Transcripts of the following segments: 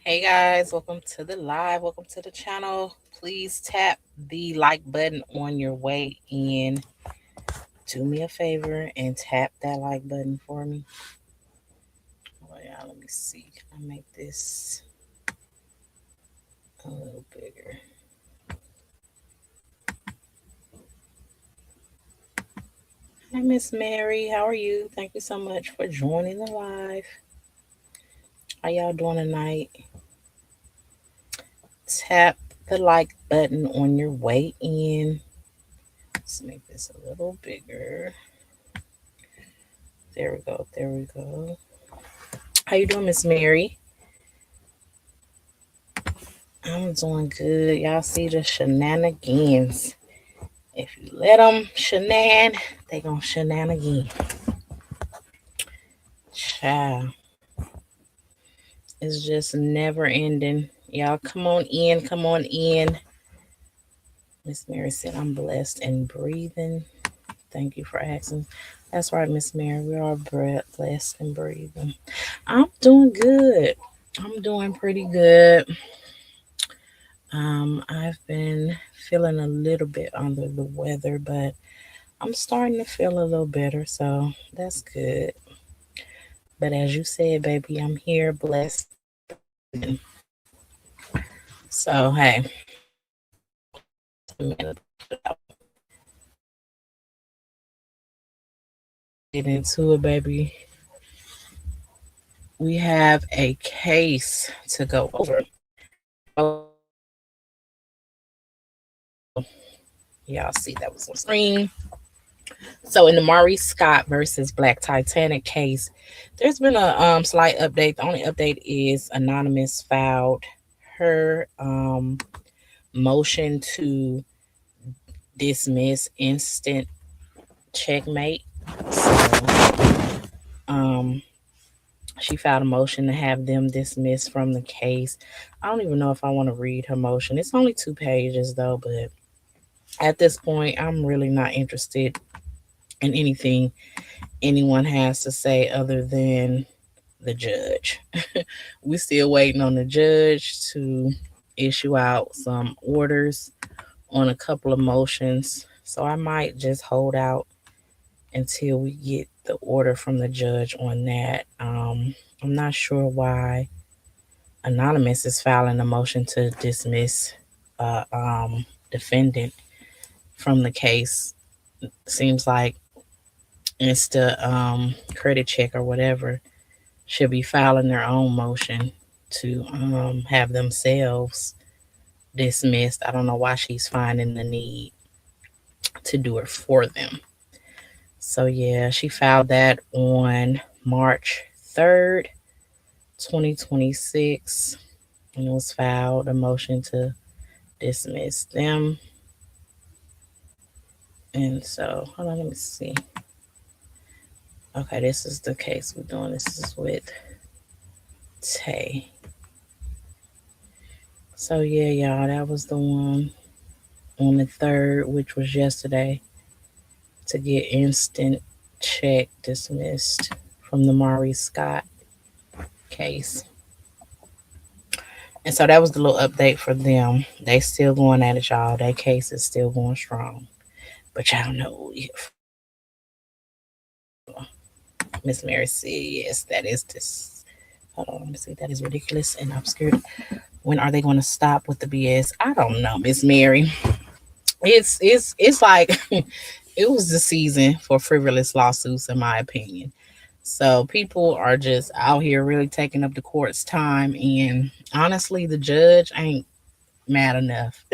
Hey guys, welcome to the live. Welcome to the channel. Please tap the like button on your way in. Do me a favor and tap that like button for me. Oh yeah, let me see. Can I make this a little bigger? Hi, Miss Mary. How are you? Thank you so much for joining the live. How y'all doing tonight? Tap the like button on your way in. Let's make this a little bigger. There we go. There we go. How you doing, Miss Mary? I'm doing good. Y'all see the shenanigans. If you let them shenan, they gonna shenan again. Child, it's just never ending. Y'all come on in, come on in. Miss Mary said, I'm blessed and breathing. Thank you for asking. That's right, Miss Mary. We are blessed and breathing. I'm doing good. I'm doing pretty good. I've been feeling a little bit under the weather, but I'm starting to feel a little better, so that's good. But as you said, baby, I'm here, blessed and breathing. So hey, get into it, baby. We have a case to go over. Y'all see that was on screen. So in the Maury Scott versus Black Titanic case, there's been a slight update. The only update is Anonymous filed her motion to dismiss instant checkmate. So um she filed a motion to have them dismissed from the case. I don't even know if I want to read her motion. It's only 2 pages though, but at this point I'm really not interested in anything anyone has to say other than the judge. We still waiting on the judge to issue out some orders on a couple of motions. So I might just hold out until we get the order from the judge on that. I'm not sure why Anonymous is filing a motion to dismiss defendant from the case. Seems like Insta credit check or whatever should be filing their own motion to have themselves dismissed. I don't know why she's finding the need to do it for them. So yeah, she filed that on March 3rd, 2026. And it was filed a motion to dismiss them. And so, hold on, let me see. Okay, this is the case we're doing. This is with Tay. So yeah, y'all, that was the one on the 3rd, which was yesterday, to get instant check dismissed from the Maury Scott case. And so that was the little update for them. They still going at it, y'all. That case is still going strong. But y'all know Miss Mary said, yes, that is this. Hold on, let me see. That is ridiculous and obscure. When are they going to stop with the BS? I don't know, Miss Mary. It's like it was the season for frivolous lawsuits, in my opinion. So people are just out here really taking up the court's time, and honestly, the judge ain't mad enough.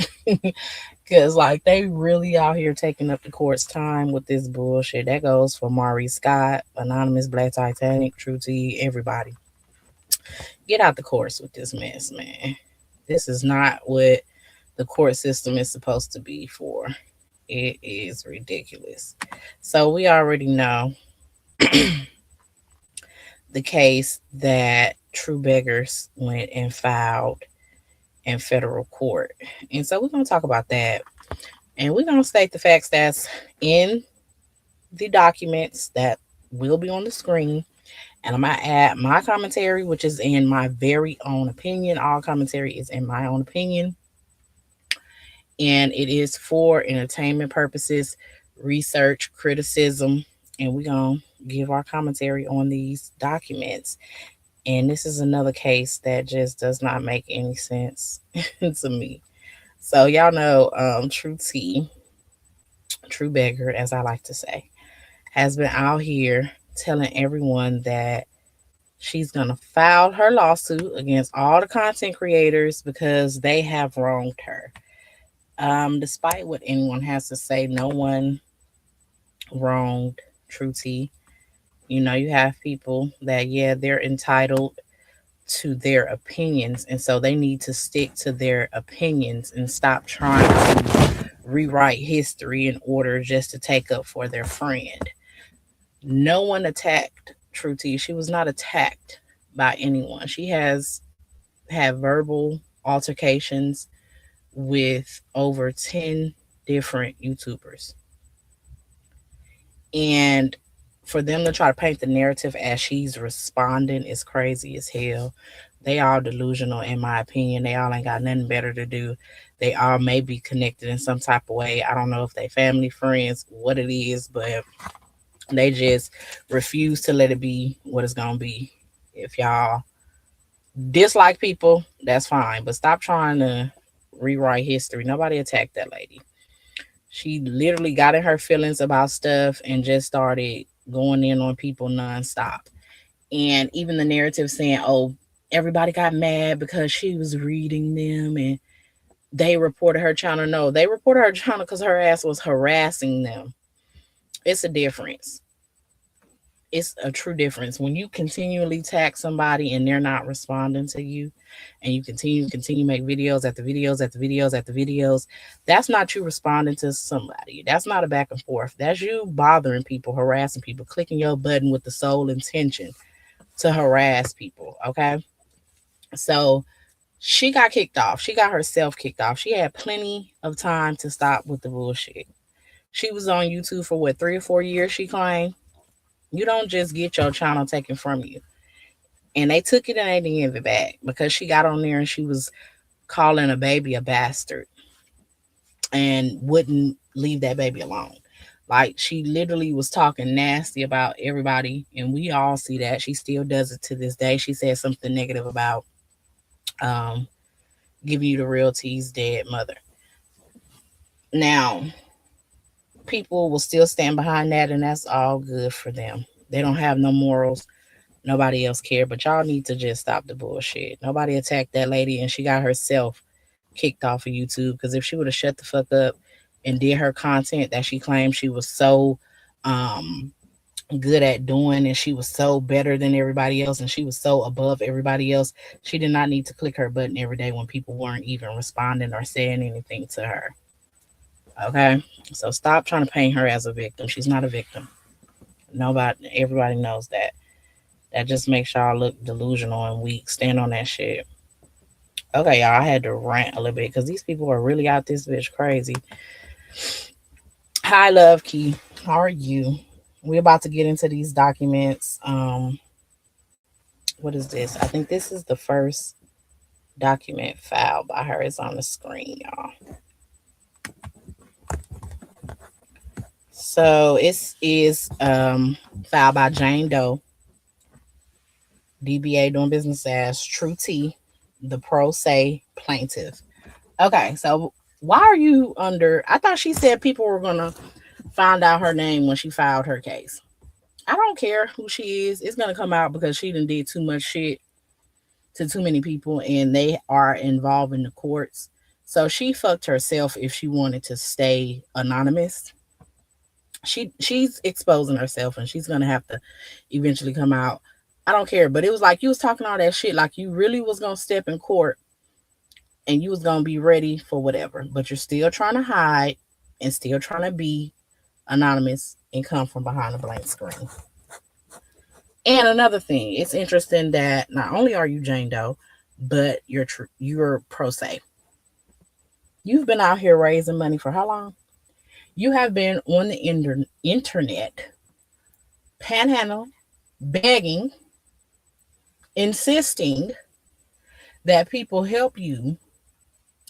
Cause like they really out here taking up the court's time with this bullshit. That goes for Maury Scott, Anonymous, Black Titanic, True T, everybody. Get out the courts with this mess, man. This is not what the court system is supposed to be for. It is ridiculous. So we already know the case that True Beggars went and filed in federal court. And so we're gonna talk about that. And we're gonna state the facts that's in the documents that will be on the screen. And I'm going to add my commentary, which is in my very own opinion. All commentary is in my own opinion. And it is for entertainment purposes, research, criticism. And we're going to give our commentary on these documents. And this is another case that just does not make any sense to me. So, y'all know True T, True Beggar, as I like to say, has been out here telling everyone that she's going to file her lawsuit against all the content creators because they have wronged her. Despite what anyone has to say, no one wronged True T. You know, you have people that, yeah, they're entitled to their opinions. And so they need to stick to their opinions and stop trying to rewrite history in order just to take up for their friend. No one attacked True T. She was not attacked by anyone. She has had verbal altercations with over 10 different YouTubers. And for them to try to paint the narrative as she's responding is crazy as hell. They all delusional, in my opinion. They all ain't got nothing better to do. They all may be connected in some type of way. I don't know if they family, friends, what it is, but they just refuse to let it be what it's gonna be. If y'all dislike people, that's fine, but stop trying to rewrite history. Nobody attacked that lady. She literally got in her feelings about stuff and just started going in on people nonstop. And even the narrative saying, oh, everybody got mad because she was reading them and they reported her channel. No, they reported her channel because her ass was harassing them. It's a difference. It's a true difference. When you continually tag somebody and they're not responding to you, and you continue make videos after videos after videos after videos, that's not you responding to somebody. That's not a back and forth. That's you bothering people, harassing people, clicking your button with the sole intention to harass people. Okay. So she got kicked off. She got herself kicked off. She had plenty of time to stop with the bullshit. She was on YouTube for what, 3 or 4 years, she claimed. You don't just get your channel taken from you. And they took it and they didn't give it back because she got on there and she was calling a baby a bastard and wouldn't leave that baby alone. Like, she literally was talking nasty about everybody, and we all see that. She still does it to this day. She said something negative about um, giving you the real tea's dead mother. Now, people will still stand behind that, and that's all good for them. They don't have no morals. Nobody else care, but y'all need to just stop the bullshit. Nobody attacked that lady, and she got herself kicked off of YouTube because if she would have shut the fuck up and did her content that she claimed she was so um good at doing, and she was so better than everybody else, and she was so above everybody else, she did not need to click her button every day when people weren't even responding or saying anything to her. Okay, so stop trying to paint her as a victim. She's not a victim. Nobody, everybody knows that. That just makes y'all look delusional and weak. Stand on that shit. Okay, y'all, I had to rant a little bit because these people are really out this bitch crazy. Hi, Love Key. How are you? We're about to get into these documents. What is this? I think this is the first document filed by her. It's on the screen, y'all. So it is filed by Jane Doe, DBA doing business as True T, the pro se plaintiff. Okay, so why are you under? I thought she said people were gonna find out her name when she filed her case. I don't care who she is. It's gonna come out because she done did too much shit to too many people, and they are involved in the courts. So she fucked herself if she wanted to stay anonymous. She's exposing herself, and she's gonna have to eventually come out. I don't care, but it was like you was talking all that shit, like you really was gonna step in court and you was gonna be ready for whatever, but you're still trying to hide and still trying to be anonymous and come from behind a blank screen. And another thing, it's interesting that not only are you Jane Doe, but you're pro se. You've been out here raising money for how long? You have been on the internet panhandling, begging insisting that people help you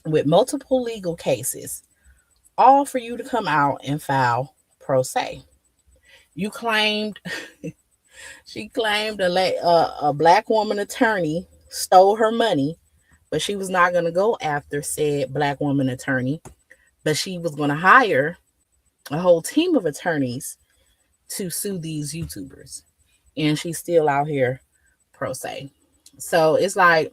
with multiple legal cases, all for you to come out and file pro se. You claimed she claimed a black woman attorney stole her money, but she was not going to go after said black woman attorney, but she was going to hire a whole team of attorneys to sue these YouTubers. And she's still out here pro se. So it's like,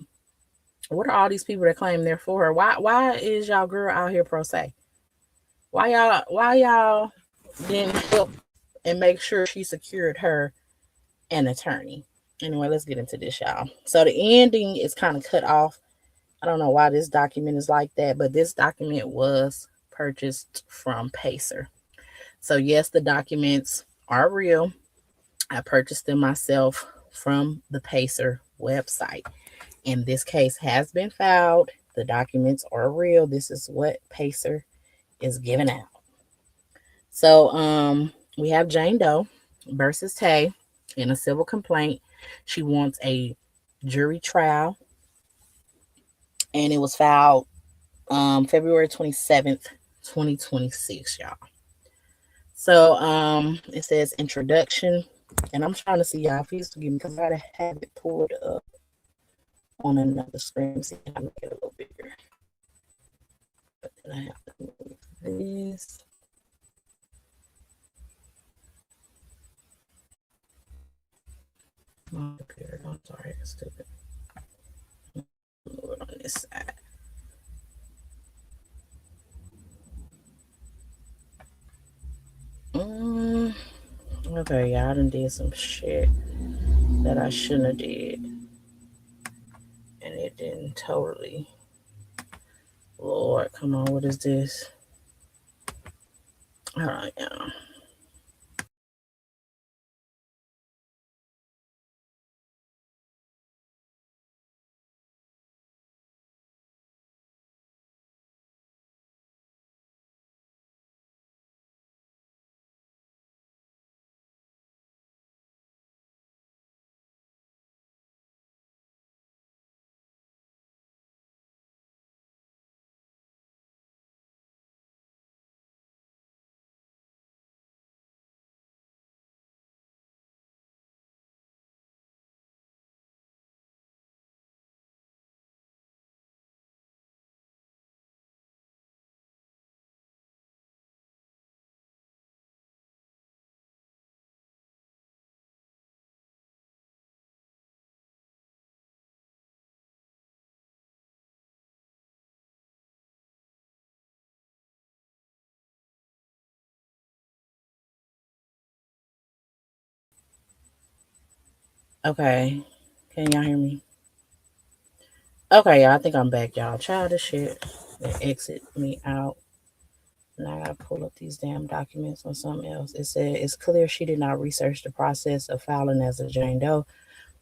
what are all these people that claim they're for her? Why is y'all girl out here pro se? Why y'all didn't help and make sure she secured her an attorney? Anyway, let's get into this, y'all. So the ending is kind of cut off. I don't know why this document is like that, but this document was purchased from Pacer. So yes, the documents are real. I purchased them myself from the Pacer website. And this case has been filed. The documents are real. This is what Pacer is giving out. So we have Jane Doe versus Tay in a civil complaint. She wants a jury trial, and it was filed February 27th, 2026, y'all. So it says introduction, and I'm trying to see y'all if you used to give me, because I gotta have it pulled up on another screen. See, I make it a little bigger. But then I have to move this. My computer, I'm sorry, it's stupid. Move it on this side. Okay, y'all done did some shit that I shouldn't have did. And it didn't totally. Lord, come on, what is this? All right, y'all. Okay, can y'all hear me? Okay, y'all, I think I'm back, y'all. Childish shit. They exit me out. Now I gotta pull up these damn documents on something else. It said it's clear she did not research the process of filing as a Jane Doe.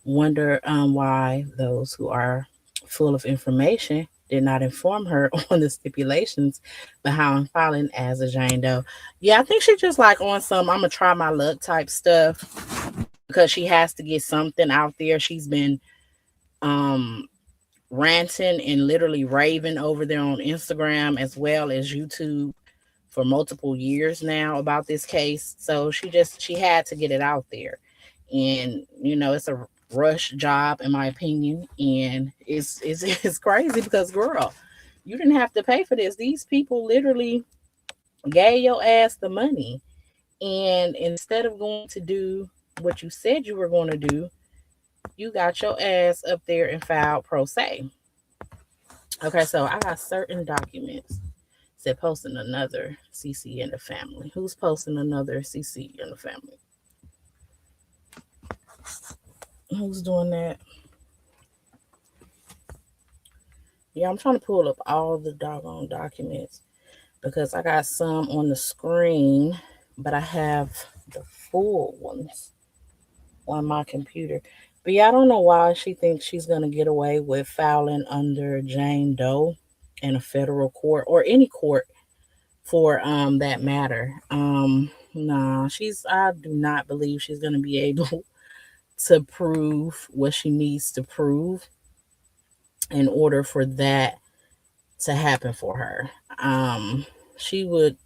Wonder why those who are full of information did not inform her on the stipulations behind filing as a Jane Doe. Yeah, I think she just like on some I'm gonna try my luck type stuff, because she has to get something out there. She's been um ranting and literally raving over there on Instagram as well as YouTube for multiple years now about this case. So she had to get it out there. And it's a rush job in my opinion. And it's crazy because girl, you didn't have to pay for this. These people literally gave your ass the money. And instead of going to do what you said you were going to do, you got your ass up there and filed pro se. Okay, so I got certain documents. Said posting another CC in the family. Who's posting another CC in the family? Who's doing that? Yeah, I'm trying to pull up all the doggone documents because I got some on the screen, but I have the full ones on my computer. But yeah, I don't know why she thinks she's gonna get away with filing under Jane Doe in a federal court or any court for that matter. Nah, I do not believe she's gonna be able to prove what she needs to prove in order for that to happen for her. Um, she would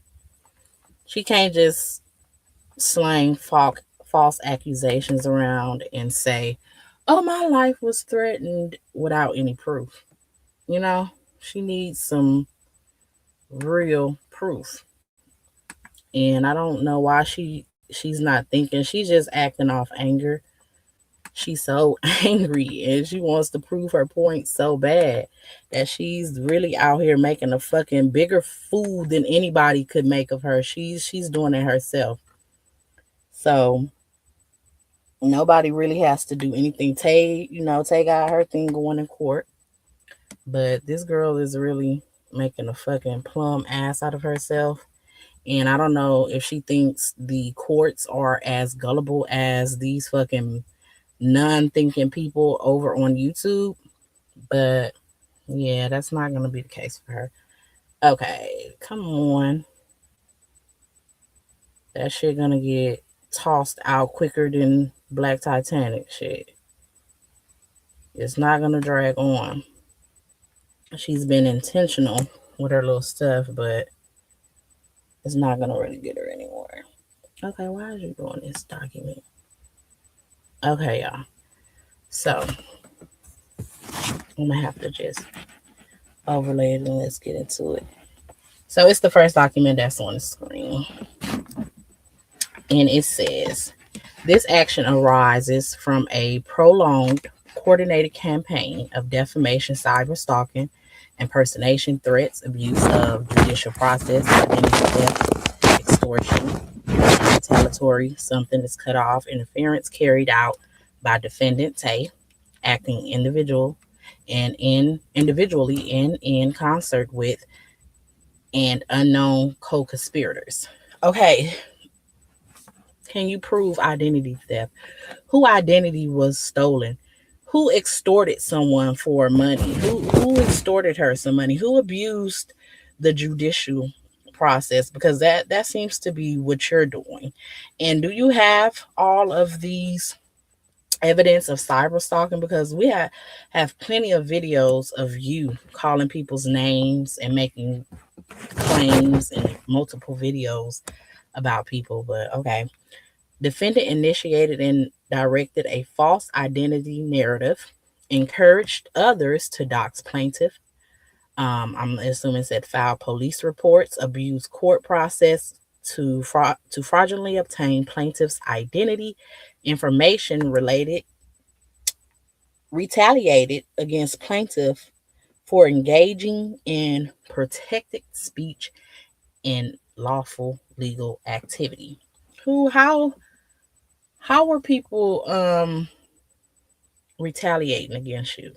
she can't just slang false accusations around and say, "Oh, my life was threatened," without any proof. You know, she needs some real proof. And I don't know why she's not thinking. She's just acting off anger. She's so angry and she wants to prove her point so bad that she's really out here making a fucking bigger fool than anybody could make of her. She's doing it herself. So nobody really has to do anything. Tay got her thing going in court, but this girl is really making a fucking plum ass out of herself. And I don't know if she thinks the courts are as gullible as these fucking non-thinking people over on YouTube, but yeah, that's not gonna be the case for her. Okay, come on. That shit gonna get tossed out quicker than Black Titanic shit. It's not gonna drag on. She's been intentional with her little stuff, but it's not gonna really get her anywhere. Okay, why is you doing this document? Okay, y'all. So I'm gonna have to just overlay it and let's get into it. So it's the first document that's on the screen. And it says, this action arises from a prolonged, coordinated campaign of defamation, cyber stalking, impersonation, threats, abuse of judicial process, identity theft, extortion, retaliatory, something is cut off, interference carried out by defendant Tay, acting individually and in concert with and unknown co-conspirators. Okay, can you prove identity theft? Who identity was stolen? Who extorted someone for money? Who extorted her some money? Who abused the judicial process? Because that seems to be what you're doing. And do you have all of these evidence of cyber stalking? Because we have plenty of videos of you calling people's names and making claims and multiple videos about people. But okay. Defendant initiated and directed a false identity narrative, encouraged others to dox plaintiff. I'm assuming it said file police reports, abuse court process to fraudulently obtain plaintiff's identity, information related, retaliated against plaintiff for engaging in protected speech and lawful legal activity. How were people retaliating against you?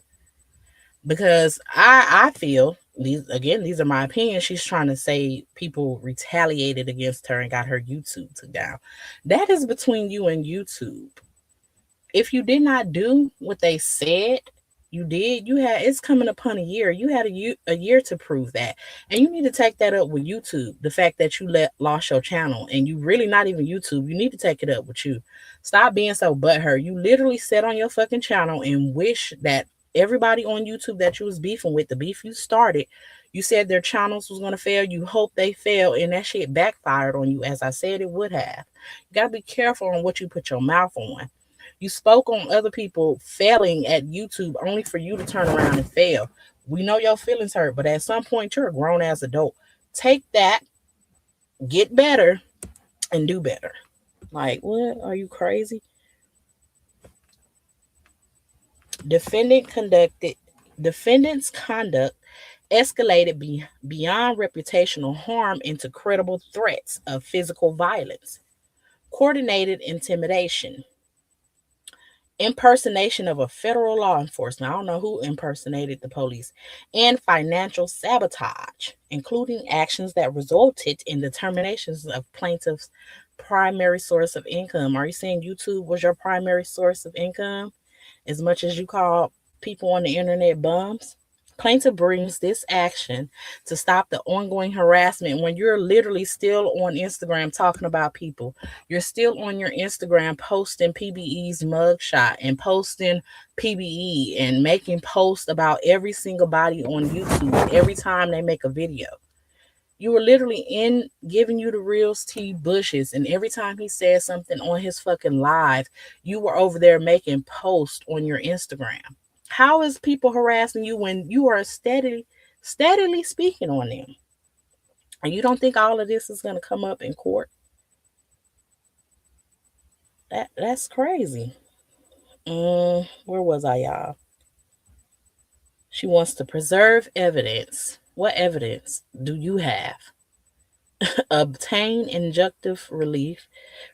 Because I feel these are my opinions. She's trying to say people retaliated against her and got her YouTube took down. That is between you and YouTube. If you did not do what they said you did, it's coming upon a year. You had a year to prove that. And you need to take that up with YouTube. The fact that you lost your channel and you really not even YouTube, you need to take it up with you. Stop being so butthurt. You literally sat on your fucking channel and wish that everybody on YouTube that you was beefing with, the beef you started, you said their channels was going to fail. You hope they fail, and that shit backfired on you, as I said it would have. You got to be careful on what you put your mouth on. You spoke on other people failing at YouTube only for you to turn around and fail. We know your feelings hurt, but at some point you're a grown ass adult. Take that, get better, and do better. Like, what? Are you crazy? Defendant's conduct escalated beyond reputational harm into credible threats of physical violence, coordinated intimidation, impersonation of a federal law enforcement. I don't know who impersonated the police, and financial sabotage, including actions that resulted in the terminations of plaintiff's primary source of income. Are you saying YouTube was your primary source of income as much as you call people on the internet bums? Plaintiff brings this action to stop the ongoing harassment when you're literally still on Instagram talking about people. You're still on your Instagram posting PBE's mugshot and posting PBE and making posts about every single body on YouTube every time they make a video. You were literally in giving you the reals T Bushes, and every time he said something on his fucking live, you were over there making posts on your Instagram. How is people harassing you when you are steadily speaking on them? And you don't think all of this is gonna come up in court? That's crazy. Where was I, y'all? She wants to preserve evidence. What evidence do you have? Obtain injunctive relief,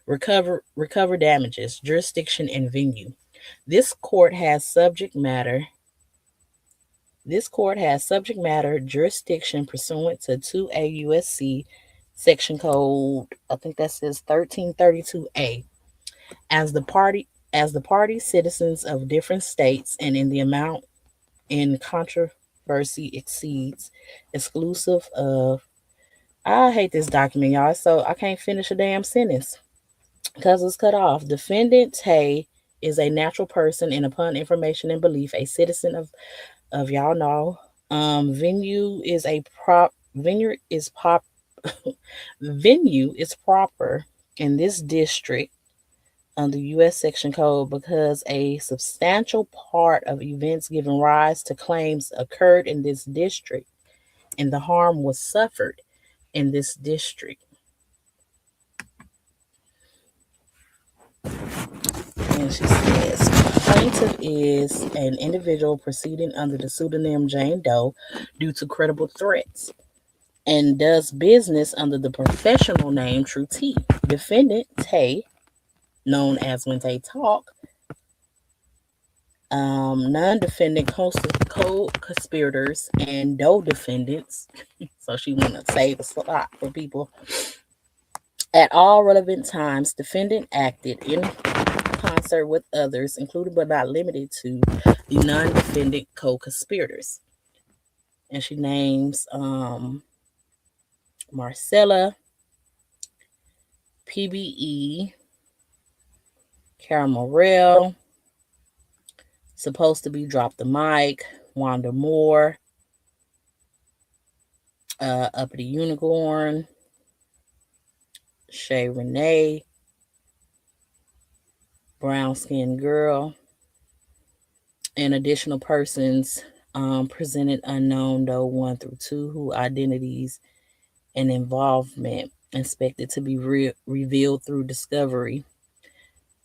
recover damages, jurisdiction, and venue. This court has subject matter jurisdiction pursuant to 2A USC section code, I think that says 1332A, as the party citizens of different states and in the amount in controversy exceeds exclusive of. I hate this document, y'all, so I can't finish a damn sentence because it's cut off. Defendant Tay is a natural person and upon information and belief a citizen of y'all know. Venue is a prop venue is pop venue is proper in this district under US section code because a substantial part of events giving rise to claims occurred in this district and the harm was suffered in this district. And she says, plaintiff is an individual proceeding under the pseudonym Jane Doe due to credible threats and does business under the professional name True T. Defendant Tay, known as When Tay Talk, non-defendant co-conspirators and Doe defendants. So she want to save a slot for people. At all relevant times, defendant acted in concert with others, including but not limited to the non-defendant co-conspirators. And she names Marcella, PBE, Cara Morrell, supposed to be Drop the Mic, Wanda Moore, Uppity Unicorn, Shay Renee, Brown Skin Girl, and additional persons presented unknown though 1 through 2 who identities and involvement expected to be revealed through discovery.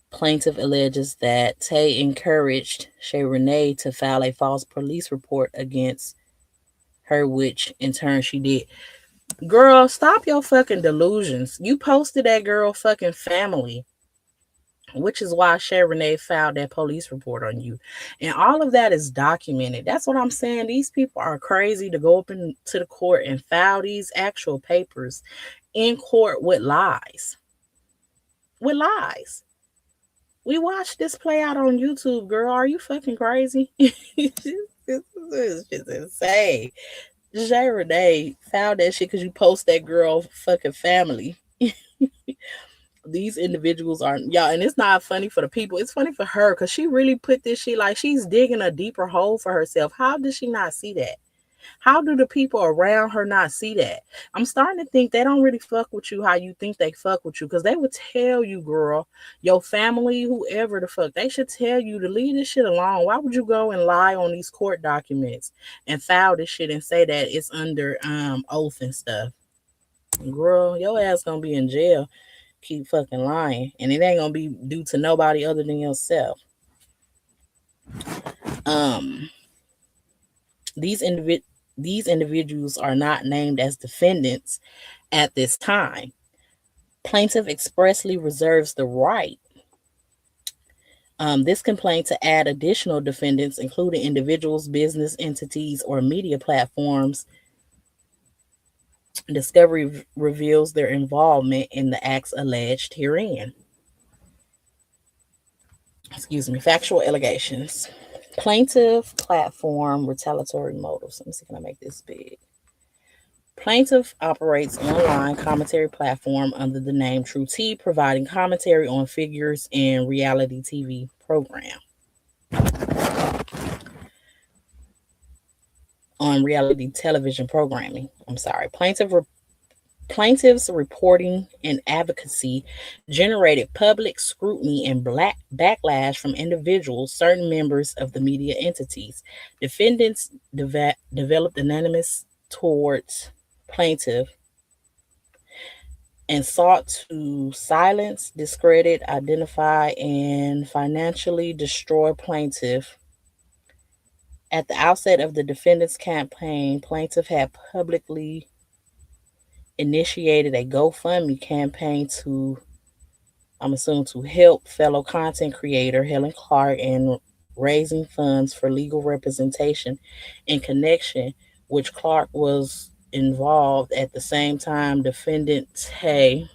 Plaintiff alleges that Tay encouraged Shay Renee to file a false police report against her, which in turn she did. Girl, stop your fucking delusions. You posted that girl fucking family, which is why Shay Renee filed that police report on you. And all of that is documented. That's what I'm saying. These people are crazy to go up into the court and file these actual papers in court with lies. With lies. We watched this play out on YouTube, girl. Are you fucking crazy? This is just insane. Shay Renee found that shit because you post that girl fucking family. These individuals are y'all, and it's not funny for the people. It's funny for her because she really put this shit like she's digging a deeper hole for herself. How does she not see that? How do the people around her not see that? I'm starting to think they don't really fuck with you how you think they fuck with you, because they would tell you, girl, your family, whoever the fuck, they should tell you to leave this shit alone. Why would you go and lie on these court documents and file this shit and say that it's under oath and stuff? Girl, your ass gonna be in jail. Keep fucking lying, and it ain't gonna be due to nobody other than yourself. These individuals are not named as defendants at this time. Plaintiff expressly reserves the right this complaint to add additional defendants, including individuals, business entities, or media platforms. Discovery reveals their involvement in the acts alleged herein. Factual allegations. Plaintiff platform retaliatory motives. Let me see, can I make this big? Plaintiff operates online commentary platform under the name True T, providing commentary on figures in reality TV program. On reality television programming. I'm sorry. Plaintiffs' reporting and advocacy generated public scrutiny and backlash from individuals, certain members of the media entities. Defendants developed anonymous towards plaintiff and sought to silence, discredit, identify, and financially destroy plaintiff. At the outset of the defendant's campaign, plaintiff had publicly initiated a GoFundMe campaign to, I'm assuming, to help fellow content creator Helen Clark in raising funds for legal representation in connection, which Clark was involved at the same time. Defendant Tay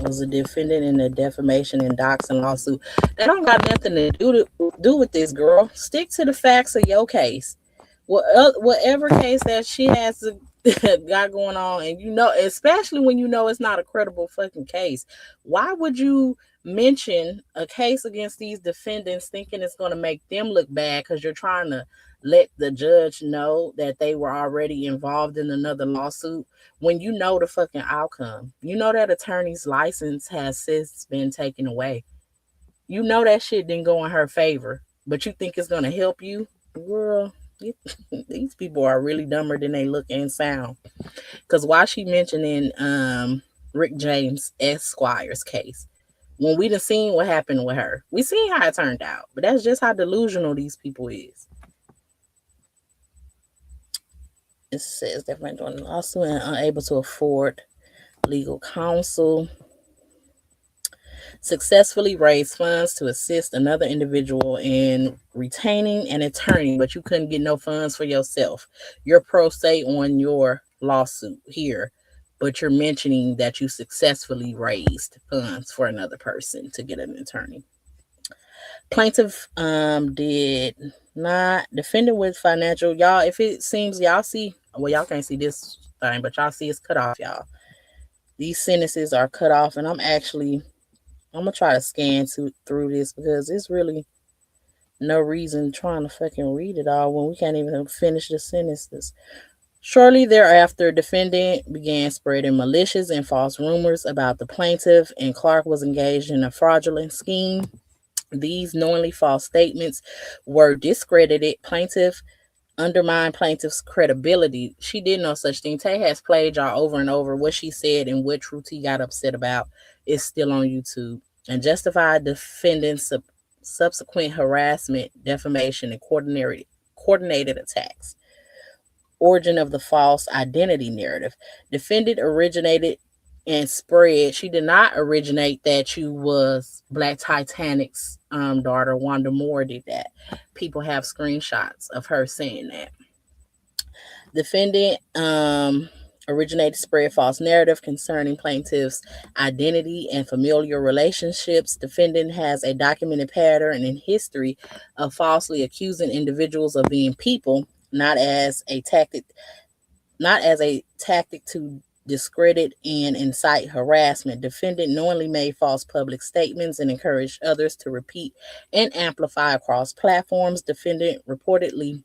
was a defendant in a defamation and doxing lawsuit. That don't got nothing to do with this, girl. Stick to the facts of your case. Whatever case that she has got going on, and especially when it's not a credible fucking case. Why would you mention a case against these defendants thinking it's going to make them look bad because you're trying to let the judge know that they were already involved in another lawsuit when you know the fucking outcome? You know that attorney's license has since been taken away. You know that shit didn't go in her favor, but you think it's going to help you? Girl, these people are really dumber than they look and sound. Because why she mentioning Rick James Esquire's case? When we done seen what happened with her, we seen how it turned out. But that's just how delusional these people is. It says definitely joining the lawsuit and unable to afford legal counsel. Successfully raised funds to assist another individual in retaining an attorney, but you couldn't get no funds for yourself. You're pro se on your lawsuit here, but you're mentioning that you successfully raised funds for another person to get an attorney. Plaintiff did not defend it with financial. Y'all, if it seems y'all see, well, y'all can't see this thing, but y'all see it's cut off, y'all. These sentences are cut off, and I'm gonna try to scan through this because it's really no reason trying to fucking read it all when we can't even finish the sentences. Shortly thereafter, defendant began spreading malicious and false rumors about the plaintiff, and Clark was engaged in a fraudulent scheme. These knowingly false statements were discredited. Plaintiff undermined plaintiff's credibility. She did no such thing. Tay has played y'all over and over. What she said and what True T got upset about is still on YouTube. And justified defendant's subsequent harassment, defamation, and coordinated attacks. Origin of the false identity narrative. Defendant originated and spread. She did not originate that you was Black Titanic's daughter. Wanda Moore did that. People have screenshots of her saying that. Defendant originated spread false narrative concerning plaintiff's identity and familial relationships. Defendant has a documented pattern and history of falsely accusing individuals of being people, not as a tactic to discredit and incite harassment. Defendant knowingly made false public statements and encouraged others to repeat and amplify across platforms. Defendant repeatedly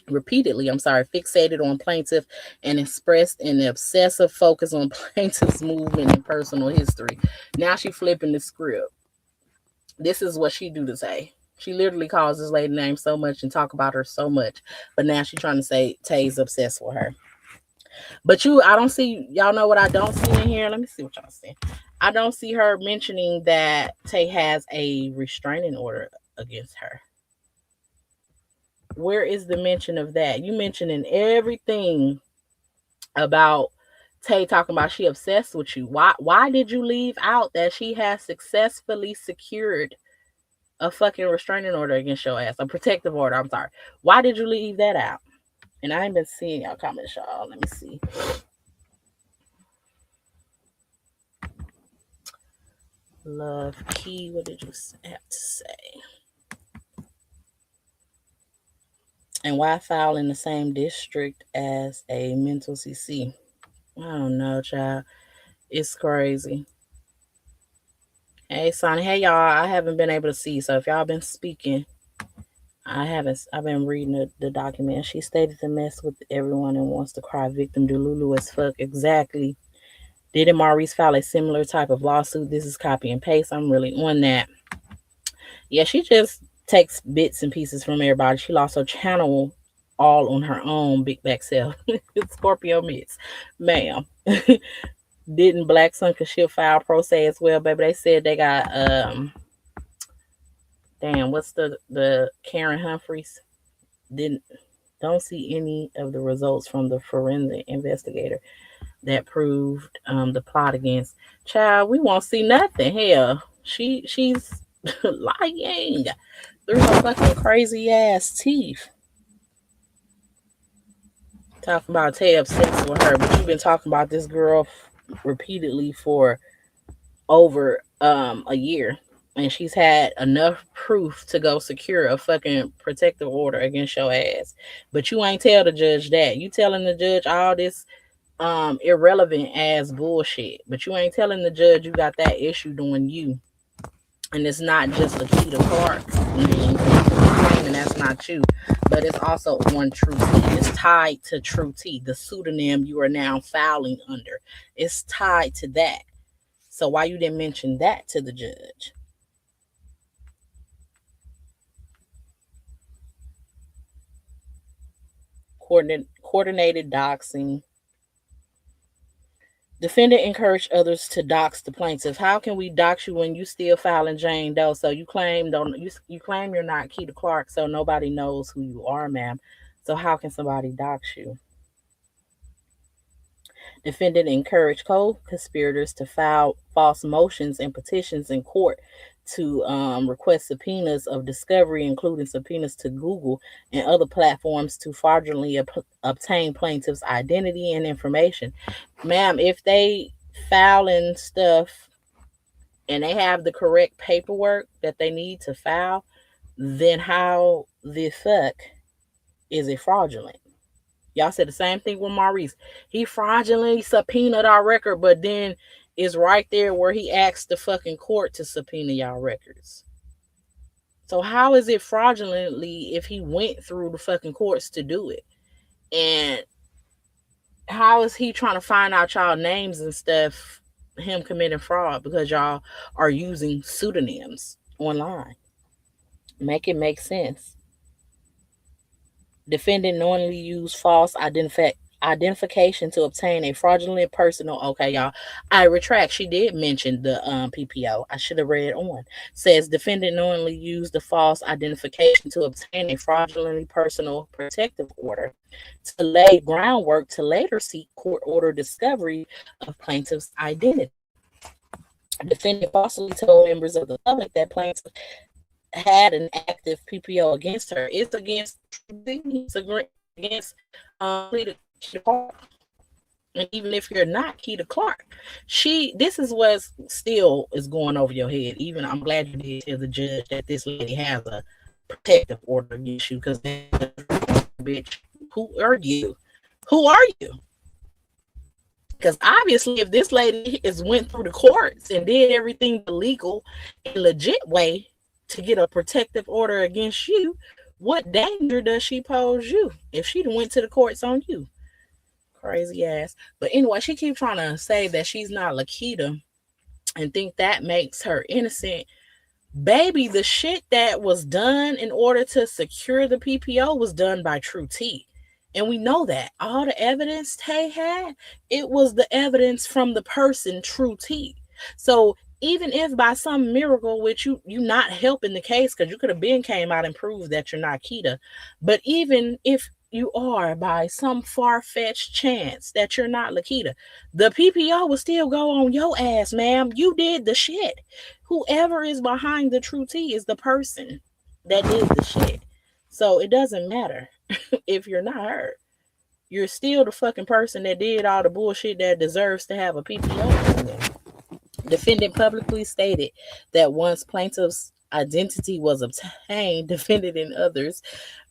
fixated on plaintiff and expressed an obsessive focus on plaintiff's movement and personal history. Now she flipping the script. This is what she do to say. She literally calls this lady name so much and talk about her so much, but now she's trying to say Tay's obsessed with her. But I don't see, y'all know what I don't see in here? Let me see what y'all see. I don't see her mentioning that Tay has a restraining order against her. Where is the mention of that? You mentioning everything about Tay talking about she obsessed with you. Why did you leave out that she has successfully secured a fucking restraining order against your ass? A protective order, I'm sorry. Why did you leave that out? And I ain't been seeing y'all comments, y'all. Let me see. Love Key, what did you have to say? And why file in the same district as a mental CC? I don't know, child. It's crazy. Hey, Sonny. Hey, y'all. I haven't been able to see. So if y'all been speaking, I haven't. I've been reading the document. She stated to mess with everyone and wants to cry victim. Delulu as fuck. Exactly. Didn't Maurice file a similar type of lawsuit? This is copy and paste. I'm really on that. Yeah, she just takes bits and pieces from everybody. She lost her channel all on her own big back self. Scorpio Mits. Ma'am. Didn't Black Sun cause she'll file pro se as well, baby. They said they got damn, what's the Karen Humphreys? Don't see any of the results from the forensic investigator that proved the plot against child. We won't see nothing. Hell, she's lying through her fucking crazy ass teeth. Talking about Tay obsessed with her, but you've been talking about this girl repeatedly for over a year, and she's had enough proof to go secure a fucking protective order against your ass. But you ain't tell the judge that. You telling the judge all this irrelevant ass bullshit, but you ain't telling the judge you got that issue doing you. And it's not just Lakita Clark claiming that's not you, but it's also on True T. It's tied to True T, the pseudonym you are now filing under. It's tied to that. So why you didn't mention that to the judge? Coordinated doxing. Defendant encouraged others to dox the plaintiff. How can we dox you when you still filing Jane Doe? So you claim you claim you're not Keita Clark, so nobody knows who you are, ma'am. So how can somebody dox you? Defendant encouraged co-conspirators to file false motions and petitions in court to request subpoenas of discovery, including subpoenas to Google and other platforms to fraudulently obtain plaintiff's identity and information. Ma'am, if they filing stuff and they have the correct paperwork that they need to file, then how the fuck is it fraudulent? Y'all said the same thing with Maurice. He fraudulently subpoenaed our record, but then is right there where he asked the fucking court to subpoena y'all records. So how is it fraudulently if he went through the fucking courts to do it? And how is he trying to find out y'all names and stuff, him committing fraud because y'all are using pseudonyms online? Make it make sense. Defendant knowingly used false identification to obtain a fraudulent personal. Okay, y'all. I retract. She did mention the PPO. I should have read on. Says defendant knowingly used the false identification to obtain a fraudulently personal protective order to lay groundwork to later seek court order discovery of plaintiff's identity. Defendant falsely told members of the public that plaintiff had an active PPO against her. It's against Keita Clark. And even if you're not Keita Clark, this is what still is going over your head. Even I'm glad you did tell the judge that this lady has a protective order against you, because bitch, who are you? Who are you? Because obviously, if this lady went through the courts and did everything the legal and legit way to get a protective order against you, what danger does she pose you if she went to the courts on you? Crazy ass. But anyway, she keeps trying to say that she's not Lakita and think that makes her innocent. Baby, the shit that was done in order to secure the PPO was done by True T. And we know that. All the evidence Tay had, it was the evidence from the person True T. So even if by some miracle, which you not helping the case, because you could have been came out and proved that you're not Keita, but even if you are by some far-fetched chance that you're not Lakita, the PPO will still go on your ass, ma'am. You did the shit. Whoever is behind the True T is the person that did the shit. So it doesn't matter if you're not her. You're still the fucking person that did all the bullshit that deserves to have a PPO. Defendant publicly stated that once plaintiff's identity was obtained, defendant and others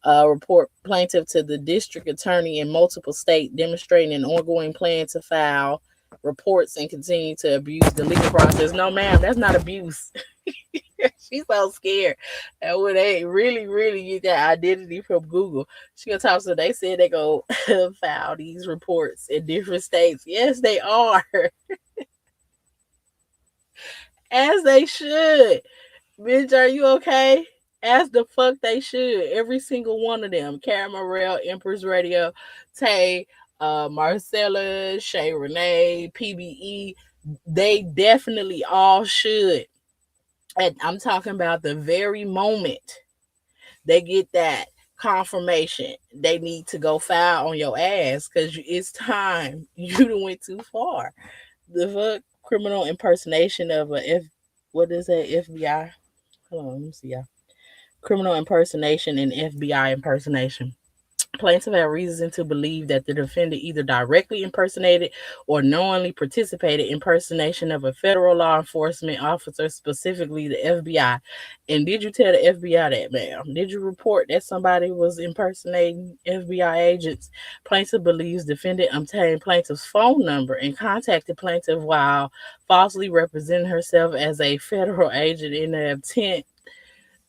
report plaintiff to the district attorney in multiple states, demonstrating an ongoing plan to file reports and continue to abuse the legal process. No, ma'am, that's not abuse. She's so scared. And when they really get that identity from Google, she gonna talk. So they said they go file these reports in different states. Yes, they are, as they should. Bitch, are you okay? As the fuck they should. Every single one of them. Karen Morrell, Empress Radio, Tay, Marcella, Shay Renee, PBE. They definitely all should. And I'm talking about the very moment they get that confirmation, they need to go file on your ass because it's time. You done went too far. The fuck criminal impersonation of what is that, FBI? Hold on, let me see, y'all. Criminal impersonation and FBI impersonation. Plaintiff had reason to believe that the defendant either directly impersonated or knowingly participated in impersonation of a federal law enforcement officer, specifically the FBI. And did you tell the FBI that, ma'am? Did you report that somebody was impersonating FBI agents? Plaintiff believes defendant obtained plaintiff's phone number and contacted plaintiff while falsely representing herself as a federal agent in an attempt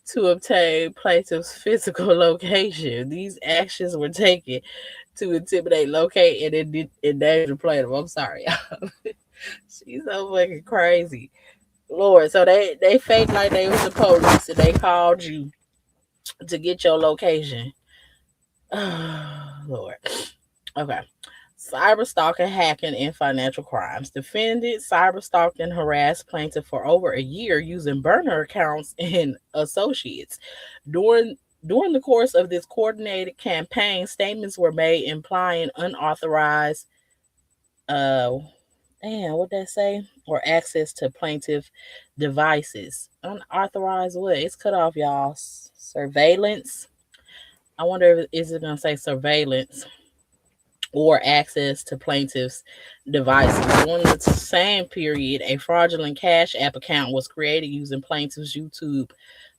to obtain plaintiff's physical location. These actions were taken to intimidate, locate, and endanger plaintiff. I'm sorry. She's so fucking crazy. Lord, so they fake like they was the police and they called you to get your location. Lord. Okay. Cyberstalking, hacking, and financial crimes. Defendant cyberstalked and harassed plaintiff for over a year using burner accounts and associates. During the course of this coordinated campaign, statements were made implying unauthorized what that say? Or access to plaintiff devices. Unauthorized what? It's cut off, y'all. Surveillance. I wonder if is it gonna say surveillance or access to plaintiff's devices. During the same period, a fraudulent Cash App account was created using plaintiff's YouTube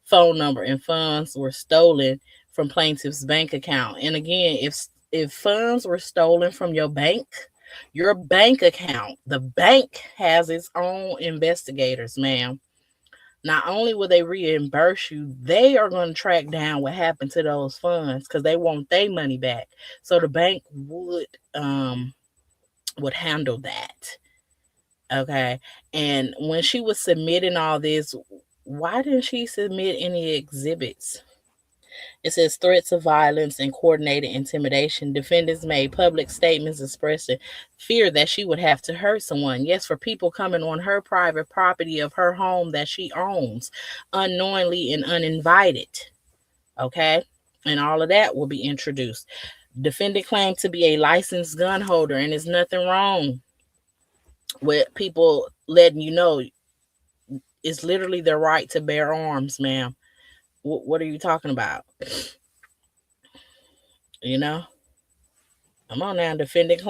phone number, and funds were stolen from plaintiff's bank account. And again, if funds were stolen from your bank account, the bank has its own investigators, ma'am. Not only will they reimburse you, they are going to track down what happened to those funds because they want their money back. So the bank would handle that. Okay. And when she was submitting all this, why didn't she submit any exhibits? It says threats of violence and coordinated intimidation. Defendants made public statements expressing fear that she would have to hurt someone. Yes, for people coming on her private property of her home that she owns unknowingly and uninvited. Okay. And all of that will be introduced. Defendant claimed to be a licensed gun holder, and there's nothing wrong with people letting you know it's literally their right to bear arms, ma'am. What are you talking about? You know? Come on now. Defendant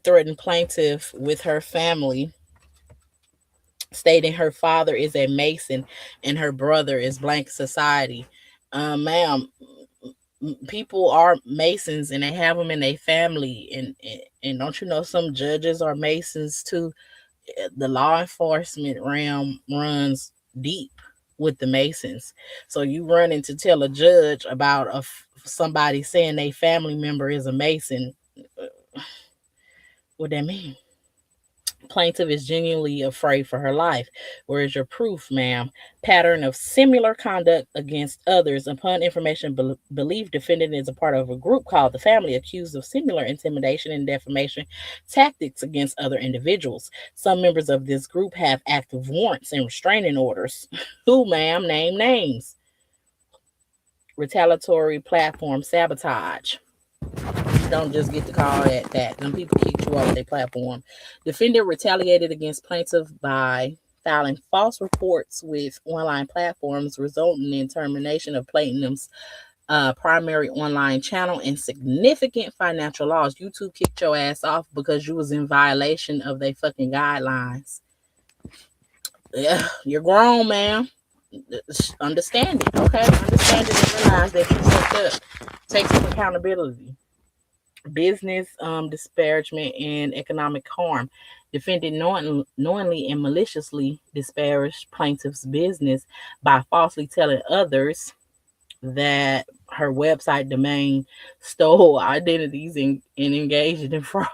threatened plaintiff with her family, stating her father is a Mason and her brother is blank society. Ma'am, people are Masons and they have them in their family. And don't you know some judges are Masons too? The law enforcement realm runs deep with the Masons. So you running to tell a judge about somebody saying a family member is a Mason. What that mean? Plaintiff is genuinely afraid for her life. Where is your proof, ma'am? Pattern of similar conduct against others. Upon information believed defendant is a part of a group called the family, accused of similar intimidation and defamation tactics against other individuals. Some members of this group have active warrants and restraining orders. Who, ma'am? Name names. Retaliatory platform sabotage. Don't just get the call at that. Them people kicked you off their platform. Defendant retaliated against plaintiff by filing false reports with online platforms, resulting in termination of plaintiff's primary online channel, and significant financial loss. YouTube kicked your ass off because you was in violation of their fucking guidelines. Yeah, you're grown, man. Understand it, okay? Understand it and realize that you fucked up. Take some accountability. Business disparagement and economic harm. Defendant knowingly and maliciously disparaged plaintiff's business by falsely telling others that her website domain stole identities and engaged in fraud.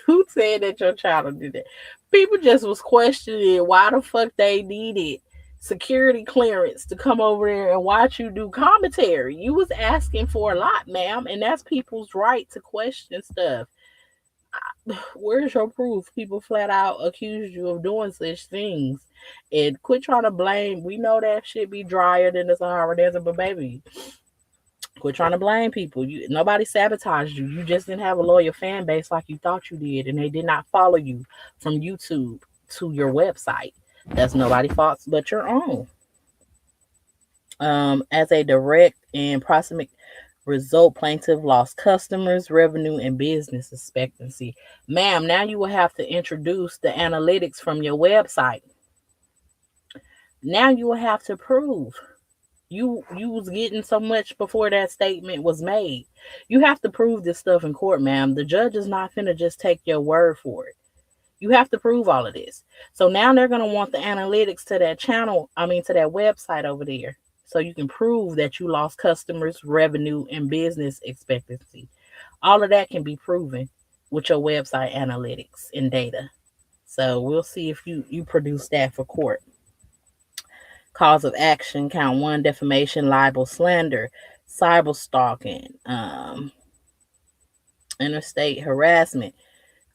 Who said that your child did that? People just was questioning why the fuck they needed security clearance to come over there and watch you do commentary. You was asking for a lot, ma'am, and that's people's right to question stuff. Where's your proof? People flat out accused you of doing such things. And quit trying to blame. We know that shit be drier than the Sahara Desert, but baby, quit trying to blame people. Nobody sabotaged you. You just didn't have a loyal fan base like you thought you did, and they did not follow you from YouTube to your website. That's nobody's fault but your own. As a direct and proximate result, plaintiff lost customers, revenue, and business expectancy. Ma'am, now you will have to introduce the analytics from your website. Now you will have to prove you was getting so much before that statement was made. You have to prove this stuff in court, ma'am. The judge is not finna just take your word for it. You have to prove all of this. So now they're gonna want the analytics to that channel, to that website over there. So you can prove that you lost customers, revenue, and business expectancy. All of that can be proven with your website analytics and data. So we'll see if you produce that for court. Cause of action: count 1, defamation, libel, slander, cyber stalking, interstate harassment,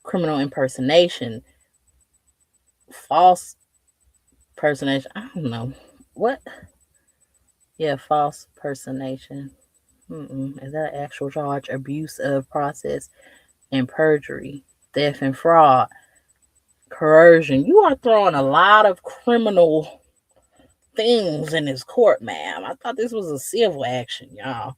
criminal impersonation, false personation. I don't know what. Yeah, false personation. Is that an actual charge? Abuse of process and perjury, theft and fraud, coercion. You are throwing a lot of criminal things in this court, ma'am. I thought this was a civil action, y'all.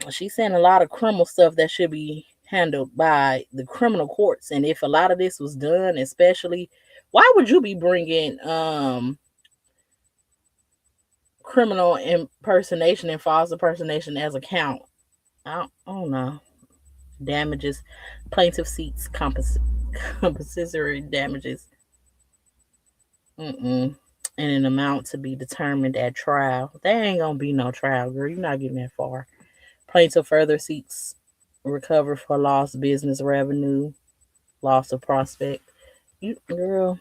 She's saying a lot of criminal stuff that should be handled by the criminal courts. And if a lot of this was done, especially, why would you be bringing criminal impersonation and false impersonation as a count? I don't know. Damages, plaintiff seeks compensatory damages. And an amount to be determined at trial. There ain't gonna be no trial, girl. You're not getting that far. Plaintiff further seeks recover for lost business revenue, loss of prospect. You girl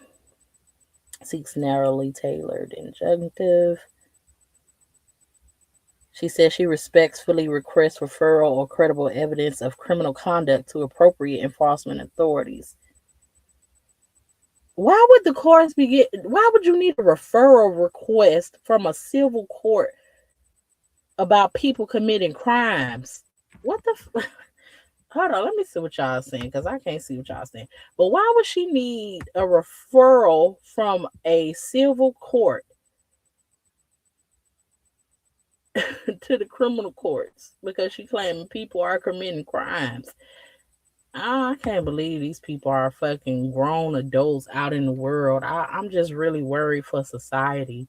seeks narrowly tailored injunctive. She says she respectfully requests referral or credible evidence of criminal conduct to appropriate enforcement authorities. Why would the courts why would you need a referral request from a civil court about people committing crimes? What the hold on, let me see what y'all saying, because I can't see what y'all saying. But why would she need a referral from a civil court to the criminal courts because she claiming people are committing crimes? I can't believe these people are fucking grown adults out in the world. I'm just really worried for society.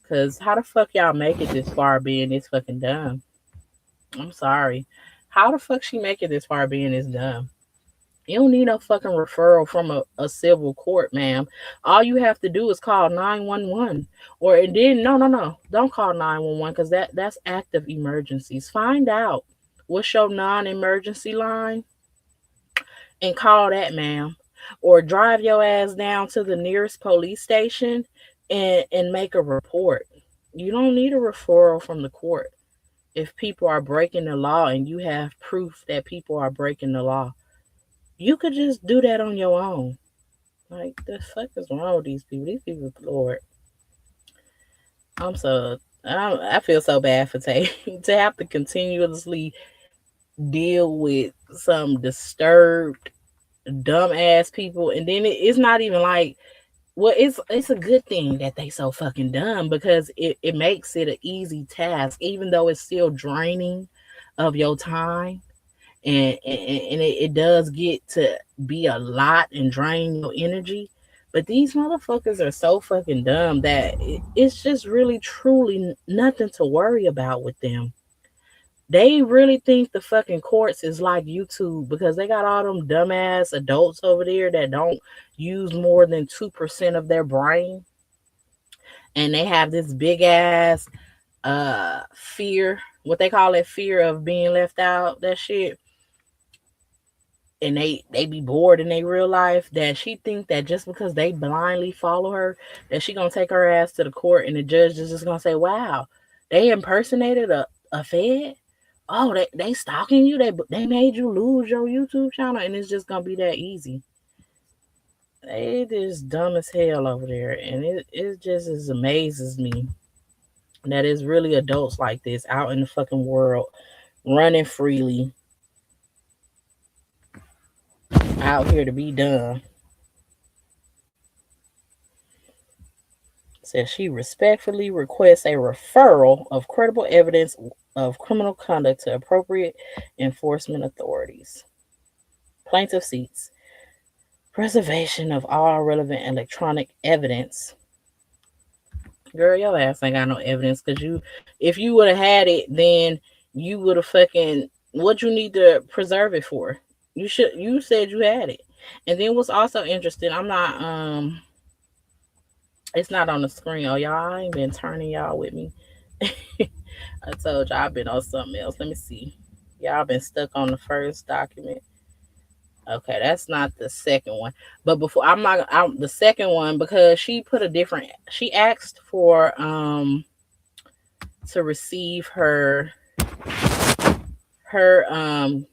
Because how the fuck y'all make it this far being this fucking dumb? I'm sorry. How the fuck she make it this far being this dumb? You don't need no fucking referral from a civil court, ma'am. All you have to do is call 911. Or and then no. Don't call 911 because that's active emergencies. Find out what's your non-emergency line and call that, ma'am. Or drive your ass down to the nearest police station and make a report. You don't need a referral from the court if people are breaking the law and you have proof that people are breaking the law. You could just do that on your own. Like, the fuck is wrong with these people? These people, Lord. I feel so bad for Tay to have to continuously deal with some disturbed, dumbass people. And then it's not even like Well, it's a good thing that they so fucking dumb because it makes it an easy task, even though it's still draining of your time. And it does get to be a lot and drain your energy. But these motherfuckers are so fucking dumb that it's just really truly nothing to worry about with them. They really think the fucking courts is like YouTube because they got all them dumbass adults over there that don't use more than 2% of their brain. And they have this big ass fear, what they call it, fear of being left out, that shit. And they be bored in their real life, that she think that just because they blindly follow her, that she gonna take her ass to the court and the judge is just gonna say, wow, they impersonated a fed. Oh, they stalking you, they made you lose your YouTube channel, and it's just gonna be that easy. It is dumb as hell over there, and it just amazes me that it's really adults like this out in the fucking world running freely out here to be done. Says she respectfully requests a referral of credible evidence of criminal conduct to appropriate enforcement authorities. Plaintiff seeks preservation of all relevant electronic evidence. Girl, your ass ain't got no evidence because if you would have had it, then you would have fucking, what you need to preserve it for? You said you had it. And then what's also interesting, it's not on the screen. Oh, y'all, I ain't been turning y'all with me. I told y'all I've been on something else. Let me see. Y'all been stuck on the first document. Okay, that's not the second one. But before I'm the second one, because she put a different, she asked for to receive her hold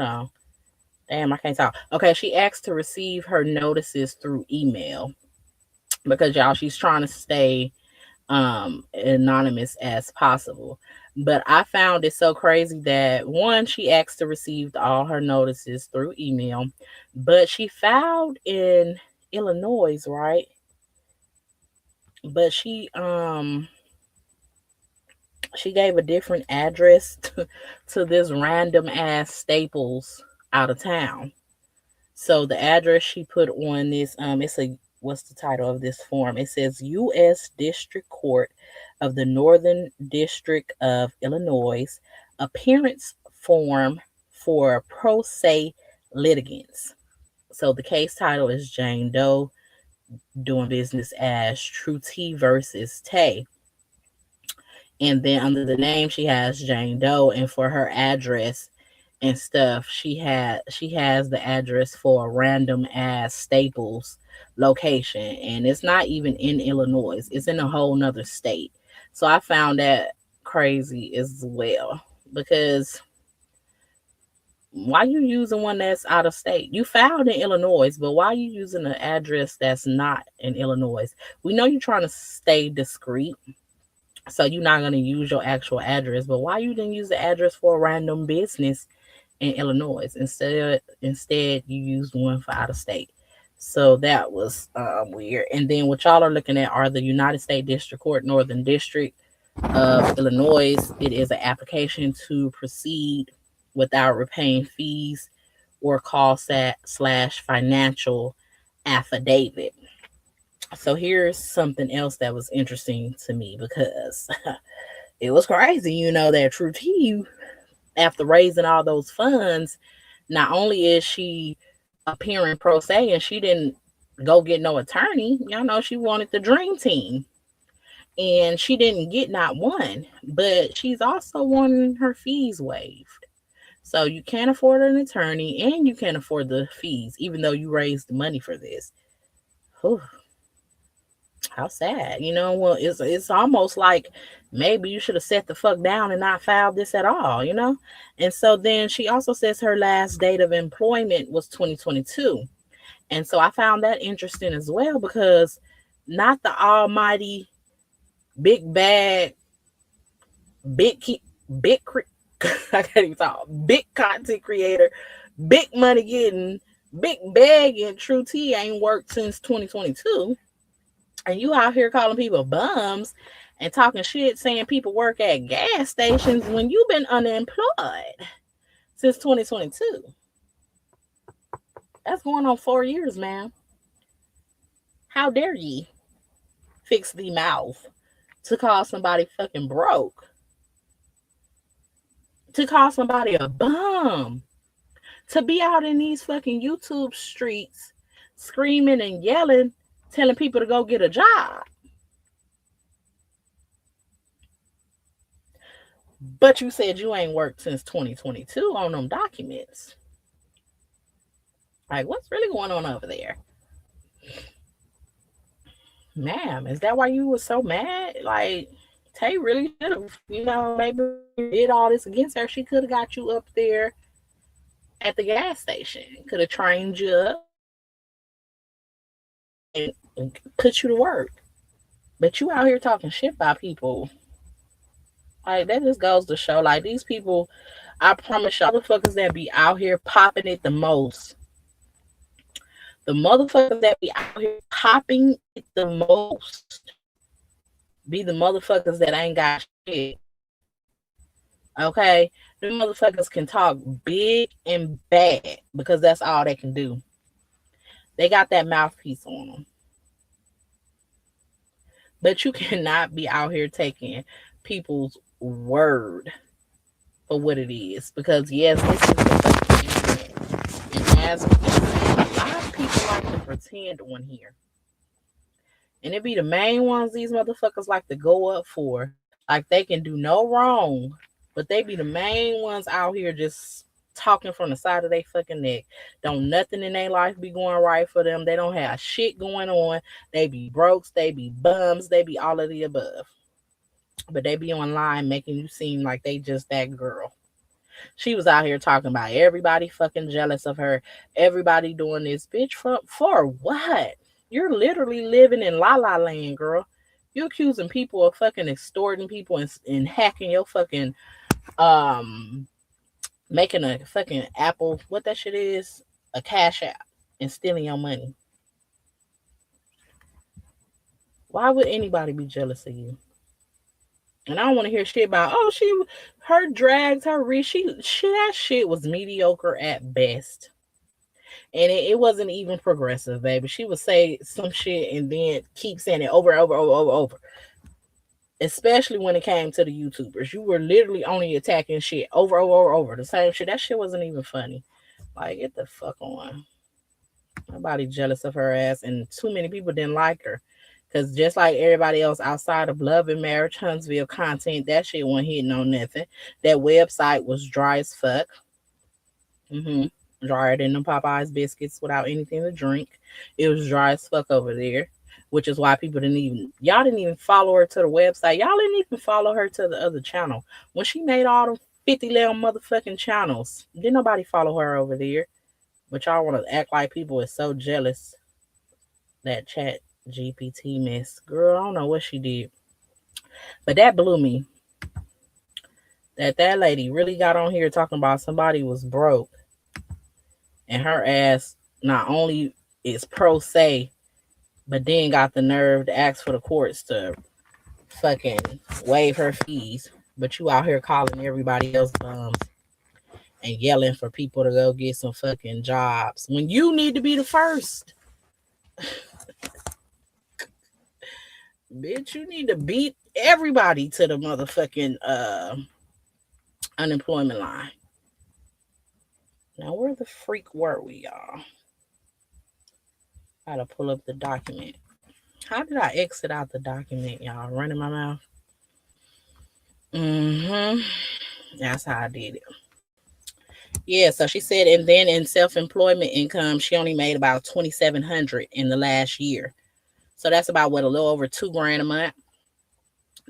on. Damn, I can't talk. Okay, she asked to receive her notices through email because y'all, she's trying to stay anonymous as possible. But I found it so crazy that one, she asked to receive all her notices through email, but she filed in Illinois, right? But she gave a different address to this random ass Staples out of town. So the address she put on this, it's a, what's the title of this form? It says U.S. District Court of the Northern District of Illinois, appearance form for pro se litigants. So the case title is Jane Doe doing business as True T versus Tay. And then under the name she has Jane Doe, and for her address and stuff, she has the address for a random ass Staples location, and it's not even in Illinois, it's in a whole nother state. So I found that crazy as well, because why you using one that's out of state? You filed in Illinois, but why are you using an address that's not in Illinois? We know you're trying to stay discreet, so you're not going to use your actual address, but why you didn't use the address for a random business in Illinois? Instead you used one for out of state. So that was weird. And then what y'all are looking at are the United States District Court, Northern District of Illinois. It is an application to proceed without repaying fees or costs / financial affidavit. So here's something else that was interesting to me, because it was crazy, that True T, after raising all those funds, not only is she appearing pro se, and she didn't go get no attorney. Y'all know she wanted the dream team, and she didn't get not one, but she's also wanting her fees waived. So you can't afford an attorney and you can't afford the fees, even though you raised the money for this. Whew. How sad, well, it's almost like maybe you should have set the fuck down and not filed this at all, And so then she also says her last date of employment was 2022. And so I found that interesting as well, because not the almighty big bag, I can't even talk, big content creator, big money getting Big Bag and True T ain't worked since 2022. And you out here calling people bums and talking shit saying people work at gas stations when you've been unemployed since 2022. That's going on 4 years, man. How dare ye fix the mouth to call somebody fucking broke, to call somebody a bum, to be out in these fucking YouTube streets screaming and yelling, telling people to go get a job. But you said you ain't worked since 2022 on them documents. Like, what's really going on over there? Ma'am, is that why you were so mad? Like, Tay really should have, maybe did all this against her. She could have got you up there at the gas station, could have trained you up and put you to work. But you out here talking shit about people. Like, that just goes to show, like, these people, I promise y'all, motherfuckers that be out here popping it the most, the motherfuckers that be out here popping it the most, be the motherfuckers that ain't got shit. Okay? The motherfuckers can talk big and bad because that's all they can do. They got that mouthpiece on them. But you cannot be out here taking people's word for what it is. Because, yes, this is the fucking internet. And as we can see, a lot of people like to pretend on here. And it be the main ones these motherfuckers like to go up for. Like they can do no wrong. But they be the main ones out here just talking from the side of their fucking neck. Don't nothing in their life be going right for them. They don't have shit going on. They be brokes. They be bums. They be all of the above. But they be online making you seem like they just that girl. She was out here talking about everybody fucking jealous of her. Everybody doing this. Bitch, for what? You're literally living in La La Land, girl. You're accusing people of fucking extorting people and hacking your fucking, making a fucking Apple, what that shit is, a Cash App, and stealing your money. Why would anybody be jealous of you? And I don't want to hear shit about, her drags, her that shit was mediocre at best. And it wasn't even progressive, baby. She would say some shit and then keep saying it over and over. Especially when it came to the YouTubers. You were literally only attacking shit over. The same shit. That shit wasn't even funny. Like, get the fuck on. Nobody jealous of her ass. And too many people didn't like her. Because just like everybody else outside of Love and Marriage Huntsville content, that shit wasn't hitting on nothing. That website was dry as fuck. Drier than the Popeyes biscuits without anything to drink. It was dry as fuck over there. Which is why people y'all didn't even follow her to the website. Y'all didn't even follow her to the other channel. When she made all them 50 little motherfucking channels, didn't nobody follow her over there. But y'all want to act like people is so jealous. That chat GPT mess. Girl, I don't know what she did. But that blew me. That lady really got on here talking about somebody was broke. And her ass not only is pro se, but then got the nerve to ask for the courts to fucking waive her fees. But you out here calling everybody else bums and yelling for people to go get some fucking jobs when you need to be the first. Bitch, you need to beat everybody to the motherfucking unemployment line. Now, where the freak were we, y'all? Gotta pull up the document. How did I exit out the document, y'all? Running my mouth? That's how I did it. Yeah, so she said, and then in self-employment income, she only made about $2,700 in the last year. So that's about a little over $2,000 a month.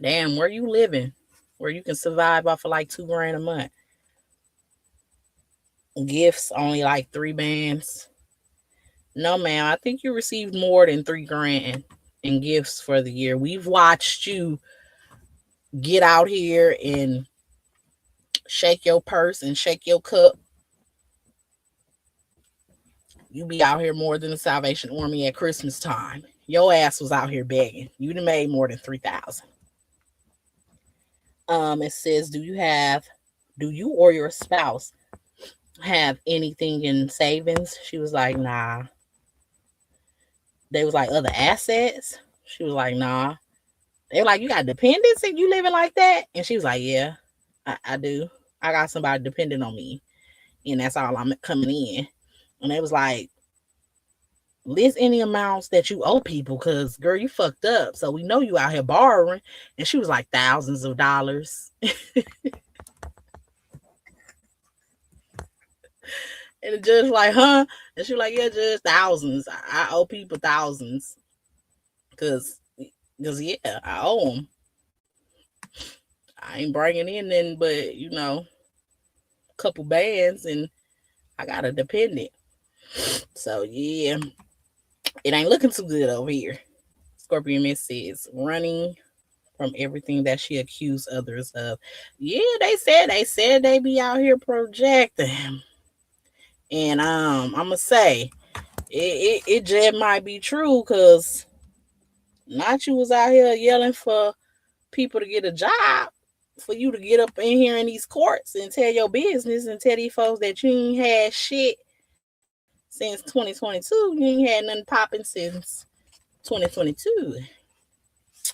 Damn, where you living? Where you can survive off of like $2,000 a month? Gifts only like 3 bands. No, ma'am. I think you received more than $3,000 in gifts for the year. We've watched you get out here and shake your purse and shake your cup. You be out here more than the Salvation Army at Christmas time. Your ass was out here begging. You done made more than 3,000. It says, do you or your spouse have anything in savings? She was like, nah. They was like, other assets? She was like, nah. They were like, you got dependents and you living like that? And she was like, yeah, I do. I got somebody dependent on me. And that's all I'm coming in. And they was like, list any amounts that you owe people, because girl, you fucked up. So we know you out here borrowing. And she was like, thousands of dollars. And the judge like, huh? And she was like, yeah, judge, thousands. I owe people thousands. Cause yeah, I owe them. I ain't bringing in then, but a couple bands, and I got a dependent. So yeah, it ain't looking too good over here. Scorpion Miss says, running from everything that she accused others of. Yeah, they said they be out here projecting. And I'ma say it just might be true, because not you was out here yelling for people to get a job, for you to get up in here in these courts and tell your business and tell these folks that you ain't had shit since 2022. You ain't had nothing popping since 2022.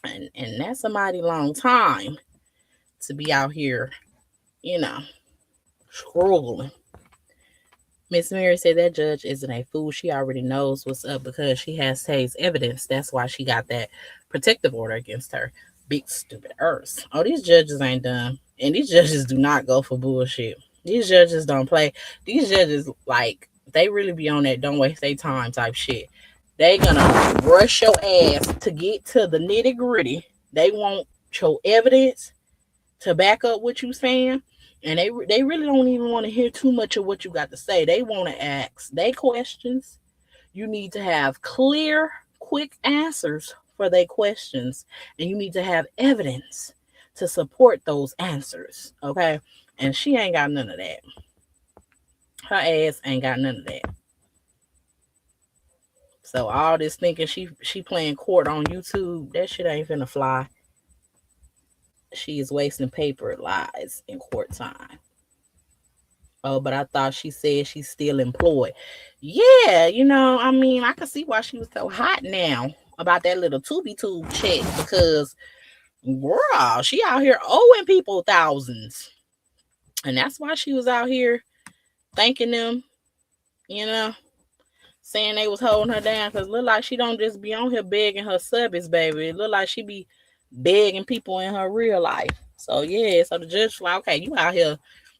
And that's a mighty long time to be out here, struggling. Miss Mary said that judge isn't a fool. She already knows what's up because she has Tay's evidence. That's why she got that protective order against her. Big stupid earth. Oh, these judges ain't done. And these judges do not go for bullshit. These judges don't play. These judges, like, they really be on that don't waste their time type shit. They gonna rush your ass to get to the nitty gritty. They want your evidence to back up what you saying. And they really don't even want to hear too much of what you got to say. They want to ask they questions. You need to have clear, quick answers for their questions. And you need to have evidence to support those answers. Okay? And she ain't got none of that. Her ass ain't got none of that. So all this thinking she playing court on YouTube, that shit ain't finna fly. She is wasting paper, lies in court time. Oh, but I thought she said she's still employed. Yeah, I could see why she was so hot now about that little Tubi Tube check, because, girl, she out here owing people thousands. And that's why she was out here thanking them, saying they was holding her down, because look like she don't just be on here begging her subbies, baby. It look like she be begging people in her real life. So yeah, so the judge was like, okay, you out here,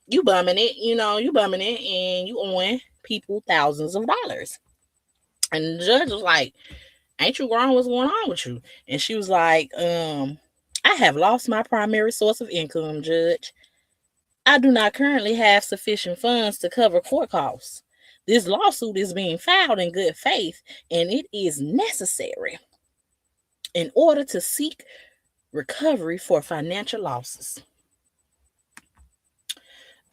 you bumming it, and you owing people thousands of dollars. And the judge was like, ain't you grown? What's going on with you? And she was like, I have lost my primary source of income, Judge. I do not currently have sufficient funds to cover court costs. This lawsuit is being filed in good faith, and it is necessary in order to seek recovery for financial losses.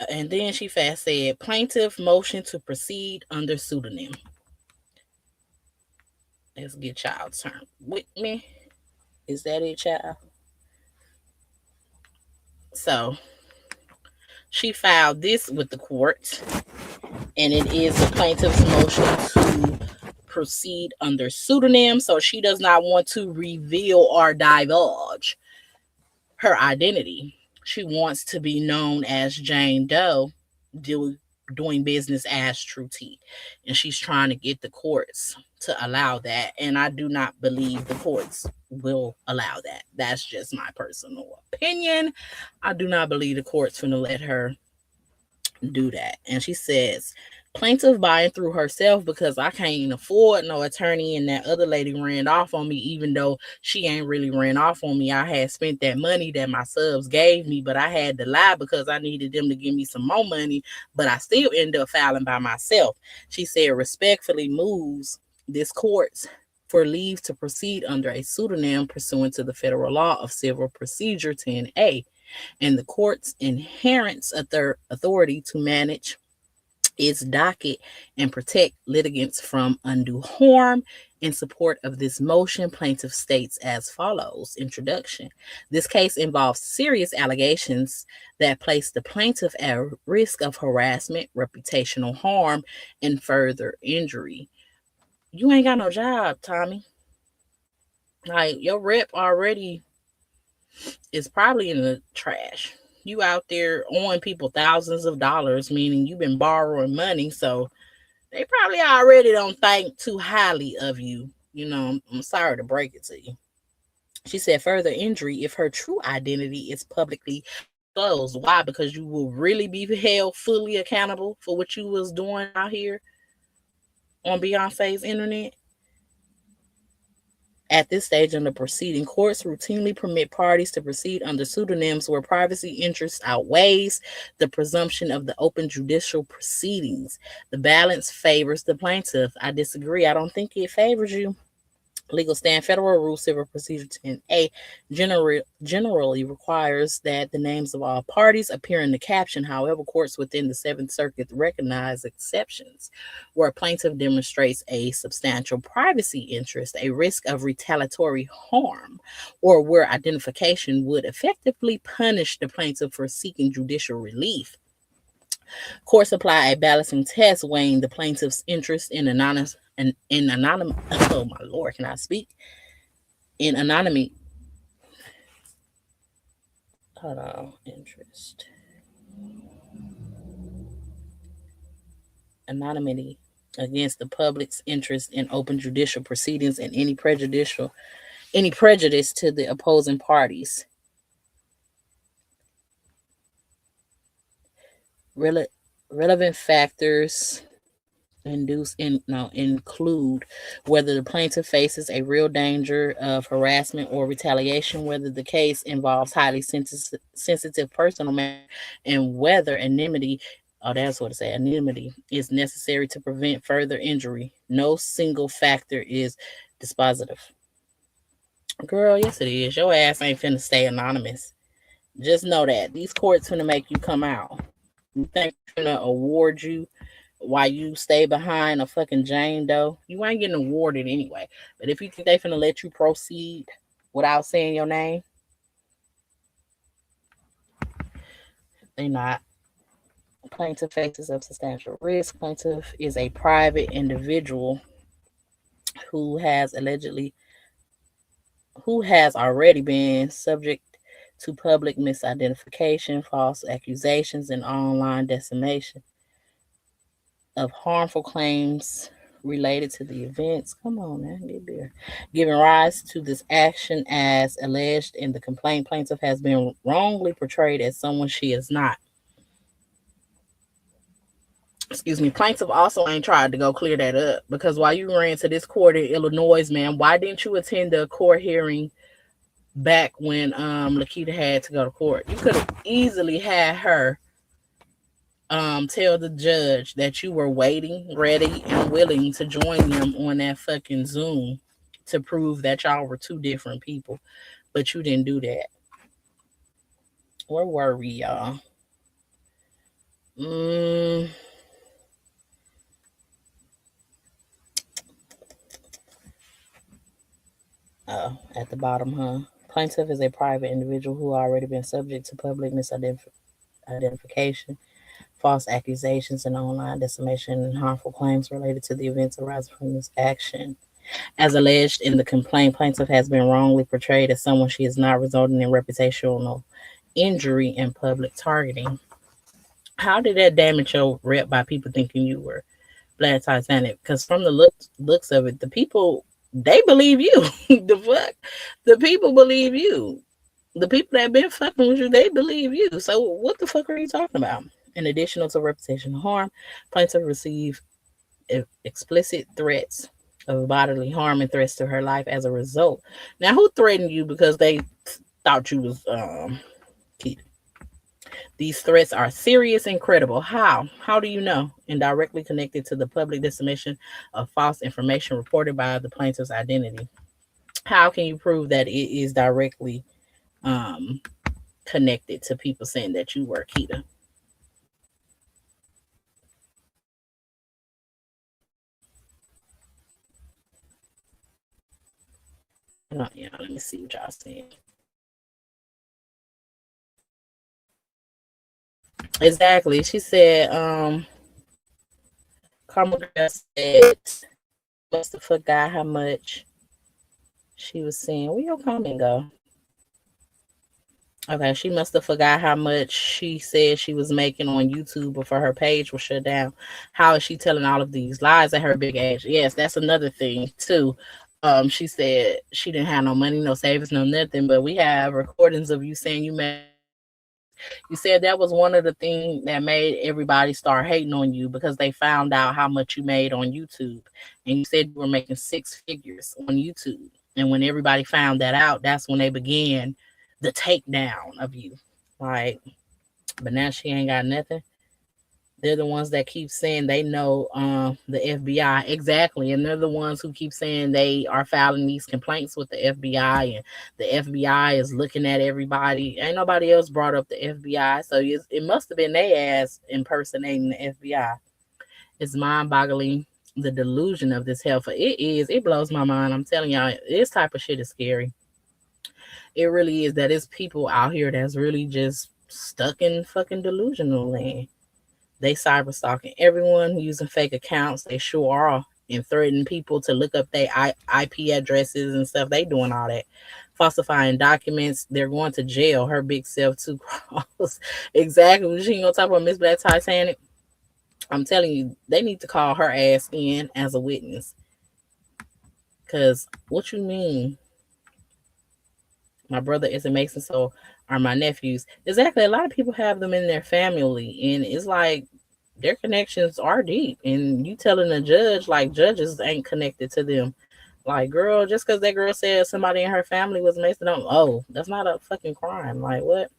And then she fast said, plaintiff motion to proceed under pseudonym. Let's get y'all turn with me. Is that it, child? So she filed this with the court, and it is the plaintiff's motion to proceed under pseudonym. So she does not want to reveal or divulge her identity. She wants to be known as Jane Doe, doing business as True T. And she's trying to get the courts to allow that. And I do not believe the courts will allow that. That's just my personal opinion. I do not believe the court's going to let her do that. And she says, plaintiff buying through herself because I can't afford no attorney, and that other lady ran off on me, even though she ain't really ran off on me. I had spent that money that my subs gave me, but I had to lie because I needed them to give me some more money, but I still ended up filing by myself. She said respectfully moves this court for leave to proceed under a pseudonym pursuant to the federal law of civil procedure 10A and the court's inherent authority to manage its docket and protect litigants from undue harm. In support of this motion, plaintiff states as follows. Introduction. This case involves serious allegations that place the plaintiff at risk of harassment, reputational harm, and further injury. You ain't got no job, Tommy. Like, your rep already is probably in the trash. You out there owing people thousands of dollars, meaning you've been borrowing money, so they probably already don't think too highly of you. I'm sorry to break it to you. She said further injury if her true identity is publicly disclosed. Why? Because you will really be held fully accountable for what you was doing out here on Beyonce's internet. At this stage in the proceeding, courts routinely permit parties to proceed under pseudonyms where privacy interest outweighs the presumption of the open judicial proceedings. The balance favors the plaintiff. I disagree. I don't think it favors you. Legal stand Federal Rule Civil Procedure 10A generally requires that the names of all parties appear in the caption. However, courts within the Seventh Circuit recognize exceptions where a plaintiff demonstrates a substantial privacy interest, a risk of retaliatory harm, or where identification would effectively punish the plaintiff for seeking judicial relief. Courts apply a balancing test weighing the plaintiff's interest in anonymous oh my lord, can I speak? In anonymity. Hold on, interest. Anonymity against the public's interest in open judicial proceedings and any prejudice to the opposing parties. Relevant factors include whether the plaintiff faces a real danger of harassment or retaliation, whether the case involves highly sensitive personal matter, and whether anonymity is necessary to prevent further injury. No single factor is dispositive. Girl, yes it is. Your ass ain't finna stay anonymous. Just know that. These courts finna make you come out. You think they're finna award you while you stay behind a fucking Jane Doe? You ain't getting awarded anyway. But if you think they finna let you proceed without saying your name, they not. Plaintiff faces a substantial risk. Plaintiff is a private individual who has already been subject to public misidentification, false accusations, and online defamation of harmful claims related to the events. Come on, man, get beer. Giving rise to this action as alleged in the complaint, plaintiff has been wrongly portrayed as someone she is not. Excuse me. Plaintiff also ain't tried to go clear that up, because while you ran to this court in Illinois, man, why didn't you attend the court hearing back when Lakita had to go to court? You could have easily had her tell the judge that you were waiting, ready, and willing to join them on that fucking Zoom to prove that y'all were two different people. But you didn't do that. Where were we, y'all? Oh, at the bottom, huh? Plaintiff is a private individual who already been subject to public misidentification, false accusations, and online defamation and harmful claims related to the events arising from this action. As alleged in the complaint, plaintiff has been wrongly portrayed as someone she is not, resulting in reputational injury and public targeting. How did that damage your rep by people thinking you were Black Titanic? Because from the looks of it, the people, they believe you. The fuck? The people believe you. The people that been fucking with you, they believe you. So what the fuck are you talking about? In addition to reputational harm, plaintiff received explicit threats of bodily harm and threats to her life as a result. Now, who threatened you because they thought you was Keita? These threats are serious and credible. How? How do you know? And directly connected to the public dissemination of false information reported by the plaintiff's identity. How can you prove that it is directly connected to people saying that you were Keita? Yeah, let me see what y'all saying. Exactly. She said, Karma Girl said, must have forgot how much she was saying. Where your comment go? Okay, she must have forgot how much she said she was making on YouTube before her page was shut down. How is she telling all of these lies at her big age? Yes, that's another thing too. She said she didn't have no money, no savings, no nothing, but we have recordings of you saying you made you said that was one of the things that made everybody start hating on you because they found out how much you made on YouTube. And you said you were making six figures on YouTube. And when everybody found that out, that's when they began the takedown of you. Like, but now she ain't got nothing. They're the ones that keep saying they know the FBI exactly, and they're the ones who keep saying they are filing these complaints with the FBI, and the FBI is looking at everybody. Ain't nobody else brought up the FBI, so it must have been they ass impersonating the FBI. It's mind-boggling the delusion of this heifer. It is. It blows my mind. I'm telling y'all, this type of shit is scary. It really is. That is people out here that's really just stuck in fucking delusional land. They cyber stalking everyone using fake accounts. They sure are. And threatening people to look up their IP addresses and stuff. They doing all that. Falsifying documents. They're going to jail. Her big self too cross. Exactly. She ain't gonna talk about Miss Black Titanic. I'm telling you, they need to call her ass in as a witness. Cause what you mean? My brother is a Mason, so are my nephews. Exactly. A lot of people have them in their family, and it's like their connections are deep. And you telling a judge like judges ain't connected to them. Like, girl, just because that girl said somebody in her family was Mason, that's not a fucking crime. Like, what?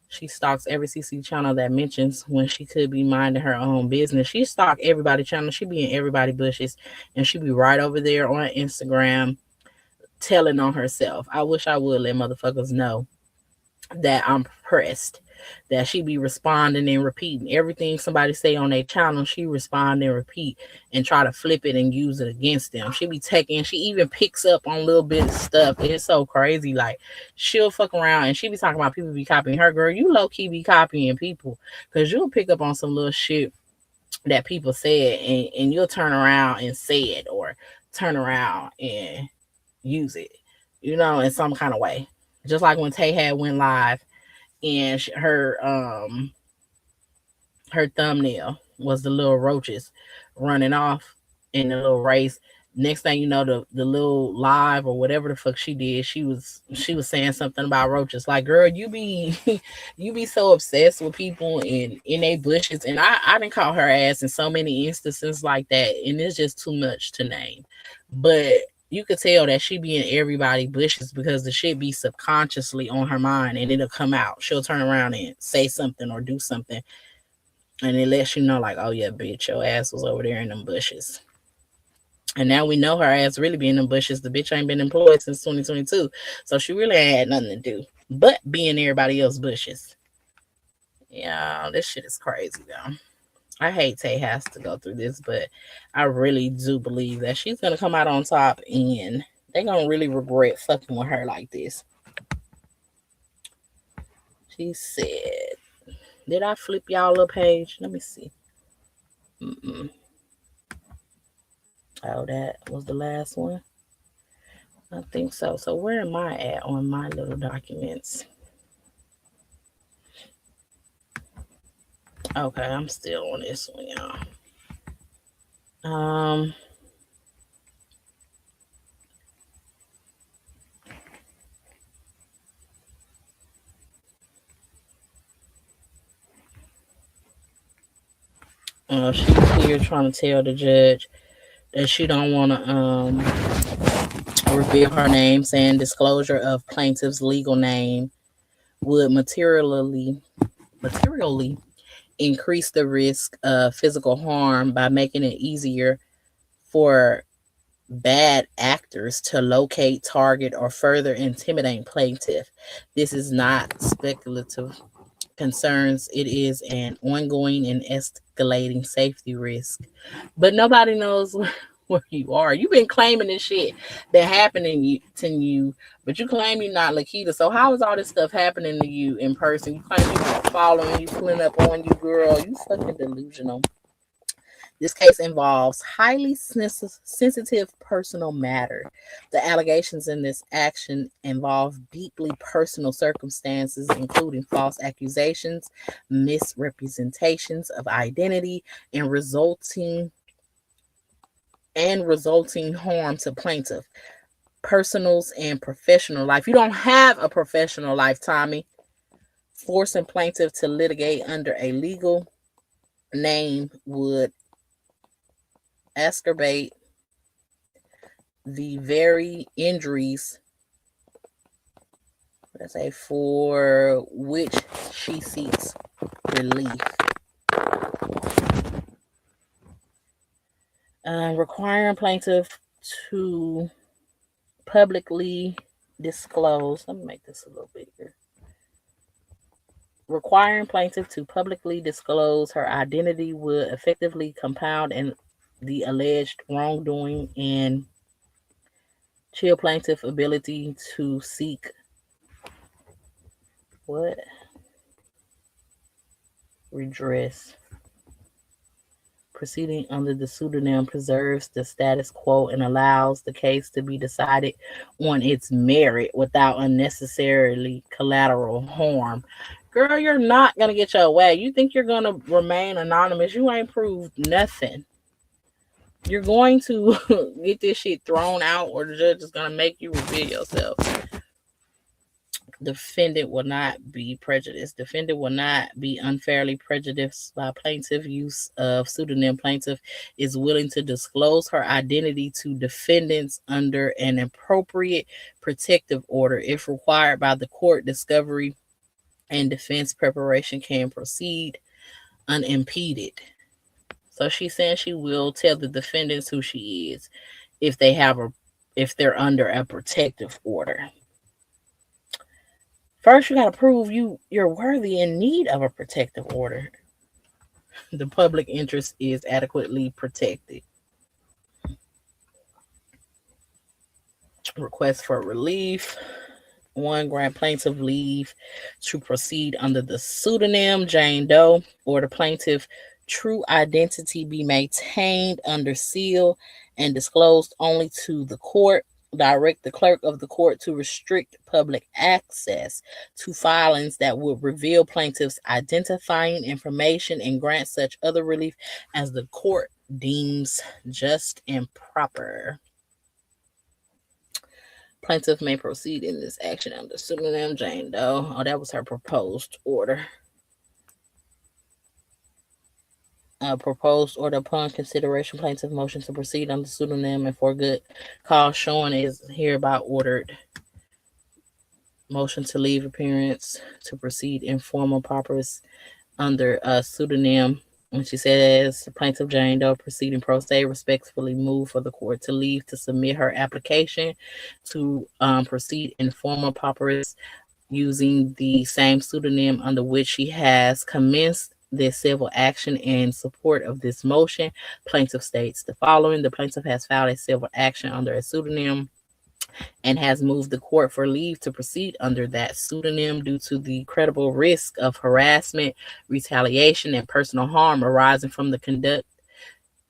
She stalks every CC channel that mentions when she could be minding her own business. She stalk everybody channel. She be in everybody bushes, and she be right over there on Instagram telling on herself. I wish I would let motherfuckers know that I'm pressed. That she be responding and repeating everything somebody say on their channel. She respond and repeat and try to flip it and use it against them. She be taking. She even picks up on little bit of stuff. It's so crazy. Like, she'll fuck around and she be talking about people be copying her. Girl, you low key be copying people because you'll pick up on some little shit that people said, and you'll turn around and say it, or turn around and use it, in some kind of way. Just like when Tay had went live and her thumbnail was the little roaches running off in the little race. Next thing you know, the little live or whatever the fuck she did, she was saying something about roaches. Like, girl, you be you be so obsessed with people in their bushes. And I didn't call her ass in so many instances like that, and it's just too much to name. But you could tell that she be in everybody bushes because the shit be subconsciously on her mind, and it'll come out. She'll turn around and say something or do something, and it lets you know, like, oh yeah, bitch, your ass was over there in them bushes. And now we know her ass really be in them bushes. The bitch ain't been employed since 2022, so she really ain't had nothing to do but be in everybody else's bushes. Yeah, this shit is crazy though. I hate Tay has to go through this, but I really do believe that she's gonna come out on top, and they're gonna really regret fucking with her like this. She said, "Did I flip y'all a page? Let me see. Mm-mm. Oh, that was the last one. I think so. So where am I at on my little documents? Okay, I'm still on this one, y'all. Um, she's here trying to tell the judge that she don't want to reveal her name, saying disclosure of plaintiff's legal name would materially increase the risk of physical harm by making it easier for bad actors to locate, target, or further intimidate plaintiff. This is not speculative concerns. It is an ongoing and escalating safety risk. But nobody knows where you are. You've been claiming this shit that happening to you, but you claim you're not Lakita. So how is all this stuff happening to you in person? You claim people following you, pulling up on you, girl. You fucking delusional. This case involves highly sensitive personal matter. The allegations in this action involve deeply personal circumstances, including false accusations, misrepresentations of identity, and resulting harm to plaintiff, personal and professional life. You don't have a professional life, Tommy. Forcing plaintiff to litigate under a legal name would exacerbate the very injuries, let's say, for which she seeks relief. Requiring plaintiff to publicly disclose. Let me make this a little bigger. Requiring plaintiff to publicly disclose her identity would effectively compound the alleged wrongdoing and chill plaintiff's ability to seek redress. Proceeding under the pseudonym preserves the status quo and allows the case to be decided on its merit without unnecessarily collateral harm. Girl, you're not going to get your way. You think you're going to remain anonymous. You ain't proved nothing. You're going to get this shit thrown out, or the judge is going to make you reveal yourself. Defendant will not be prejudiced. Defendant will not be unfairly prejudiced by plaintiff use of pseudonym. Plaintiff is willing to disclose her identity to defendants under an appropriate protective order. If required by the court, discovery and defense preparation can proceed unimpeded. So she's saying she will tell the defendants who she is if they're under a protective order. First, you got to prove you're worthy in need of a protective order. The public interest is adequately protected. Request for relief. 1, grant plaintiff leave to proceed under the pseudonym Jane Doe, or the plaintiff true identity be maintained under seal and disclosed only to the court. Direct the clerk of the court to restrict public access to filings that would reveal plaintiff's identifying information and grant such other relief as the court deems just and proper. Plaintiff may proceed in this action under pseudonym Jane Doe. Oh, that was her proposed order. Proposed order upon consideration, plaintiff motion to proceed under pseudonym and for good cause showing is hereby ordered. Motion to leave appearance to proceed in formal purpose under a pseudonym. And she says, plaintiff Jane Doe proceeding pro se respectfully move for the court to leave to submit her application to proceed in formal purpose using the same pseudonym under which she has commenced this civil action in support of this motion. Plaintiff states the following: the plaintiff has filed a civil action under a pseudonym and has moved the court for leave to proceed under that pseudonym due to the credible risk of harassment, retaliation, and personal harm arising from the conduct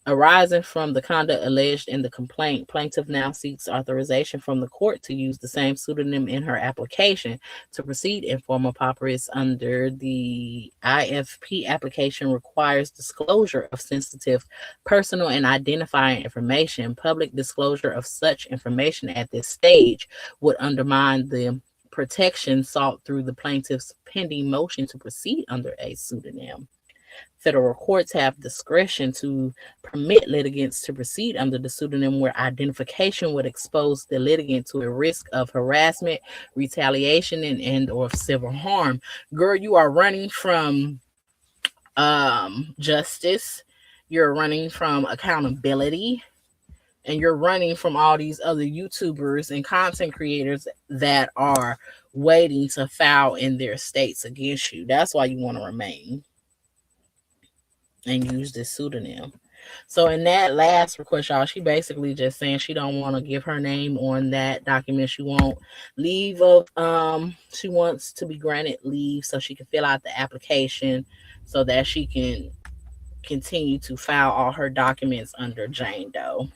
alleged in the complaint. Plaintiff now seeks authorization from the court to use the same pseudonym in her application to proceed in formal purpose under the IFP. Application requires disclosure of sensitive personal and identifying information. Public disclosure of such information at this stage would undermine the protection sought through the plaintiff's pending motion to proceed under a pseudonym. Federal courts have discretion to permit litigants to proceed under the pseudonym where identification would expose the litigant to a risk of harassment, retaliation, and or civil harm. Girl, you are running from justice. You're running from accountability. And you're running from all these other YouTubers and content creators that are waiting to file in their states against you. That's why you want to remain and use this pseudonym. So in that last request, y'all, she basically just saying she don't want to give her name on that document. She won't leave of she wants to be granted leave so she can fill out the application so that she can continue to file all her documents under Jane Doe.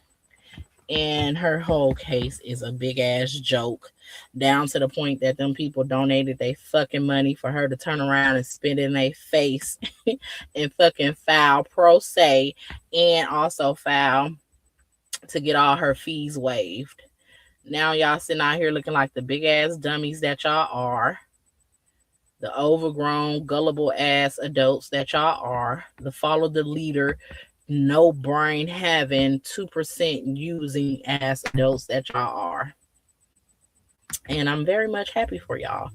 And her whole case is a big ass joke, down to the point that them people donated they fucking money for her to turn around and spit in their face and fucking file pro se, and also file to get all her fees waived. Now y'all sitting out here looking like the big ass dummies that y'all are, the overgrown, gullible ass adults that y'all are, the follow the leader, no brain having 2% using ass adults that y'all are. And I'm very much happy for y'all.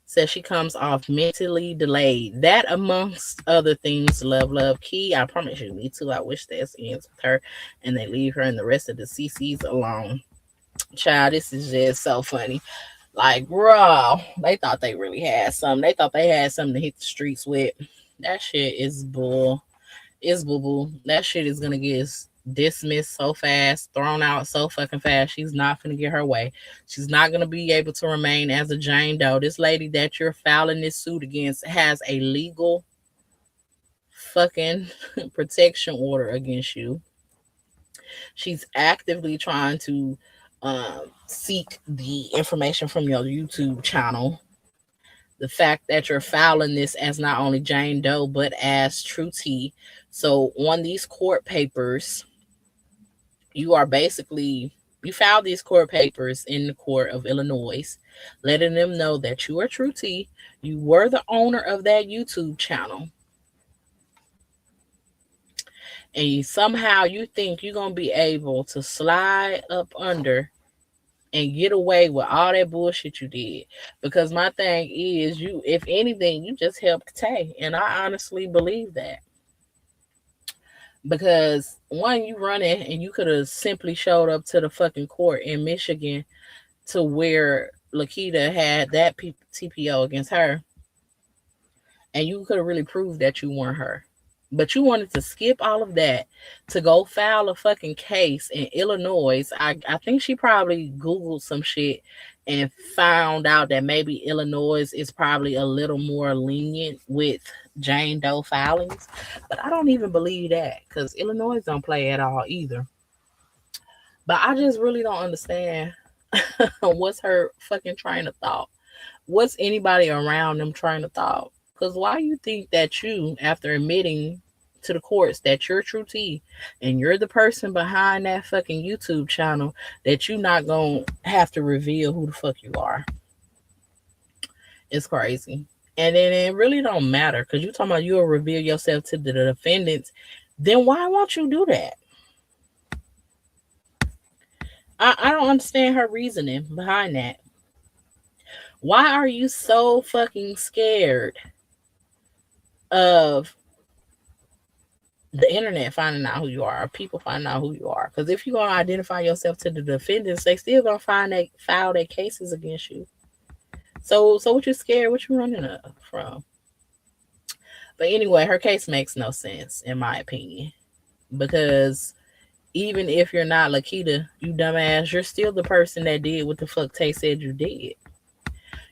Says she comes off mentally delayed. That, amongst other things, love, key. I promise you, me too. I wish this ends with her and they leave her and the rest of the CCs alone. Child, this is just so funny. Like, bro, they thought they really had something. They thought they had something to hit the streets with. That shit is bull. It's boo boo. That shit is gonna get dismissed so fast, thrown out so fucking fast. She's not gonna get her way. She's not gonna be able to remain as a Jane Doe. This lady that you're filing this suit against has a legal fucking protection order against you. She's actively trying to seek the information from your YouTube channel. The fact that you're filing this as not only Jane Doe but as True T. So on these court papers, you filed these court papers in the court of Illinois, letting them know that you are True T. You were the owner of that YouTube channel. And somehow you think you're going to be able to slide up under and get away with all that bullshit you did. Because my thing is, you, if anything, you just helped Tay. And I honestly believe that. Because one, you running and you could have simply showed up to the fucking court in Michigan to where Lakita had that TPO against her. And you could have really proved that you weren't her. But you wanted to skip all of that to go file a fucking case in Illinois. I think she probably Googled some shit and found out that maybe Illinois is probably a little more lenient with Jane Doe filings. But I don't even believe that, because Illinois don't play at all either. But I just really don't understand what's her fucking train of thought. What's anybody around them train of thought? Because why you think that you, after admitting to the courts that you're True T and you're the person behind that fucking YouTube channel, that you not going to have to reveal who the fuck you are? It's crazy. And then it really don't matter, because you talking about you'll reveal yourself to the defendants. Then why won't you do that? I don't understand her reasoning behind that. Why are you so fucking scared of the internet finding out who you are, or people finding out who you are? Because if you're going to identify yourself to the defendants, they still going to file their cases against you. So what you scared? What you running from? But anyway, her case makes no sense, in my opinion. Because even if you're not Lakita, you dumbass, you're still the person that did what the fuck Tay said you did.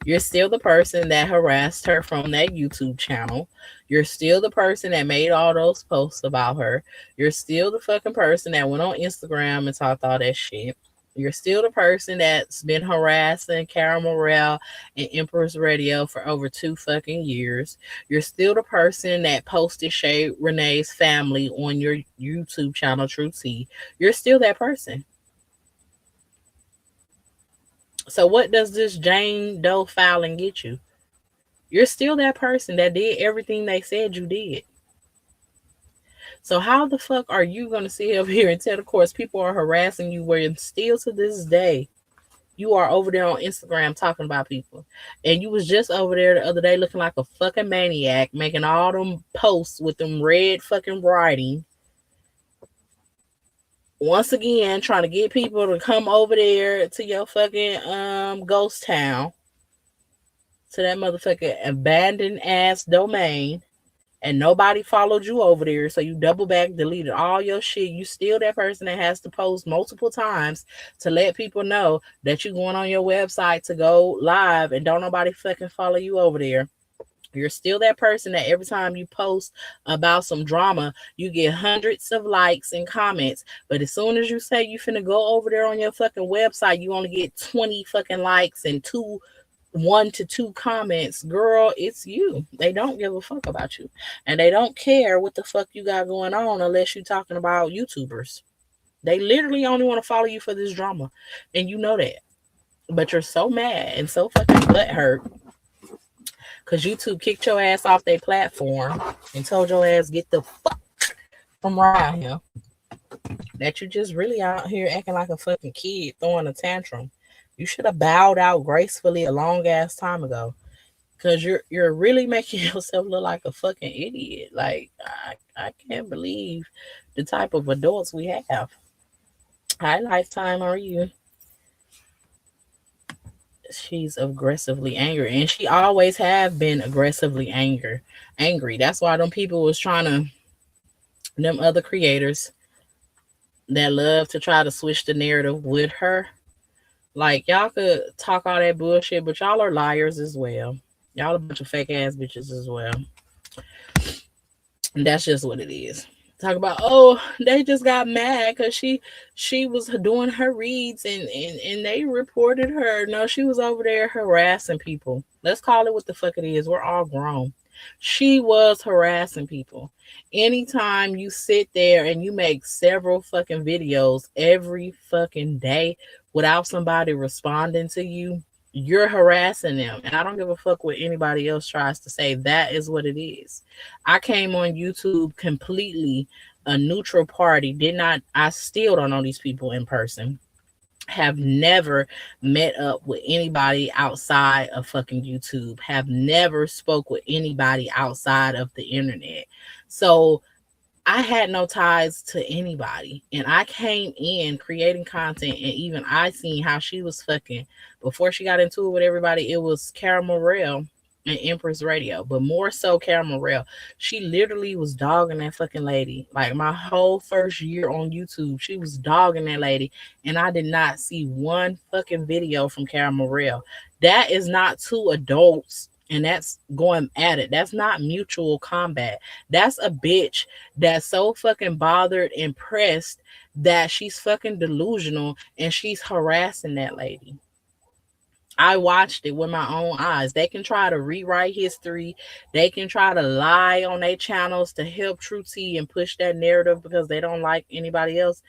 You're still the person that harassed her from that YouTube channel. You're still the person that made all those posts about her. You're still the fucking person that went on Instagram and talked all that shit. You're still the person that's been harassing Cara Morrell and Empress Radio for over 2 fucking years. You're still the person that posted Shay Renee's family on your YouTube channel, True T. You're still that person. So what does this Jane Doe filing get you? You're still that person that did everything they said you did. So how the fuck are you going to sit up here and tell the courts people are harassing you, where still to this day you are over there on Instagram talking about people? And you was just over there the other day looking like a fucking maniac, making all them posts with them red fucking writing. Once again, trying to get people to come over there to your fucking ghost town. to that motherfucking abandoned ass domain, and nobody followed you over there. So you double back, deleted all your shit. You still that person that has to post multiple times to let people know that you going on your website to go live, and don't nobody fucking follow you over there. You're still that person that every time you post about some drama, you get hundreds of likes and comments. But as soon as you say you finna go over there on your fucking website, you only get 20 fucking likes and 1 to 2 comments. Girl, it's you. They don't give a fuck about you. And they don't care what the fuck you got going on unless you're talking about YouTubers. They literally only want to follow you for this drama. And you know that. But you're so mad and so fucking butthurt because YouTube kicked your ass off their platform and told your ass get the fuck from around here. That you just really out here acting like a fucking kid throwing a tantrum. You should have bowed out gracefully a long ass time ago. Cause you're really making yourself look like a fucking idiot. Like I can't believe the type of adults we have. Hi Lifetime, are you? She's aggressively angry, and she always have been aggressively angry. That's why them people was trying to, them other creators that love to try to switch the narrative with her. Like y'all could talk all that bullshit, but y'all are liars as well. Y'all a bunch of fake ass bitches as well. And that's just what it is. Talk about, oh, they just got mad because she was doing her reads and they reported her. No, she was over there harassing people. Let's call it what the fuck it is. We're all grown. She was harassing people. Anytime you sit there and you make several fucking videos every fucking day without somebody responding to you, you're harassing them. And I don't give a fuck what anybody else tries to say. That is what it is. I came on YouTube completely a neutral party. I still don't know these people in person. Have never met up with anybody outside of fucking YouTube. Have never spoke with anybody outside of the internet. So I had no ties to anybody. And I came in creating content, and even I seen how she was fucking before she got into it with everybody. It was Caramel Rail and Empress Radio, but more so Caramel Rail. She literally was dogging that fucking lady. Like my whole first year on YouTube, she was dogging that lady, and I did not see one fucking video from Caramel Rail. That is not two adults and that's going at it. That's not mutual combat. That's a bitch that's so fucking bothered and pressed that she's fucking delusional and she's harassing that lady. I watched it with my own eyes. They can try to rewrite history. They can try to lie on their channels to help True T and push that narrative because they don't like anybody else.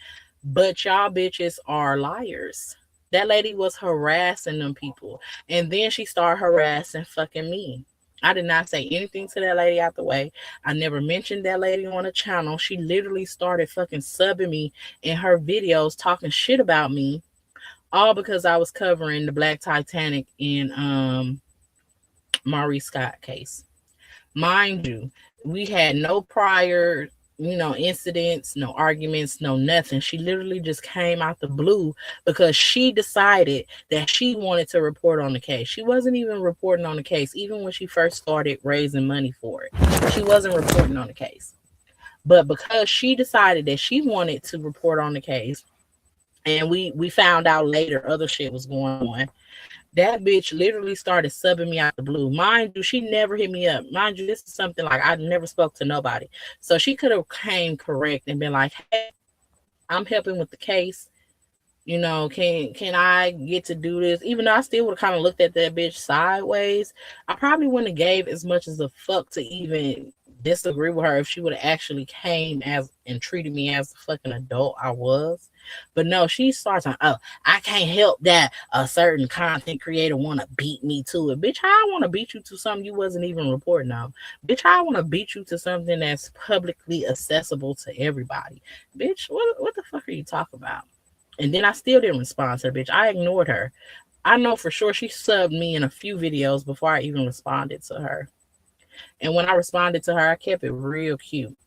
But y'all bitches are liars. That lady was harassing them people. And then she started harassing fucking me. I did not say anything to that lady out the way. I never mentioned that lady on the channel. She literally started fucking subbing me in her videos, talking shit about me, all because I was covering the Black Titanic in Maurice Scott case. Mind you, we had no prior incidents, no arguments, no nothing. She literally just came out the blue because she decided that she wanted to report on the case. She wasn't even reporting on the case. Even when she first started raising money for it, she wasn't reporting on the case. But because she decided that she wanted to report on the case, and we found out later other shit was going on, that bitch literally started subbing me out the blue. Mind you, she never hit me up. Mind you, this is something like I never spoke to nobody. So she could have came correct and been like, hey, I'm helping with the case. Can I get to do this? Even though I still would have kind of looked at that bitch sideways, I probably wouldn't have gave as much as a fuck to even disagree with her if she would have actually came as and treated me as the fucking adult I was. But no, she starts on, oh, I can't help that a certain content creator want to beat me to it. Bitch, I want to beat you to something you wasn't even reporting on. Bitch, I want to beat you to something that's publicly accessible to everybody. Bitch, what the fuck are you talking about? And then I still didn't respond to her, bitch. I ignored her. I know for sure she subbed me in a few videos before I even responded to her. And when I responded to her, I kept it real cute.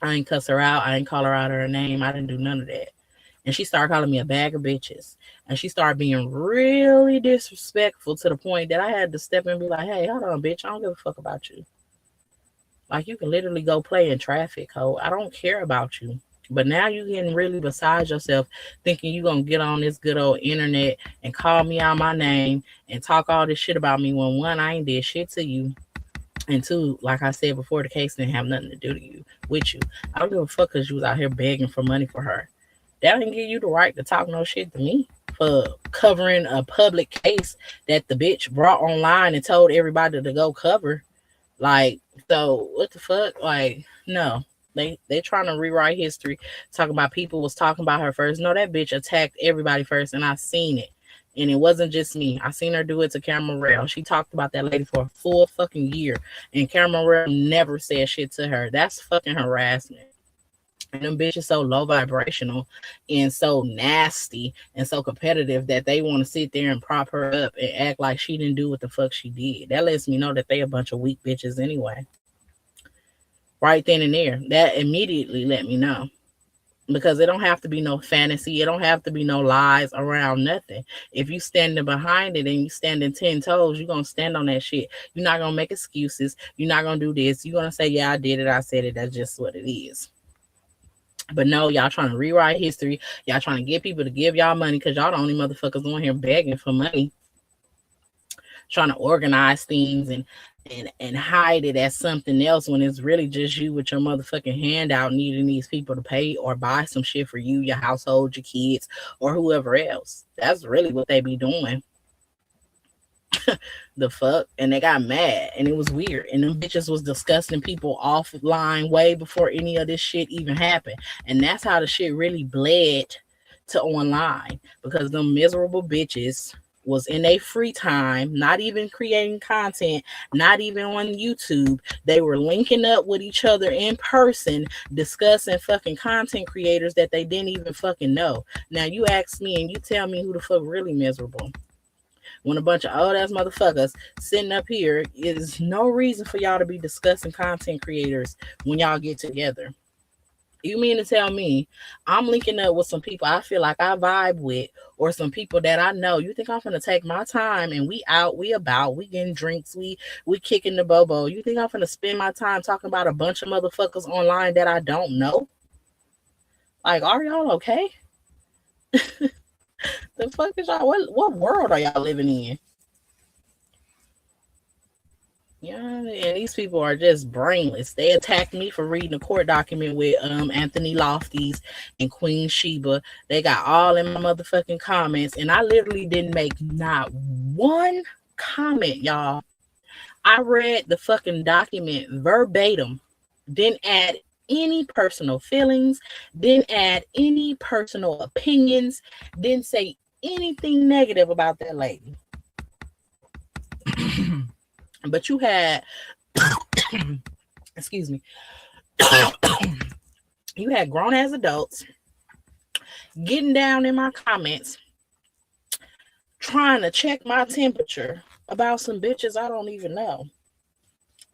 I ain't cuss her out. I ain't call her out her name. I didn't do none of that. And she started calling me a bag of bitches. And she started being really disrespectful to the point that I had to step in and be like, hey, hold on, bitch. I don't give a fuck about you. Like, you can literally go play in traffic, ho. I don't care about you. But now you getting really beside yourself, thinking you going to get on this good old internet and call me out my name and talk all this shit about me when, one, I ain't did shit to you. And two, like I said before, the case didn't have nothing to do to you, with you. I don't give a fuck because you was out here begging for money for her. That didn't give you the right to talk no shit to me for covering a public case that the bitch brought online and told everybody to go cover. Like, so what the fuck? Like, no. They trying to rewrite history, talking about people was talking about her first. No, that bitch attacked everybody first, and I seen it. And it wasn't just me. I seen her do it to Cameron Rail. She talked about that lady for a full fucking year, and Cameron Rail never said shit to her. That's fucking harassment. And them bitches so low vibrational and so nasty and so competitive that they want to sit there and prop her up and act like she didn't do what the fuck she did. That lets me know that they a bunch of weak bitches anyway. Right then and there. That immediately let me know. Because it don't have to be no fantasy. It don't have to be no lies around nothing. If you standing behind it and you standing 10 toes, you're going to stand on that shit. You're not going to make excuses. You're not going to do this. You're going to say, yeah, I did it. I said it. That's just what it is. But no, y'all trying to rewrite history. Y'all trying to get people to give y'all money because y'all the only motherfuckers on here begging for money. Trying to organize things and hide it as something else when it's really just you with your motherfucking handout needing these people to pay or buy some shit for you, your household, your kids, or whoever else. That's really what they be doing. The fuck? And they got mad and it was weird. And them bitches was disgusting people offline way before any of this shit even happened. And that's how the shit really bled to online, because them miserable bitches was in their free time, not even creating content, not even on YouTube. They were linking up with each other in person, discussing fucking content creators that they didn't even fucking know. Now you ask me and you tell me who the fuck really miserable. When a bunch of old ass motherfuckers sitting up here, is no reason for y'all to be discussing content creators when y'all get together. You mean to tell me I'm linking up with some people I feel like I vibe with, or some people that I know? You think I'm gonna take my time and we out, we about, we getting drinks, we kicking the bobo? You think I'm gonna spend my time talking about a bunch of motherfuckers online that I don't know? Like, are y'all okay? The fuck is y'all? What world are y'all living in? Yeah, and these people are just brainless. They attacked me for reading a court document with Anthony Lofties and Queen Sheba. They got all in my motherfucking comments, and I literally didn't make not one comment, y'all. I read the fucking document verbatim. Didn't add any personal feelings. Didn't add any personal opinions. Didn't say anything negative about that lady. But you had, excuse me, you had grown ass adults getting down in my comments, trying to check my temperature about some bitches I don't even know.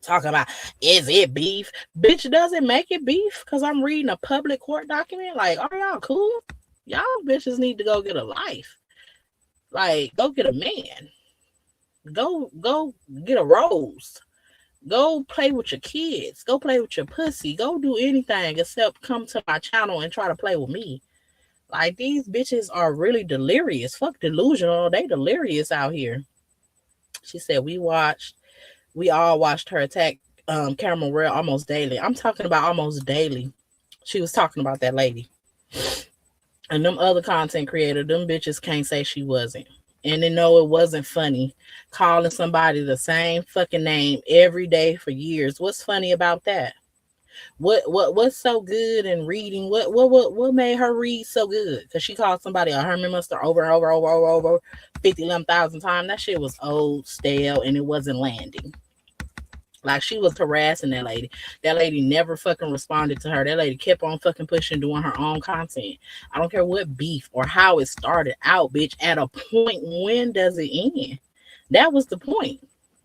Talking about, is it beef? Bitch, does it make it beef because I'm reading a public court document? Like, are y'all cool? Y'all bitches need to go get a life. Like, go get a man. Go get a rose. Go play with your kids. Go play with your pussy. Go do anything except come to my channel and try to play with me. Like, these bitches are really delirious. Fuck delusional. They delirious out here. She said we all watched her attack Cameron Rail almost daily. I'm talking about almost daily. She was talking about that lady. And them other content creators, them bitches can't say she wasn't. And they know it wasn't funny calling somebody the same fucking name every day for years. What's funny about that? What's so good in reading? What made her read so good? Because she called somebody a Herman Muster over and over 50,000 times. That shit was old, stale, and it wasn't landing. Like, she was harassing that lady. That lady never fucking responded to her. That lady kept on fucking pushing, doing her own content. I don't care what beef or how it started out, bitch. At a point, when does it end? That was the point.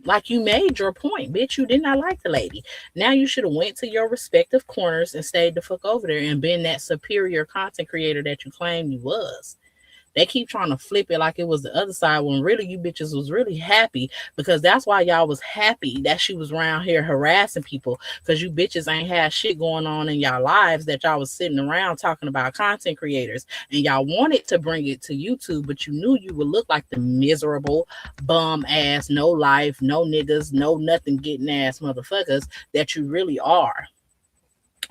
Like, you made your point, bitch. You did not like the lady. Now you should have went to your respective corners and stayed the fuck over there and been that superior content creator that you claimed you was. They keep trying to flip it like it was the other side when really you bitches was really happy, because that's why y'all was happy that she was around here harassing people, because you bitches ain't had shit going on in y'all lives, that y'all was sitting around talking about content creators, and y'all wanted to bring it to YouTube, but you knew you would look like the miserable bum ass, no life, no niggas, no nothing getting ass motherfuckers that you really are.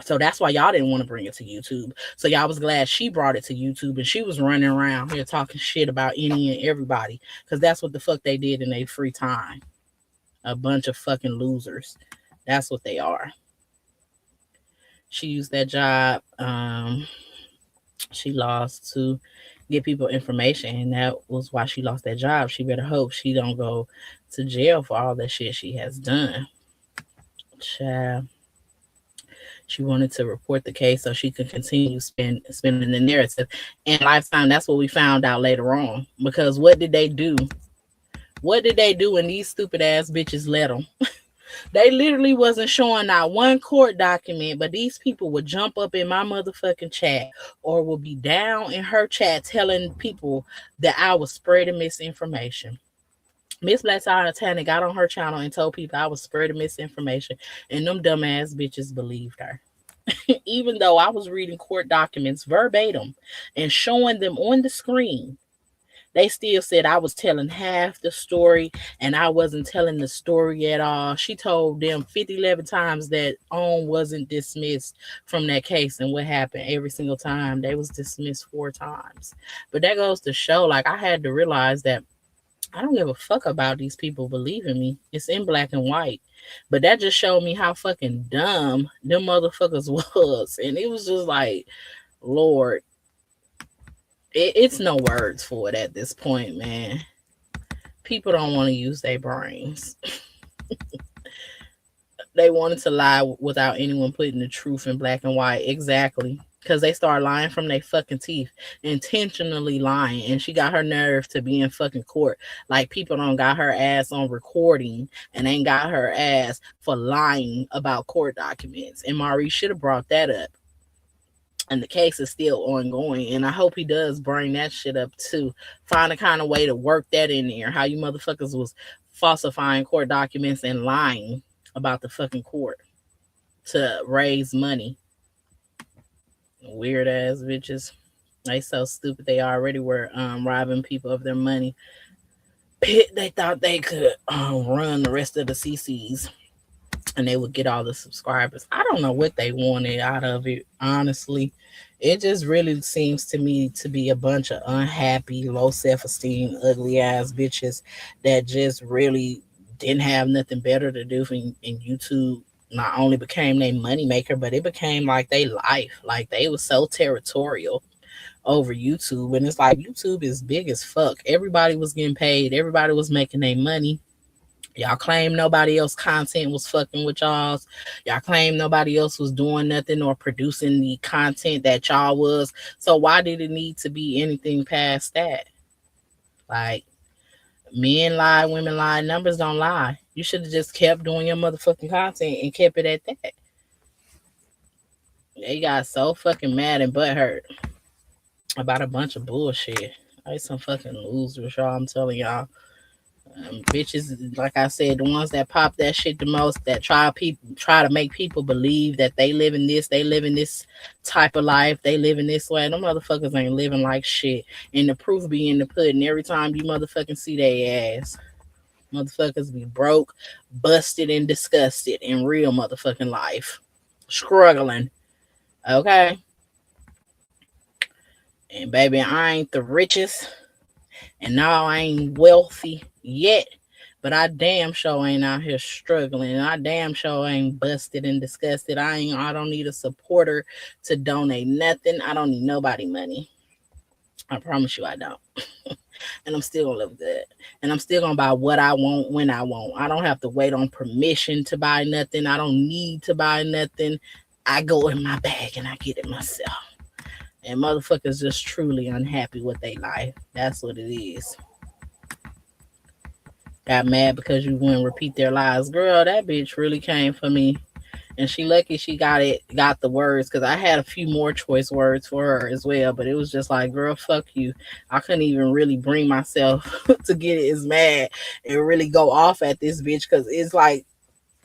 So that's why y'all didn't want to bring it to YouTube. So y'all was glad she brought it to YouTube, and she was running around here talking shit about any and everybody, because that's what the fuck they did in their free time. A bunch of fucking losers. That's what they are. She used that job. She lost to get people information, and that was why she lost that job. She better hope she don't go to jail for all that shit she has done. Child. She wanted to report the case so she could continue spinning the narrative. And Lifetime, that's what we found out later on. Because what did they do? What did they do when these stupid ass bitches let them? They literally wasn't showing not one court document, but these people would jump up in my motherfucking chat or would be down in her chat telling people that I was spreading misinformation. Miss Black Tana got on her channel and told people I was spreading misinformation, and them dumbass bitches believed her. Even though I was reading court documents verbatim and showing them on the screen, they still said I was telling half the story and I wasn't telling the story at all. She told them 11 times that OWN wasn't dismissed from that case, and what happened every single time, they was dismissed 4 times. But that goes to show, like, I had to realize that I don't give a fuck about these people believing me. It's in black and white. But that just showed me how fucking dumb them motherfuckers was. And it was just like, Lord, it's no words for it at this point, man. People don't want to use their brains. They wanted to lie without anyone putting the truth in black and white. Exactly. Because they start lying from their fucking teeth, intentionally lying. And she got her nerve to be in fucking court. Like, people don't got her ass on recording and ain't got her ass for lying about court documents. And Maurice should have brought that up. And the case is still ongoing. And I hope he does bring that shit up too. Find a kind of way to work that in there. How you motherfuckers was falsifying court documents and lying about the fucking court to raise money. Weird ass bitches. They so stupid. They already were robbing people of their money. They thought they could run the rest of the CCs and they would get all the subscribers. I don't know what they wanted out of it, honestly. It just really seems to me to be a bunch of unhappy, low self-esteem, ugly ass bitches that just really didn't have nothing better to do. And YouTube not only became their money maker, but it became like their life. Like, they was so territorial over YouTube. And it's like, YouTube is big as fuck. Everybody was getting paid. Everybody was making their money. Y'all claim nobody else content was fucking with y'all's. Y'all claim nobody else was doing nothing or producing the content that y'all was. So why did it need to be anything past that? Like, men lie, women lie, numbers don't lie. You should have just kept doing your motherfucking content and kept it at that. They got so fucking mad and butthurt about a bunch of bullshit. Like some fucking losers, y'all. I'm telling y'all. Bitches, like I said, the ones that pop that shit the most, that try to make people believe that they live in this type of life, they live in this way. Them motherfuckers ain't living like shit. And the proof be in the pudding. Every time you motherfucking see their ass, motherfuckers be broke, busted, and disgusted in real motherfucking life, struggling. Okay, and baby, I ain't the richest, and now I ain't wealthy yet, but I damn sure ain't out here struggling, and I damn sure ain't busted and disgusted. I don't need a supporter to donate nothing. I don't need nobody money. I promise you I don't. And I'm still gonna live good. And I'm still gonna buy what I want when I want. I don't have to wait on permission to buy nothing. I don't need to buy nothing. I go in my bag and I get it myself. And motherfuckers just truly unhappy with their life. That's what it is. got mad because you wouldn't repeat their lies. Girl, that bitch really came for me. And she lucky she got the words, because I had a few more choice words for her as well. But it was just like, girl, fuck you. I couldn't even really bring myself to get as mad and really go off at this bitch, because it's like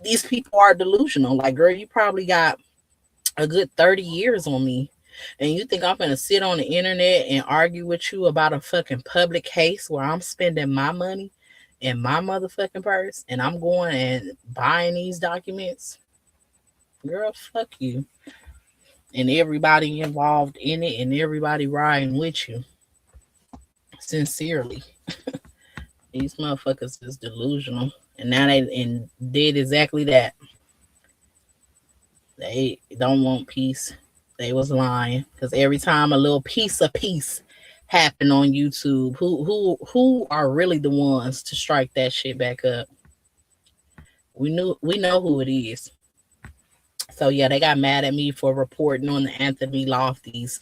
these people are delusional. Like, girl, you probably got a good 30 years on me. And you think I'm gonna sit on the internet and argue with you about a fucking public case where I'm spending my money in my motherfucking purse and I'm going and buying these documents? Girl, fuck you. And everybody involved in it and everybody riding with you. Sincerely. These motherfuckers is delusional. And now they and did exactly that. They don't want peace. They was lying. Because every time a little piece of peace happened on YouTube, who are really the ones to strike that shit back up? We know who it is. So yeah, they got mad at me for reporting on the Anthony Lofty's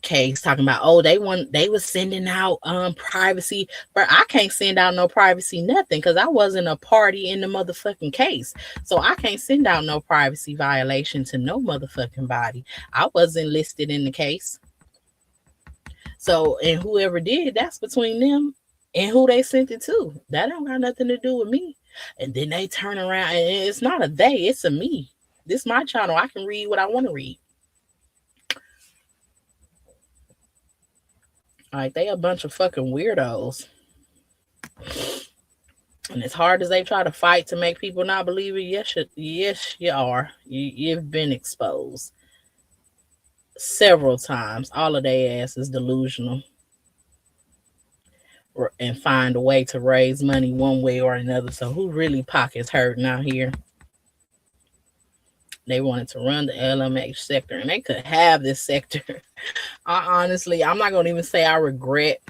case, talking about, oh, they was sending out privacy, but I can't send out no privacy nothing, because I wasn't a party in the motherfucking case. So I can't send out no privacy violation to no motherfucking body. I wasn't listed in the case. So, and whoever did, that's between them and who they sent it to. That don't got nothing to do with me. And then they turn around, and it's not a they, it's a me. This is my channel. I can read what I want to read. Like, they a bunch of fucking weirdos. And as hard as they try to fight to make people not believe it, yes, you are. You've been exposed several times. All of their ass is delusional and find a way to raise money one way or another. So who really pockets hurting out here? They wanted to run the LMH sector, and they could have this sector. Honestly, I'm not going to even say I regret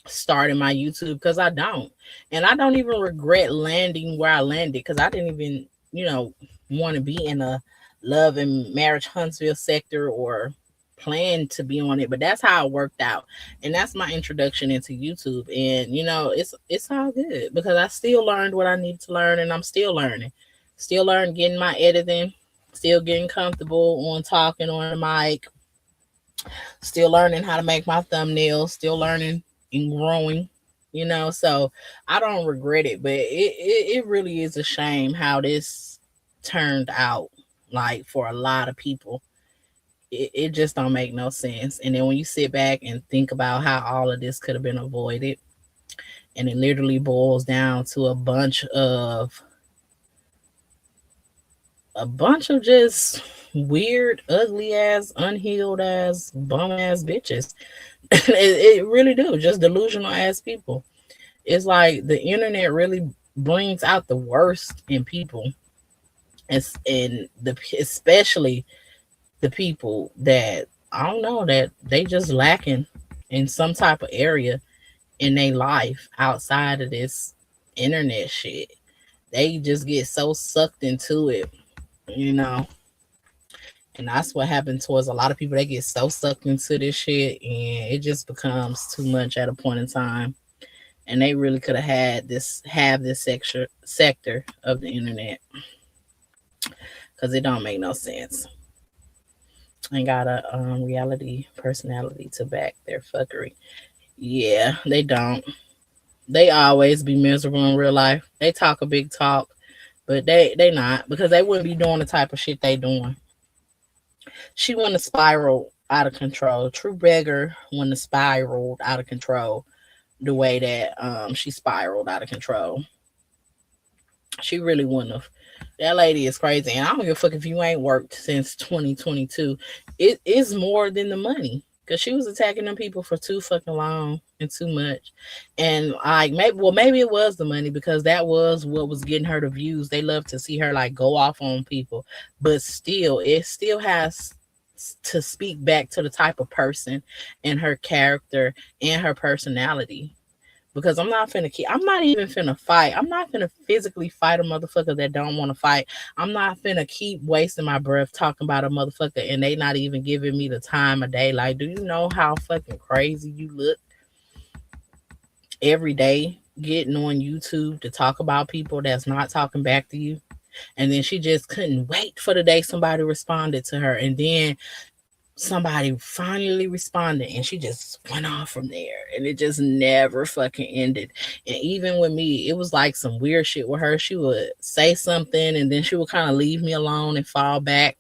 starting my YouTube, because I don't. And I don't even regret landing where I landed, because I didn't even, want to be in a love and marriage Huntsville sector or plan to be on it. But that's how it worked out. And that's my introduction into YouTube. And, it's all good, because I still learned what I need to learn, and I'm still learning. Still learning, getting my editing, still getting comfortable on talking on the mic, still learning how to make my thumbnails, still learning and growing, so I don't regret it. But it really is a shame how this turned out. Like, for a lot of people, it just don't make no sense. And then when you sit back and think about how all of this could have been avoided, and it literally boils down to a bunch of just weird, ugly ass, unhealed ass, bum ass bitches. it really do. Just delusional ass people. It's like the internet really brings out the worst in people. Especially the people that, I don't know, that they just lacking in some type of area in their life outside of this internet shit. They just get so sucked into it. And that's what happened towards a lot of people. They get so sucked into this shit, and it just becomes too much at a point in time. And they really could have this sector of the internet, because it don't make no sense. Ain't got a reality personality to back their fuckery. Yeah, they don't. They always be miserable in real life. They talk a big talk, but they not, because they wouldn't be doing the type of shit they doing. She wouldn't have spiraled out of control. True beggar wouldn't have spiraled out of control the way that she spiraled out of control. She really wouldn't have. That lady is crazy. And I don't give a fuck if you ain't worked since 2022. It is more than the money. Because she was attacking them people for too fucking long and too much. And like, maybe it was the money, because that was what was getting her the views. They love to see her like go off on people. But still, it still has to speak back to the type of person and her character and her personality. Because I'm not even finna fight. I'm not finna physically fight a motherfucker that don't want to fight. I'm not finna keep wasting my breath talking about a motherfucker and they not even giving me the time of day. Like, do you know how fucking crazy you look every day getting on YouTube to talk about people that's not talking back to you. And then she just couldn't wait for the day somebody responded to her. And then somebody finally responded and she just went off from there, and it just never fucking ended. And even with me, it was like some weird shit with her. She would say something and then she would kind of leave me alone and fall back,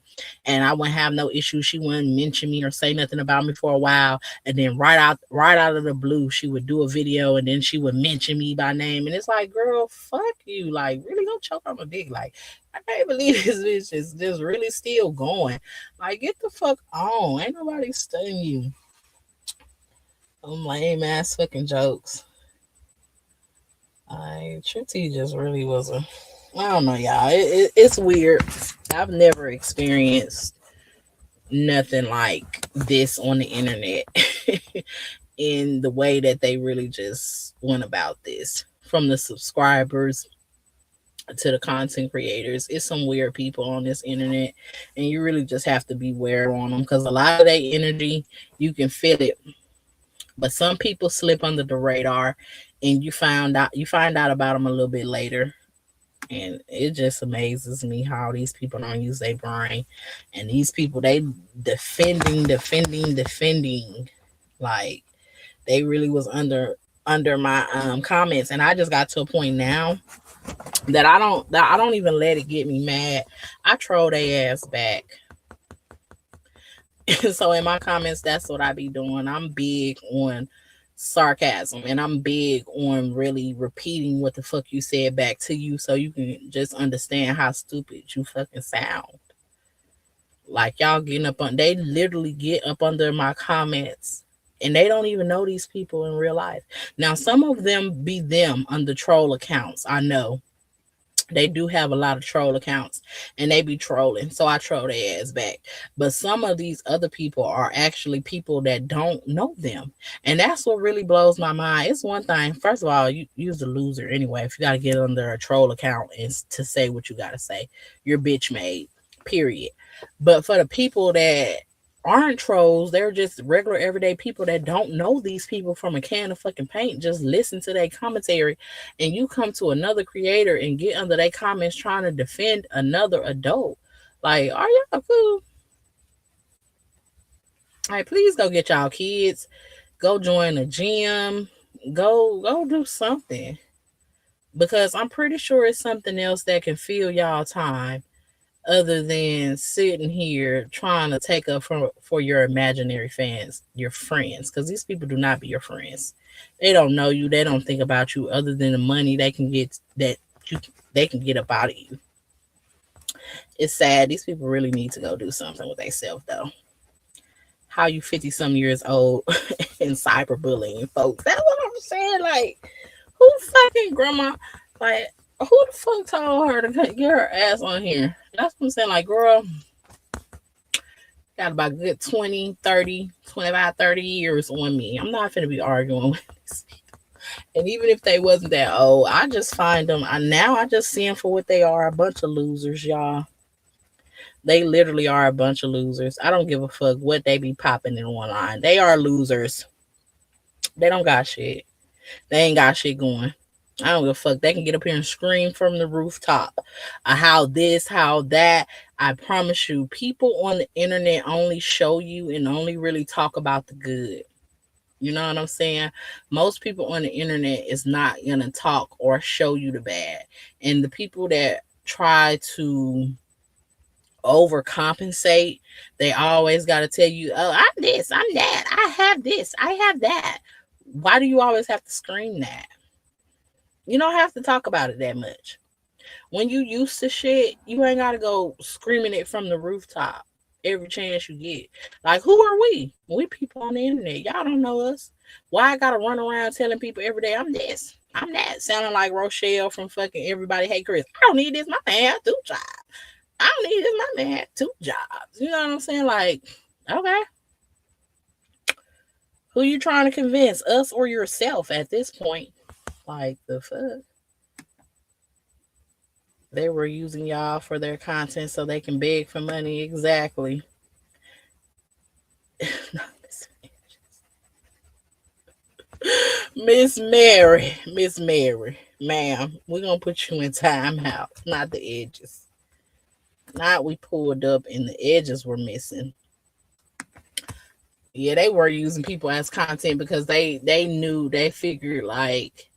and I wouldn't have no issue. She wouldn't mention me or say nothing about me for a while, and then right out of the blue she would do a video and then she would mention me by name, and it's like, girl, fuck you. Like, really, go choke on my dick. Like, I can't believe this bitch is just really still going. Like, get the fuck on. Ain't nobody studying you. Them lame ass fucking jokes. Trinity just really wasn't. I don't know, y'all. It's weird. I've never experienced nothing like this on the internet in the way that they really just went about this. From the subscribers to the content creators, it's some weird people on this internet, and you really just have to be aware on them, because a lot of their energy, you can feel it, but some people slip under the radar, and you find out about them a little bit later. And it just amazes me how these people don't use their brain, and these people, they defending, like, they really was under my comments. And I just got to a point now that I don't even let it get me mad. I troll their ass back. So in my comments, that's what I be doing. I'm big on sarcasm, and I'm big on really repeating what the fuck you said back to you, so you can just understand how stupid you fucking sound. Like, y'all getting up on, they literally get up under my comments, and they don't even know these people in real life. Now, some of them be them under troll accounts. I know they do have a lot of troll accounts, and they be trolling, so I troll their ass back. But some of these other people are actually people that don't know them, and that's what really blows my mind. It's one thing, first of all, you's a loser anyway if you got to get under a troll account and to say what you got to say. You're bitch made, period. But for the people that aren't trolls, they're just regular everyday people that don't know these people from a can of fucking paint, just listen to their commentary, and you come to another creator and get under their comments trying to defend another adult. Like, are y'all cool? Like, please go get y'all kids, go join a gym, go do something, because I'm pretty sure it's something else that can fill y'all time other than sitting here trying to take up for your imaginary fans, your friends, because these people do not be your friends. They don't know you. They don't think about you other than the money they can get, they can get up out of you. It's sad. These people really need to go do something with themselves, though. How you 50 some years old and cyberbullying folks? That's what I'm saying. Like, who fucking grandma? Like, who the fuck told her to get her ass on here? That's what I'm saying. Like, girl, got about a good 20, 30, 25, 30 years on me. I'm not finna be arguing with these people. And even if they wasn't that old, I just find them. I just see them for what they are, a bunch of losers, y'all. They literally are a bunch of losers. I don't give a fuck what they be popping in online. They are losers. They don't got shit. They ain't got shit going. I don't give a fuck. They can get up here and scream from the rooftop. How this, how that. I promise you, people on the internet only show you and only really talk about the good. You know what I'm saying? Most people on the internet is not going to talk or show you the bad. And the people that try to overcompensate, they always got to tell you, oh, I'm this, I'm that, I have this, I have that. Why do you always have to scream that? You don't have to talk about it that much. When you used to shit, you ain't got to go screaming it from the rooftop every chance you get. Like, who are we? We people on the internet. Y'all don't know us. Why I got to run around telling people every day, I'm this, I'm that, sounding like Rochelle from fucking Everybody Hate Chris. I don't need this. My man had 2 jobs. I don't need this. My man had 2 jobs. You know what I'm saying? Like, okay. Who you trying to convince, us or yourself at this point? Like, the fuck? They were using y'all for their content so they can beg for money. Exactly. Miss Mary, ma'am, we're gonna put you in timeout, not the edges. Not we pulled up and the edges were missing. Yeah, they were using people as content because they figured like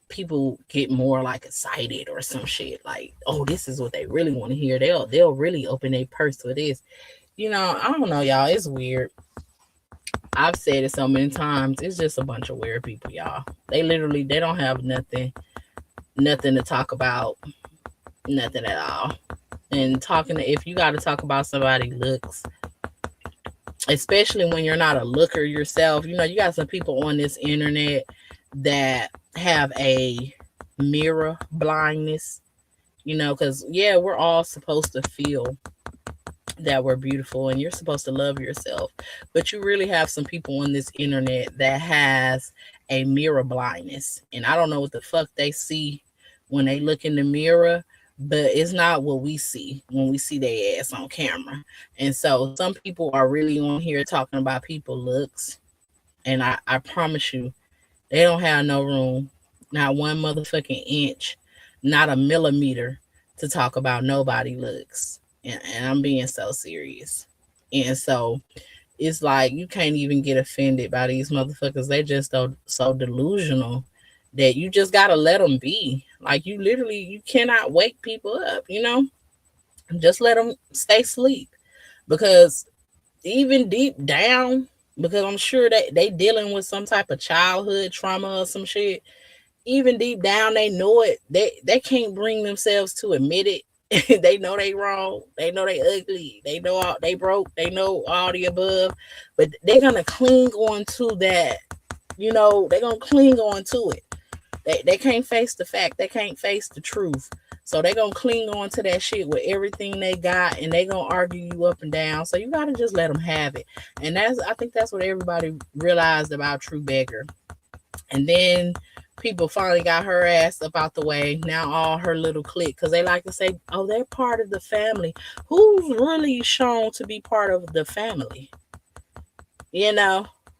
people get more like excited or some shit. Like, oh, this is what they really want to hear. They'll really open their purse for this. I don't know, y'all. It's weird. I've said it so many times. It's just a bunch of weird people, y'all. They don't have nothing to talk about, nothing at all. And if you got to talk about somebody looks, especially when you're not a looker yourself, you got some people on this internet that have a mirror blindness, because yeah, we're all supposed to feel that we're beautiful and you're supposed to love yourself, but you really have some people on this internet that has a mirror blindness, and I don't know what the fuck they see when they look in the mirror, but it's not what we see when we see their ass on camera. And so some people are really on here talking about people looks, and I promise you they don't have no room, not one motherfucking inch, not a millimeter to talk about nobody looks. And I'm being so serious. And so it's like you can't even get offended by these motherfuckers. They just so delusional that you just gotta let them be. Like you cannot wake people up. Just let them stay asleep, because even deep down, because I'm sure that they dealing with some type of childhood trauma or some shit. Even deep down, they know it. They can't bring themselves to admit it. They know they wrong. They know they ugly. They know they broke. They know all the above, but they're gonna cling on to that. They're gonna cling on to it. They can't face the fact. They can't face the truth. So they're gonna cling on to that shit with everything they got, and they gonna argue you up and down. So you gotta just let them have it. And I think that's what everybody realized about True Beggar. And then people finally got her ass up out the way. Now all her little clique, because they like to say, oh, they're part of the family. Who's really shown to be part of the family?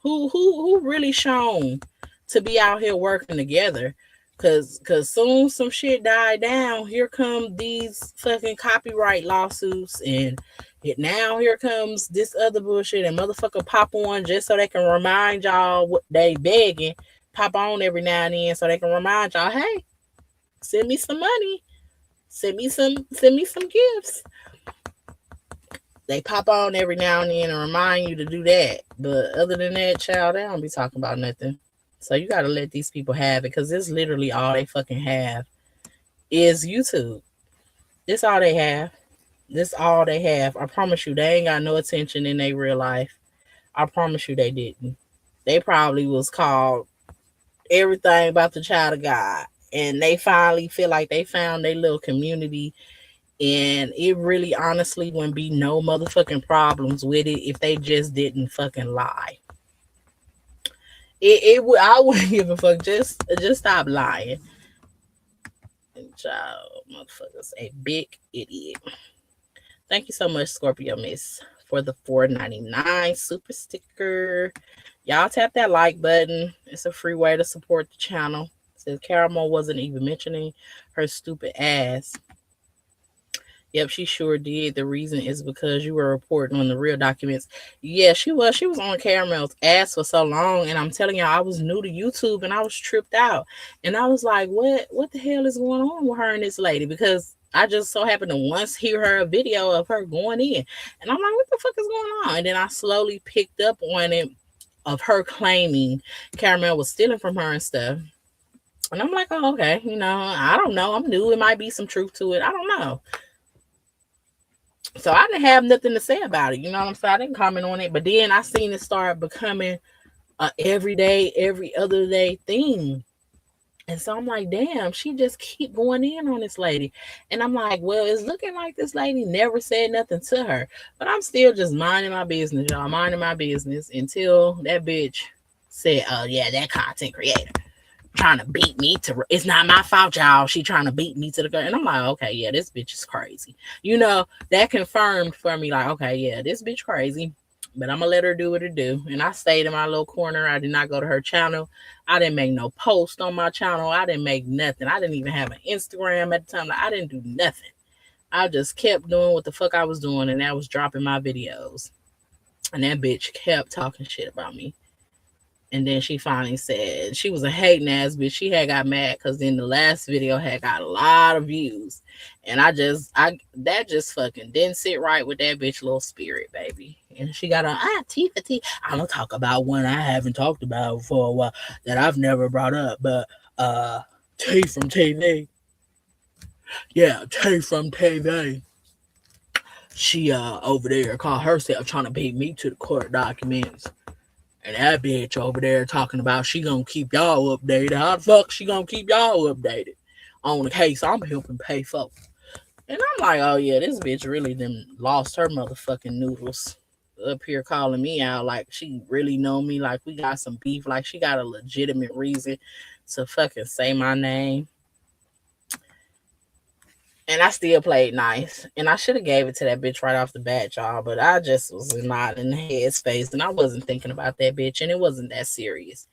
Who really shown to be out here working together? Cause soon some shit died down. Here come these fucking copyright lawsuits, and now here comes this other bullshit, and motherfucker pop on just so they can remind y'all what they begging. Pop on every now and then so they can remind y'all, hey, send me some money, send me some gifts. They pop on every now and then and remind you to do that. But other than that, child, they don't be talking about nothing. So you gotta let these people have it, because this literally all they fucking have is YouTube. This all they have. This all they have. I promise you, they ain't got no attention in their real life. I promise you they didn't. They probably was called everything about the child of God, and they finally feel like they found their little community, and it really honestly wouldn't be no motherfucking problems with it if they just didn't fucking lie. I wouldn't give a fuck. Just stop lying. Child, motherfuckers, a big idiot. Thank you so much, Scorpio Miss, for the $4.99 super sticker. Y'all tap that like button. It's a free way to support the channel. It says Caramel wasn't even mentioning her stupid ass. Yep, she sure did. The reason is because you were reporting on the real documents. Yeah, she was. She was on Caramel's ass for so long, and I'm telling y'all, I was new to YouTube and I was tripped out. And I was like, what the hell is going on with her and this lady? Because I just so happened to once hear her video of her going in. And I'm like, what the fuck is going on? And then I slowly picked up on it, of her claiming Caramel was stealing from her and stuff. And I'm like, oh, okay. I don't know. I'm new. It might be some truth to it. I don't know. So I didn't have nothing to say about it. You know what I'm saying? I didn't comment on it. But then I seen it start becoming a everyday, every other day thing. And so I'm like, damn, she just keep going in on this lady. And I'm like, well, it's looking like this lady never said nothing to her. But I'm still just minding my business, y'all. Minding my business until that bitch said, oh, yeah, that content creator trying to beat me to, it's not my fault, y'all. She trying to beat me to the ground. And I'm like, okay, yeah, this bitch is crazy. That confirmed for me, like, okay, yeah, this bitch crazy. But I'm gonna let her do what it do. And I stayed in my little corner. I did not go to her channel. I didn't make no post on my channel. I didn't make nothing. I didn't even have an Instagram at the time. I didn't do nothing. I just kept doing what the fuck I was doing, and that was dropping my videos. And that bitch kept talking shit about me. And then she finally said she was a hating ass bitch. She had got mad because then the last video had got a lot of views. And that just fucking didn't sit right with that bitch little spirit, baby. And she got on T for T. I'm gonna talk about one I haven't talked about for a while that I've never brought up, but T from TV. Yeah, T from TV. She over there called herself trying to beat me to the court documents. And that bitch over there talking about she gonna keep y'all updated. How the fuck she gonna keep y'all updated on the case I'm helping pay for? And I'm like, oh yeah, this bitch really done lost her motherfucking noodles up here calling me out like she really know me, like we got some beef, like she got a legitimate reason to fucking say my name. And I still played nice. And I should have gave it to that bitch right off the bat, y'all. But I just was not in the headspace. And I wasn't thinking about that bitch. And it wasn't that serious.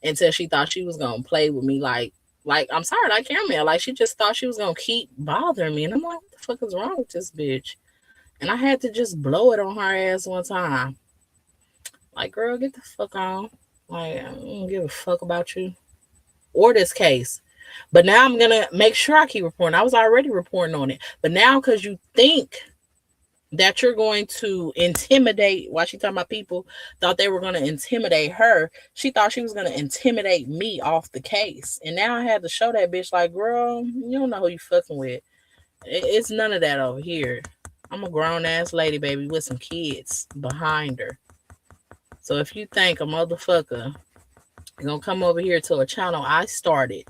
Until she thought she was going to play with me like, I'm sorry, like caramel. Like, she just thought she was going to keep bothering me. And I'm like, what the fuck is wrong with this bitch? And I had to just blow it on her ass one time. Like, girl, get the fuck on. Like, I don't give a fuck about you. Or this case. But now I'm going to make sure I keep reporting. I was already reporting on it. But now because you think that you're going to intimidate, while she talking about people thought they were going to intimidate her, she thought she was going to intimidate me off the case. And now I had to show that bitch like, girl, you don't know who you fucking with. It's none of that over here. I'm a grown-ass lady, baby, with some kids behind her. So if you think a motherfucker is going to come over here to a channel I started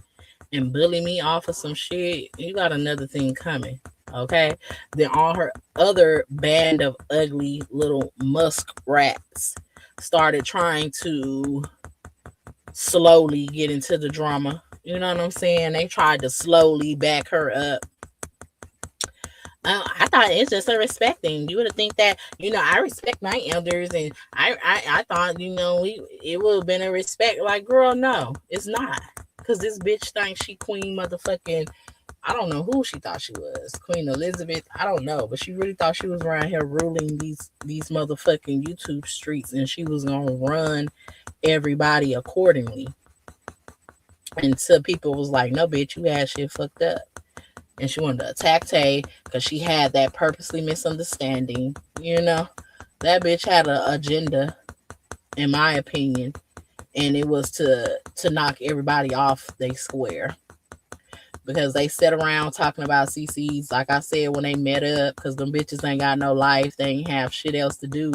and bully me off of some shit, you got another thing coming, okay? Then all her other band of ugly little muskrats started trying to slowly get into the drama. You know what I'm saying? They tried to slowly back her up. I thought it's just a respect thing. You would think that, I respect my elders, and I thought, it would have been a respect. Like, girl, no, it's not. Because this bitch thinks she Queen motherfucking, I don't know who she thought she was. Queen Elizabeth, I don't know. But she really thought she was around here ruling these motherfucking YouTube streets, and she was going to run everybody accordingly. And some people was like, no, bitch, you had shit fucked up. And she wanted to attack Tay because she had that purposely misunderstanding. That bitch had an agenda, in my opinion. And it was to knock everybody off they square. Because they sat around talking about CCs, like I said, when they met up, because them bitches ain't got no life. They ain't have shit else to do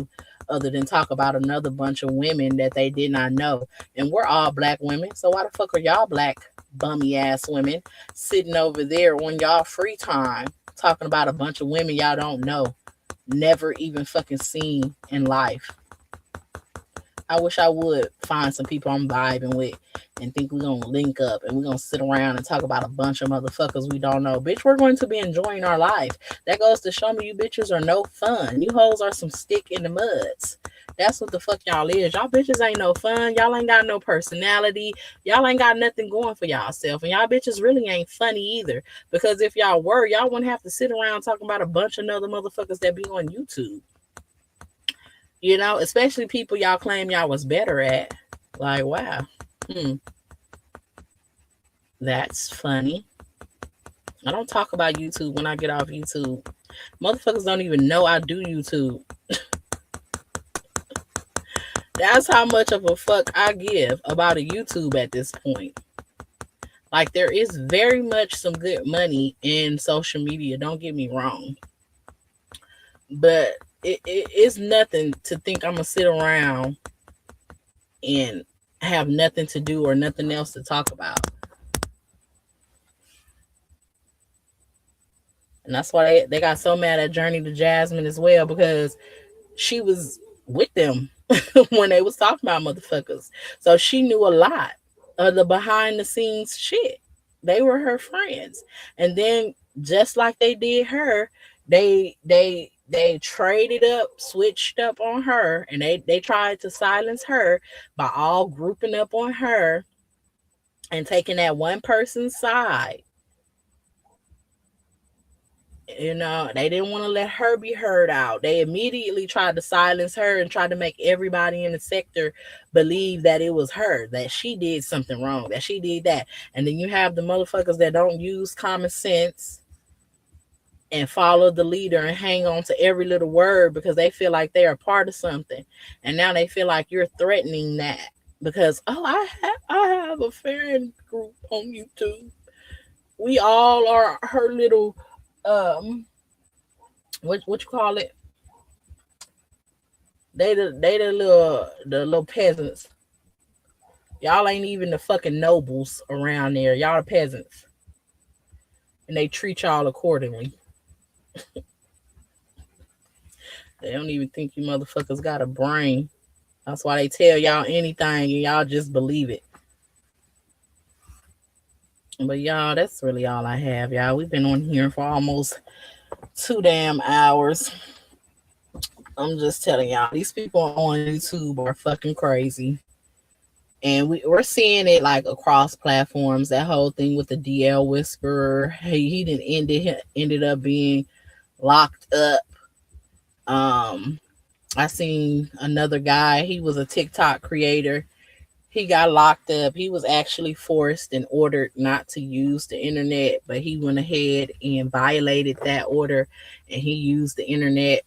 other than talk about another bunch of women that they did not know. And we're all black women. So why the fuck are y'all black bummy ass women sitting over there on y'all free time talking about a bunch of women y'all don't know, never even fucking seen in life? I wish I would find some people I'm vibing with and think we're going to link up and we're going to sit around and talk about a bunch of motherfuckers we don't know. Bitch, we're going to be enjoying our life. That goes to show me you bitches are no fun. You hoes are some stick in the muds. That's what the fuck y'all is. Y'all bitches ain't no fun. Y'all ain't got no personality. Y'all ain't got nothing going for y'all self. And y'all bitches really ain't funny either. Because if y'all were, y'all wouldn't have to sit around talking about a bunch of other motherfuckers that be on YouTube. Especially people y'all claim y'all was better at. Like, wow. That's funny. I don't talk about YouTube when I get off YouTube. Motherfuckers don't even know I do YouTube. That's how much of a fuck I give about a YouTube at this point. Like, there is very much some good money in social media. Don't get me wrong. But it's nothing to think I'm going to sit around and have nothing to do or nothing else to talk about. And that's why they got so mad at Journey to Jasmine as well, because she was with them when they was talking about motherfuckers. So she knew a lot of the behind the scenes shit. They were her friends. And then just like they did her, they They traded up, switched up on her, and they tried to silence her by all grouping up on her and taking that one person's side. You know, they didn't want to let her be heard out. They immediately tried to silence her and tried to make everybody in the sector believe that it was her, that she did something wrong, that she did that. And then you have the motherfuckers that don't use common sense and follow the leader and hang on to every little word because they feel like they're a part of something. And now they feel like you're threatening that because, oh, I have a fan group on YouTube. We all are her little what you call it? They the little peasants. Y'all ain't even the fucking nobles around there. Y'all are peasants. And they treat y'all accordingly. They don't even think you motherfuckers got a brain. That's why they tell y'all anything and y'all just believe it. But y'all, that's really all I have, y'all. We've been on here for almost 2 damn hours. I'm just telling y'all, these people on YouTube are fucking crazy. And we're seeing it like across platforms. That whole thing with the DL Whisperer, he didn't ended up being locked up. I seen another guy. He was a TikTok creator. He got locked up. He was actually forced and ordered not to use the internet, but he went ahead and violated that order, and he used the internet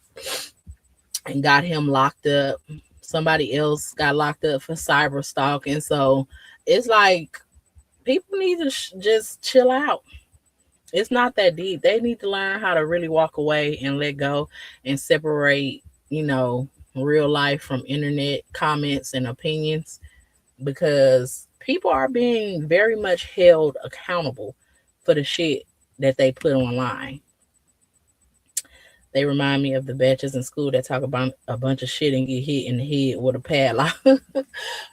and got him locked up. Somebody else got locked up for cyber stalking. So it's like people need to just chill out. It's not that deep. They need to learn how to really walk away and let go and separate, real life from internet comments and opinions, because people are being very much held accountable for the shit that they put online. They remind me of the batches in school that talk about a bunch of shit and get hit in the head with a padlock.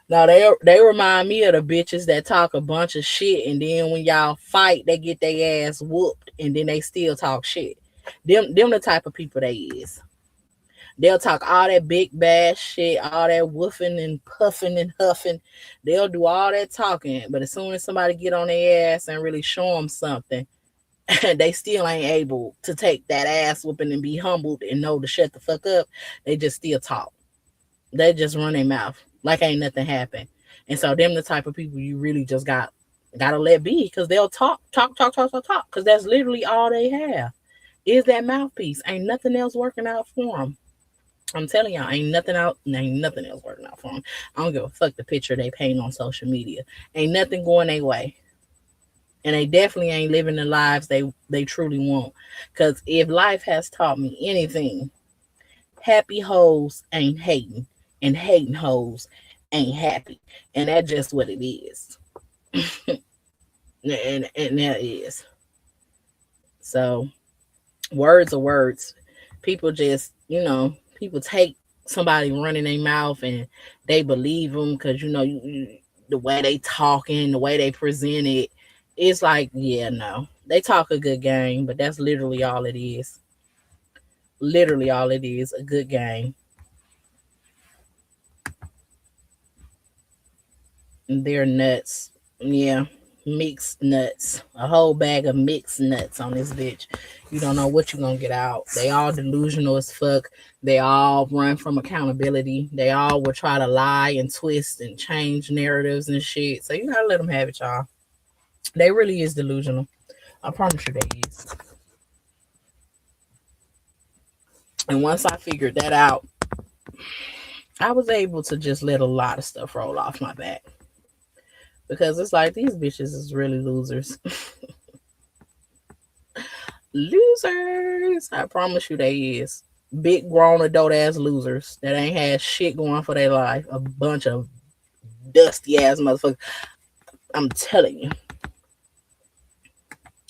Now they remind me of the bitches that talk a bunch of shit, and then when y'all fight, they get their ass whooped, and then they still talk shit. Them the type of people they is. They'll talk all that big bad shit, all that woofing and puffing and huffing. They'll do all that talking, but as soon as somebody get on their ass and really show them something, they still ain't able to take that ass whooping and be humbled and know to shut the fuck up. They just still talk. They just run their mouth like ain't nothing happened. And so them the type of people you really just gotta let be, because they'll talk, because that's literally all they have is that mouthpiece. Ain't nothing else working out for them. I'm telling y'all, ain't nothing else working out for them. I don't give a fuck the picture they paint on social media. Ain't nothing going their way. And they definitely ain't living the lives they truly want. Because if life has taught me anything, happy hoes ain't hating, and hating hoes ain't happy. And that's just what it is. and that is. So, words are words. People just, people take somebody running their mouth and they believe them because, the way they talking, the way they present it. It's like, yeah, no. They talk a good game, but that's literally all it is. Literally all it is, a good game. And they're nuts. Yeah, mixed nuts. A whole bag of mixed nuts on this bitch. You don't know what you're going to get out. They all delusional as fuck. They all run from accountability. They all will try to lie and twist and change narratives and shit. So you got to let them have it, y'all. They really is delusional. I promise you they is. And once I figured that out, I was able to just let a lot of stuff roll off my back. Because it's like, these bitches is really losers. Losers. I promise you they is. Big grown adult ass losers that ain't had shit going for their life. A bunch of dusty ass motherfuckers. I'm telling you.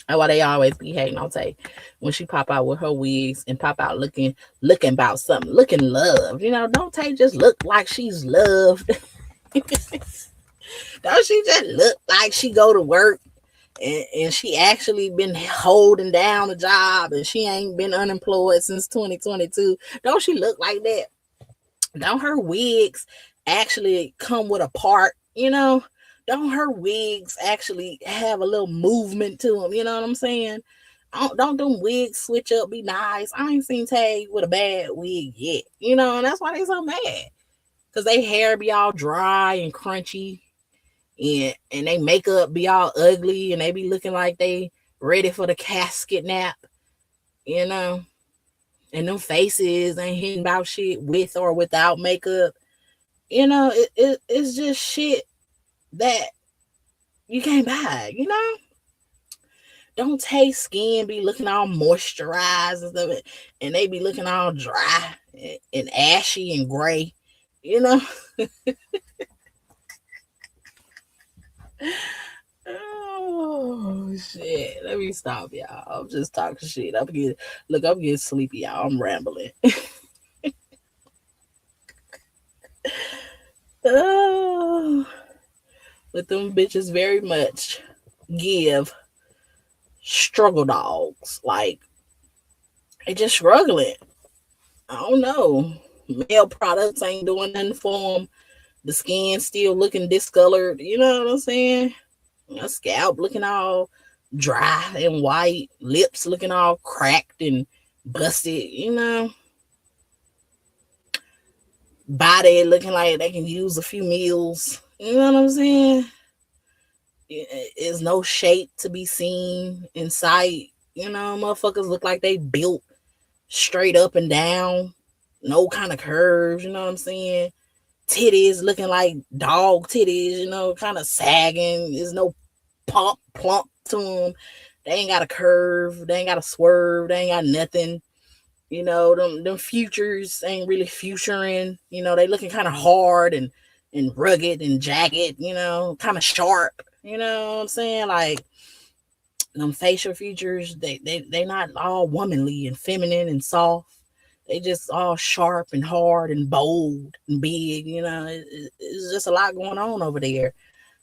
That's why they always be hating on Tay when she pop out with her wigs and pop out looking about something, looking loved. Don't Tay just look like she's loved? Don't she just look like she go to work and she actually been holding down a job, and she ain't been unemployed since 2022. Don't she look like that? Don't her wigs actually come with a part, you know? Don't her wigs actually have a little movement to them, you know what I'm saying? Don't them wigs switch up, be nice. I ain't seen Tay with a bad wig yet, you know, and that's why they so mad. Because they hair be all dry and crunchy, and they makeup be all ugly, and they be looking like they ready for the casket nap, you know? And them faces ain't hitting about shit with or without makeup. You know, it's just shit that you can't buy, you know? Don't taste skin be looking all moisturized and stuff, and they be looking all dry and ashy and gray, you know? Oh shit. Let me stop, y'all. I'm just talking shit. I'm getting sleepy, y'all. I'm rambling. Oh, but them bitches very much give struggle dogs. Like, they just struggling. I don't know. Male products ain't doing nothing for them. The skin still looking discolored. You know what I'm saying? A scalp looking all dry and white. Lips looking all cracked and busted. You know, body looking like they can use a few meals. You know what I'm saying? Is no shape to be seen in sight. You know, motherfuckers look like they built straight up and down, no kind of curves. You know what I'm saying? Titties looking like dog titties. You know, kind of sagging. There's no plump to them. They ain't got a curve. They ain't got a swerve. They ain't got nothing. You know, them futures ain't really futuring. You know, they looking kind of hard and rugged and jagged. You know, kind of sharp. You know what I'm saying? Like, them facial features, they not all womanly and feminine and soft. They just all sharp and hard and bold and big. You know, it's just a lot going on over there.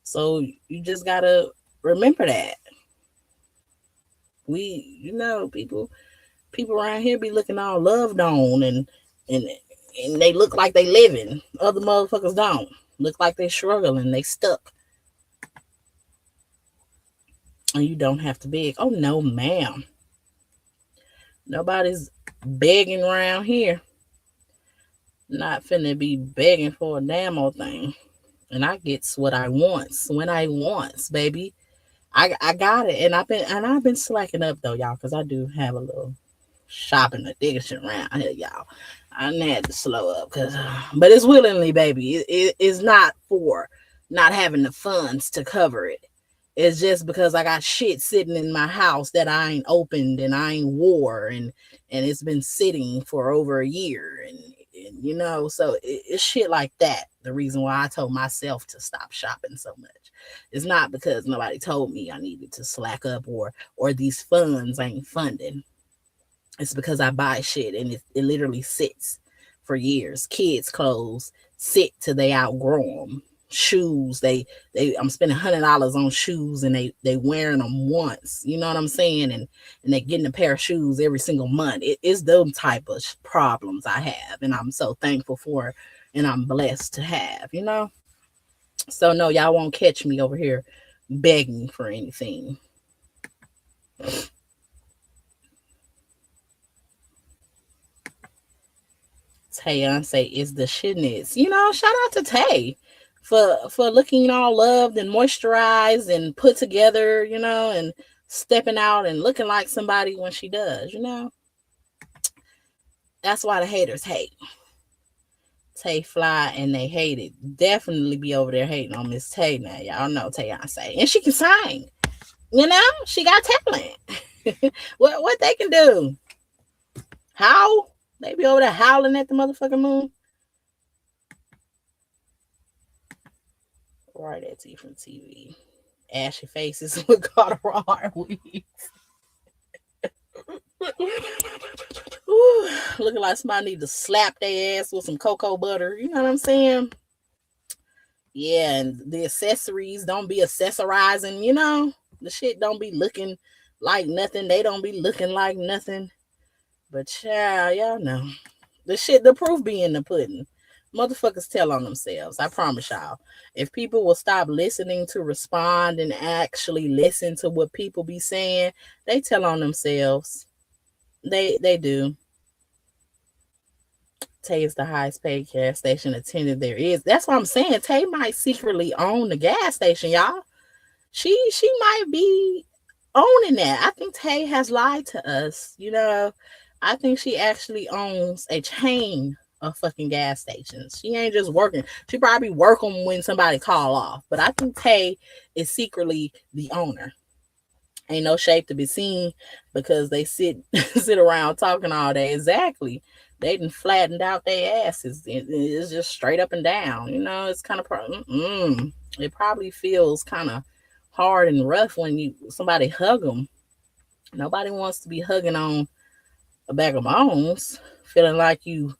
So you just gotta remember that you know, people around here be looking all loved on, and and they look like they living. Other motherfuckers don't look like they struggling. They stuck, and you don't have to beg. Oh no, ma'am. Nobody's begging around here. Not finna be begging for a damn old thing. And I gets what I wants when I wants, baby. I got it, and I've been slacking up though, y'all, because I do have a little shopping addiction around here, y'all. I had to slow up, but it's willingly, baby. It's not for not having the funds to cover it. It's just because I got shit sitting in my house that I ain't opened and I ain't wore, and it's been sitting for over a year, and you know, so it's shit like that. The reason why I told myself to stop shopping so much. It's not because nobody told me I needed to slack up, or these funds ain't funding. It's because I buy shit and it literally sits for years. Kids' clothes sit till they outgrow them. Shoes, I'm spending $100 on shoes, and they wearing them once. You know what I'm saying? And they getting a pair of shoes every single month. It's those type of problems I have, and I'm so thankful for, and I'm blessed to have. You know. So no, y'all won't catch me over here begging for anything. Tayon say is the shitness. You know, shout out to Tay for looking all loved and moisturized and put together, you know, and stepping out and looking like somebody when she does, you know. That's why the haters hate. Tay fly and they hate it. Definitely be over there hating on Miss Tay now. Y'all know Tayon say. And she can sing. You know, she got talent. what they can do? How? They be over there howling at the motherfucking moon. Right at T from TV. Ashy faces with Colorado wigs. Looking like somebody need to slap their ass with some cocoa butter. You know what I'm saying? Yeah, and the accessories don't be accessorizing, you know? The shit don't be looking like nothing. They don't be looking like nothing. But child, y'all know. The proof be in the pudding. Motherfuckers tell on themselves. I promise y'all. If people will stop listening to respond and actually listen to what people be saying, they tell on themselves. They do. Tay is the highest paid gas station attendant there is. That's what I'm saying. Tay might secretly own the gas station, y'all. She might be owning that. I think Tay has lied to us. I think she actually owns a chain of fucking gas stations. She ain't just working. She probably work them when somebody call off. But I think Tay is secretly the owner. Ain't no shape to be seen because they sit around talking all day. Exactly. They done flattened out their asses. It's just straight up and down. It's kind of it probably feels kind of hard and rough when somebody hug them. Nobody wants to be hugging on a bag of bones, feeling like you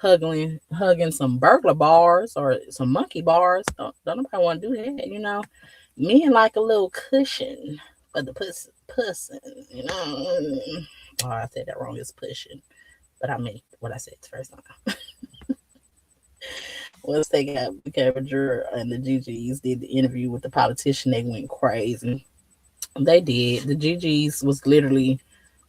hugging some burglar bars or some monkey bars. Don't nobody want to do that. Men like a little cushion for the pussy. Oh, I said that wrong. It's pushing, but I meant what I said the first time. Once they got Cavager and the GGs did the interview with the politician, they went crazy. They did. The GGs was literally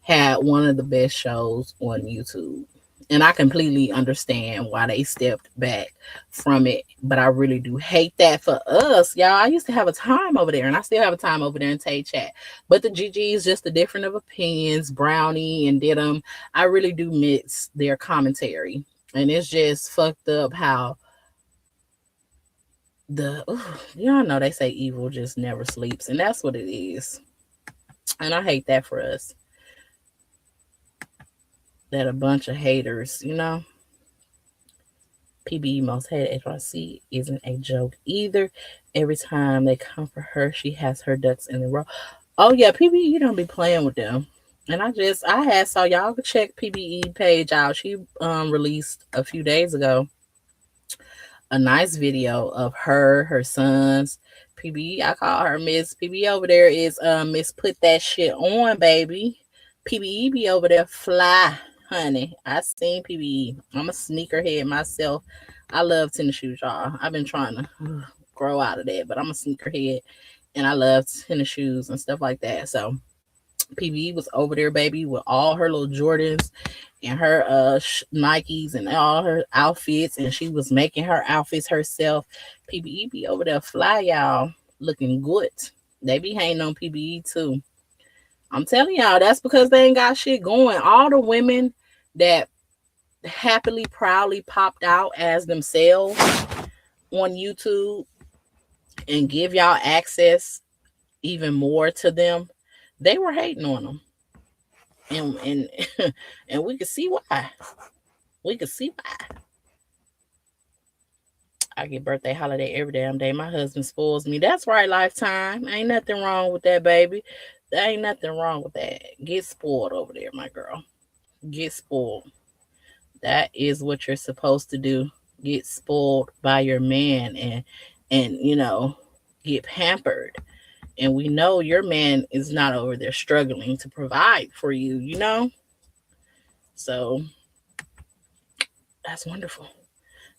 had one of the best shows on YouTube. And I completely understand why they stepped back from it. But I really do hate that for us. Y'all, I used to have a time over there, and I still have a time over there in Tay Chat. But the GG is just a different of opinions. Brownie and Didim, I really do miss their commentary. And it's just fucked up how y'all know they say evil just never sleeps. And that's what it is. And I hate that for us. That a bunch of haters, PBE most hated HRC isn't a joke either. Every time they come for her, she has her ducks in the row. Oh yeah, PBE, you don't be playing with them. And I had saw y'all could check PBE page out. She released a few days ago a nice video of her sons. PBE, I call her Miss PBE over there is Miss Put That Shit On, baby. PBE be over there fly. Honey, I seen PBE. I'm a sneakerhead myself. I love tennis shoes, y'all. I've been trying to grow out of that, but I'm a sneakerhead and I love tennis shoes and stuff like that. So PBE was over there, baby, with all her little Jordans and her Nikes and all her outfits, and she was making her outfits herself. PBE be over there fly, y'all, looking good. They be hanging on PBE too. I'm telling y'all, that's because they ain't got shit going. All the women that happily, proudly popped out as themselves on YouTube and give y'all access even more to them, they were hating on them. And we could see why. I get birthday, holiday every damn day. My husband spoils me. That's right, Lifetime. Ain't nothing wrong with that, baby. There ain't nothing wrong with that. Get spoiled over there, my girl. Get spoiled. That is what you're supposed to do. Get spoiled by your man and get pampered. And we know your man is not over there struggling to provide for you, So that's wonderful.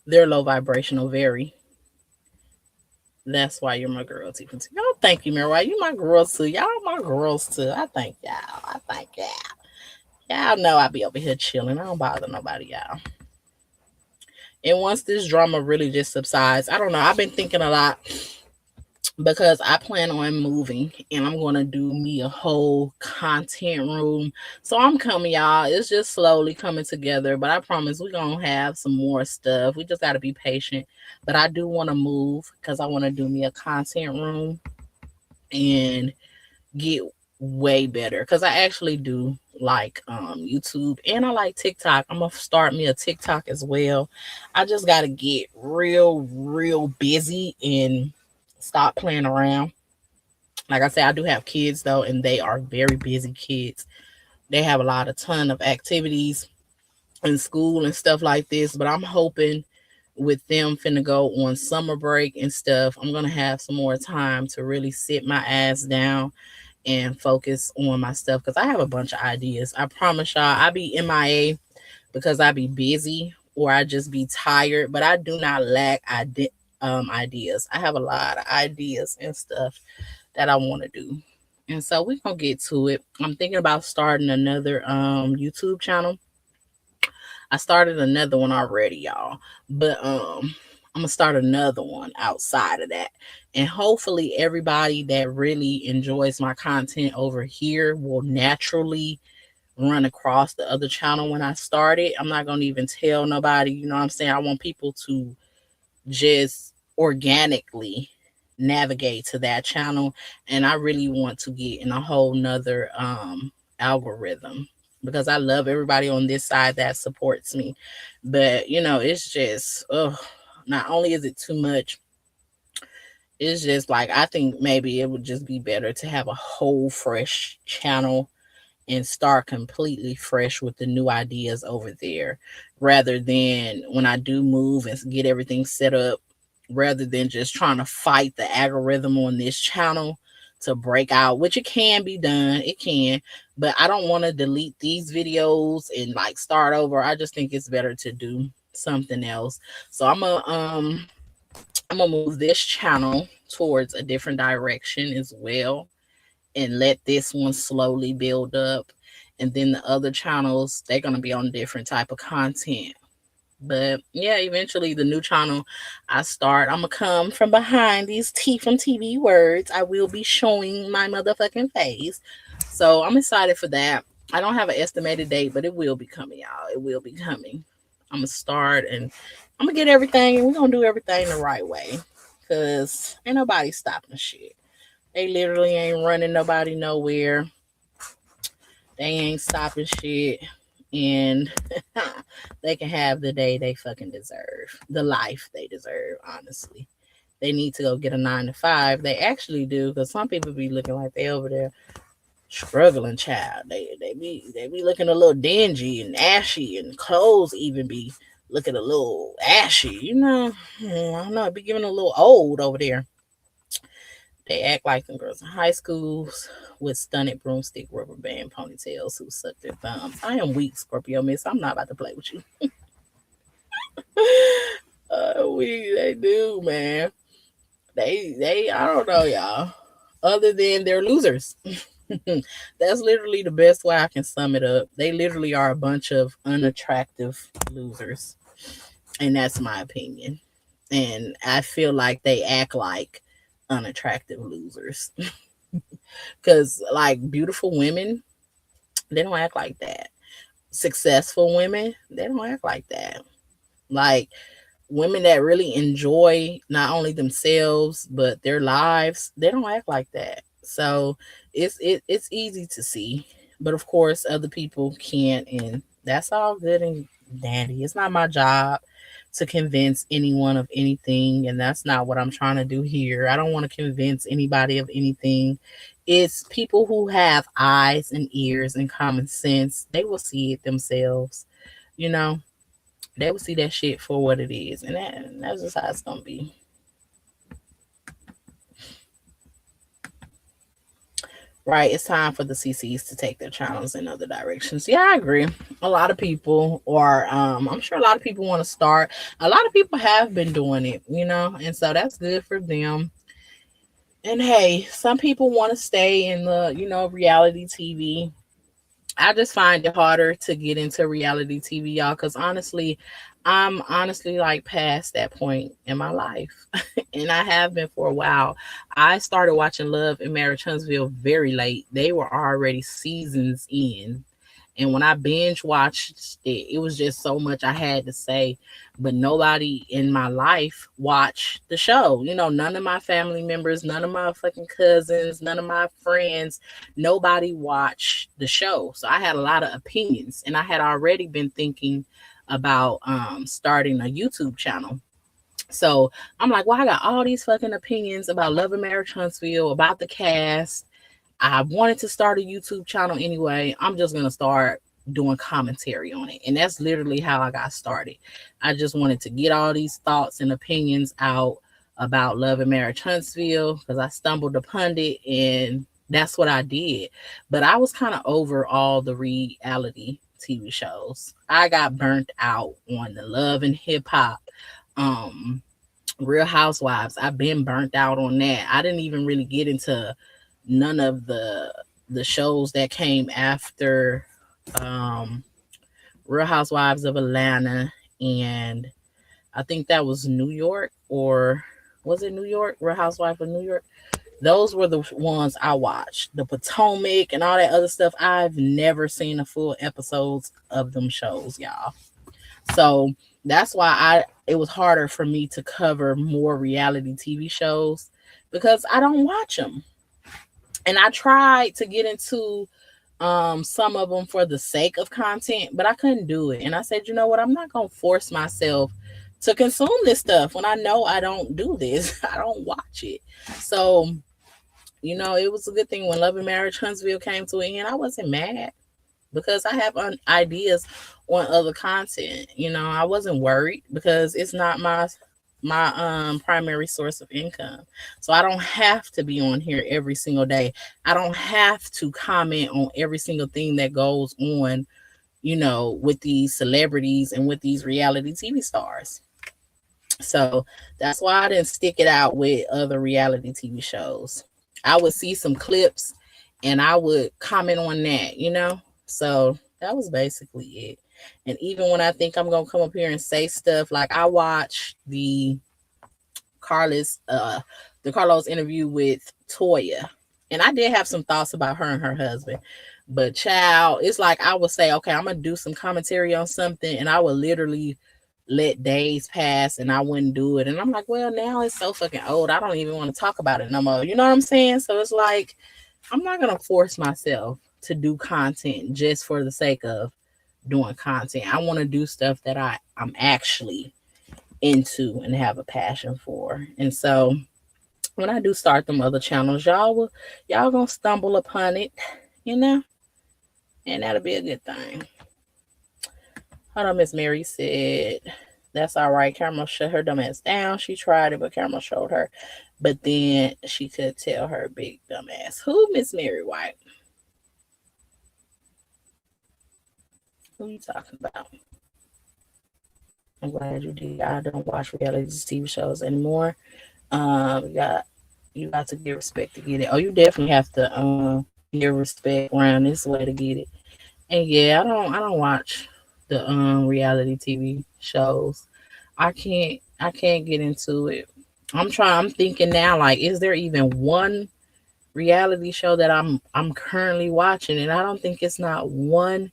They're low vibrational, very. That's why you're my girl, T. Y'all, thank you, Mary. You my girls too. Y'all my girls too. I thank y'all. Y'all know I be over here chilling. I don't bother nobody, y'all. And once this drama really just subsides, I don't know. I've been thinking a lot because I plan on moving and I'm going to do me a whole content room. So I'm coming, y'all. It's just slowly coming together, but I promise we're going to have some more stuff. We just got to be patient. But I do want to move because I want to do me a content room and get way better because I actually do like YouTube and I like TikTok. I'm gonna start me a TikTok as well. I just gotta get real busy and stop playing around. Like I said, I do have kids though, and they are very busy kids. They have a ton of activities in school and stuff like this, but I'm hoping with them finna go on summer break and stuff, I'm gonna have some more time to really sit my ass down and focus on my stuff because I have a bunch of ideas. I promise y'all, I be MIA because I be busy or I just be tired, but I do not lack ideas. I have a lot of ideas and stuff that I want to do. And so we're gonna get to it. I'm thinking about starting another YouTube channel. I started another one already, y'all. But I'm gonna start another one outside of that. And hopefully everybody that really enjoys my content over here will naturally run across the other channel when I start it. I'm not gonna even tell nobody, you know what I'm saying? I want people to just organically navigate to that channel. And I really want to get in a whole nother algorithm because I love everybody on this side that supports me. But it's just not only is it too much, it's just like I think maybe it would just be better to have a whole fresh channel and start completely fresh with the new ideas over there rather than when I do move and get everything set up, rather than just trying to fight the algorithm on this channel to break out, which it can be done. It can, but I don't want to delete these videos and like start over. I just think it's better to do something else. So I'm gonna move this channel towards a different direction as well and let this one slowly build up, and then the other channels, they're going to be on different type of content. But yeah, eventually the new channel I'm gonna come from behind these T from TV words. I will be showing my motherfucking face, so I'm excited for that. I don't have an estimated date, but it will be coming, y'all. It will be coming. I'm gonna start and I'm gonna get everything, and we're gonna do everything the right way, cause ain't nobody stopping shit. They literally ain't running nobody nowhere. They ain't stopping shit. And they can have the day they fucking deserve. The life they deserve, honestly. They need to go get a 9 to 5. They actually do, because some people be looking like they over there struggling, child. They be looking a little dingy and ashy, and clothes even be looking a little ashy. I don't know. It be giving a little old over there. They act like them girls in high schools with stunted broomstick rubber band ponytails who suck their thumbs. I am weak, Scorpio Miss. I'm not about to play with you. They do, man. I don't know, y'all. Other than they're losers. That's literally the best way I can sum it up. They literally are a bunch of unattractive losers. And that's my opinion. And I feel like they act like unattractive losers. Because, like, beautiful women, they don't act like that. Successful women, they don't act like that. Like, women that really enjoy not only themselves but their lives, they don't act like that. So it's easy to see, but of course other people can't, and that's all good and dandy. It's not my job to convince anyone of anything, and that's not what I'm trying to do here. I don't want to convince anybody of anything. It's people who have eyes and ears and common sense. They will see it themselves, you know. They will see that shit for what it is, and that's just how it's gonna be. Right, it's time for the CCs to take their channels in other directions. Yeah, I agree. A lot of people, or I'm sure a lot of people want to start. A lot of people have been doing it, and so that's good for them. And hey, some people want to stay in the, reality TV. I just find it harder to get into reality TV, y'all, because honestly, I'm honestly like past that point in my life. And I have been for a while. I started watching Love and Marriage Huntsville very late. They were already seasons in. And when I binge watched it, it was just so much I had to say. But nobody in my life watched the show. None of my family members, none of my fucking cousins, none of my friends, nobody watched the show. So I had a lot of opinions. And I had already been thinking about starting a YouTube channel. So I'm like, well, I got all these fucking opinions about Love and Marriage Huntsville, about the cast. I wanted to start a YouTube channel anyway. I'm just going to start doing commentary on it. And that's literally how I got started. I just wanted to get all these thoughts and opinions out about Love and Marriage Huntsville because I stumbled upon it and that's what I did. But I was kind of over all the reality TV shows. I got burnt out on the Love and Hip Hop, um, Real Housewives. I've been burnt out on that. I didn't even really get into none of the shows that came after um Real Housewives of Atlanta, and I think that was New York, or was it New York? Real Housewife of New York. Those were the ones I watched. The Potomac and all that other stuff. I've never seen the full episodes of them shows, y'all. So that's why it was harder for me to cover more reality TV shows because I don't watch them. And I tried to get into some of them for the sake of content, but I couldn't do it. And I said, you know what, I'm not gonna force myself to consume this stuff when I know I don't do this. I don't watch it. So, it was a good thing when Love and Marriage Huntsville came to an end. I wasn't mad because I have ideas on other content. I wasn't worried because it's not my primary source of income. So I don't have to be on here every single day. I don't have to comment on every single thing that goes on, with these celebrities and with these reality TV stars. So that's why I didn't stick it out with other reality TV shows. I would see some clips and I would comment on that. So that was basically it. And even when I think I'm gonna come up here and say stuff, like I watched Carlos interview with Toya, and I did have some thoughts about her and her husband. But child, it's like I would say, okay, I'm gonna do some commentary on something, and I would literally let days pass and I wouldn't do it. And I'm like, well, now it's so fucking old. I don't even want to talk about it no more. You know what I'm saying? So it's like I'm not gonna force myself to do content just for the sake of doing content. I want to do stuff that I'm actually into and have a passion for. And so when I do start them other channels, y'all gonna stumble upon it, and that'll be a good thing. Hold on, Miss Mary said, that's all right. Cameron shut her dumb ass down. She tried it, but Cameron showed her. But then she could tell her big dumb ass. Who, Miss Mary White? Who you talking about? I'm glad you did. I don't watch reality TV shows anymore. You got to give respect to get it. Oh, you definitely have to give respect around this way to get it. And yeah, I don't watch the reality TV shows. I can't get into it. I'm thinking now, like, is there even one reality show that I'm currently watching? And I don't think it's not one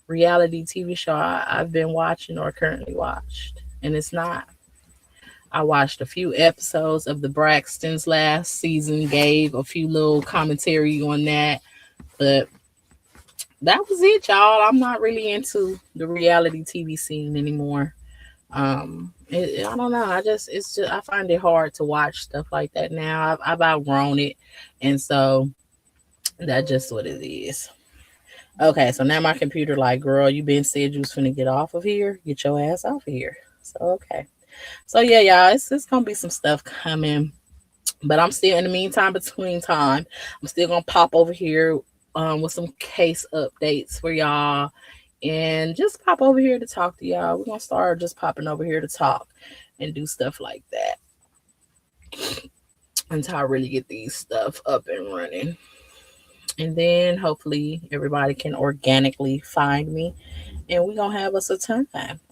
reality TV show I've been watching or currently watched. And it's not. I watched a few episodes of the Braxtons last season, gave a few little commentary on that, but that was it, y'all. I'm not really into the reality TV scene anymore. I don't know. I find it hard to watch stuff like that now. I've outgrown it, and so that's just what it is. Okay, so now my computer like, girl, you been said you was finna get off of here. Get your ass off of here. So okay. So yeah, y'all, it's gonna be some stuff coming. But I'm still in the meantime, between time, I'm still gonna pop over here with some case updates for y'all. And just pop over here to talk to y'all. We're gonna start just popping over here to talk and do stuff like that until I really get these stuff up and running. And then hopefully everybody can organically find me and we're gonna have us a time.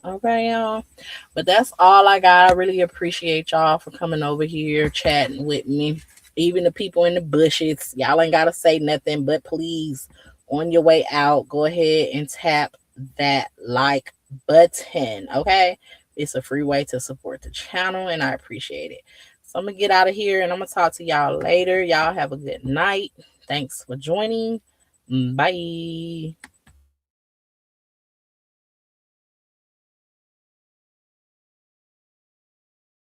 Okay, y'all. But that's all I got. I really appreciate y'all for coming over here chatting with me. Even the people in the bushes, y'all ain't gotta say nothing, but please, on your way out, go ahead and tap that like button. Okay, it's a free way to support the channel and I appreciate it. So I'm gonna get out of here and I'm gonna talk to y'all later. Y'all have a good night. Thanks for joining. Bye.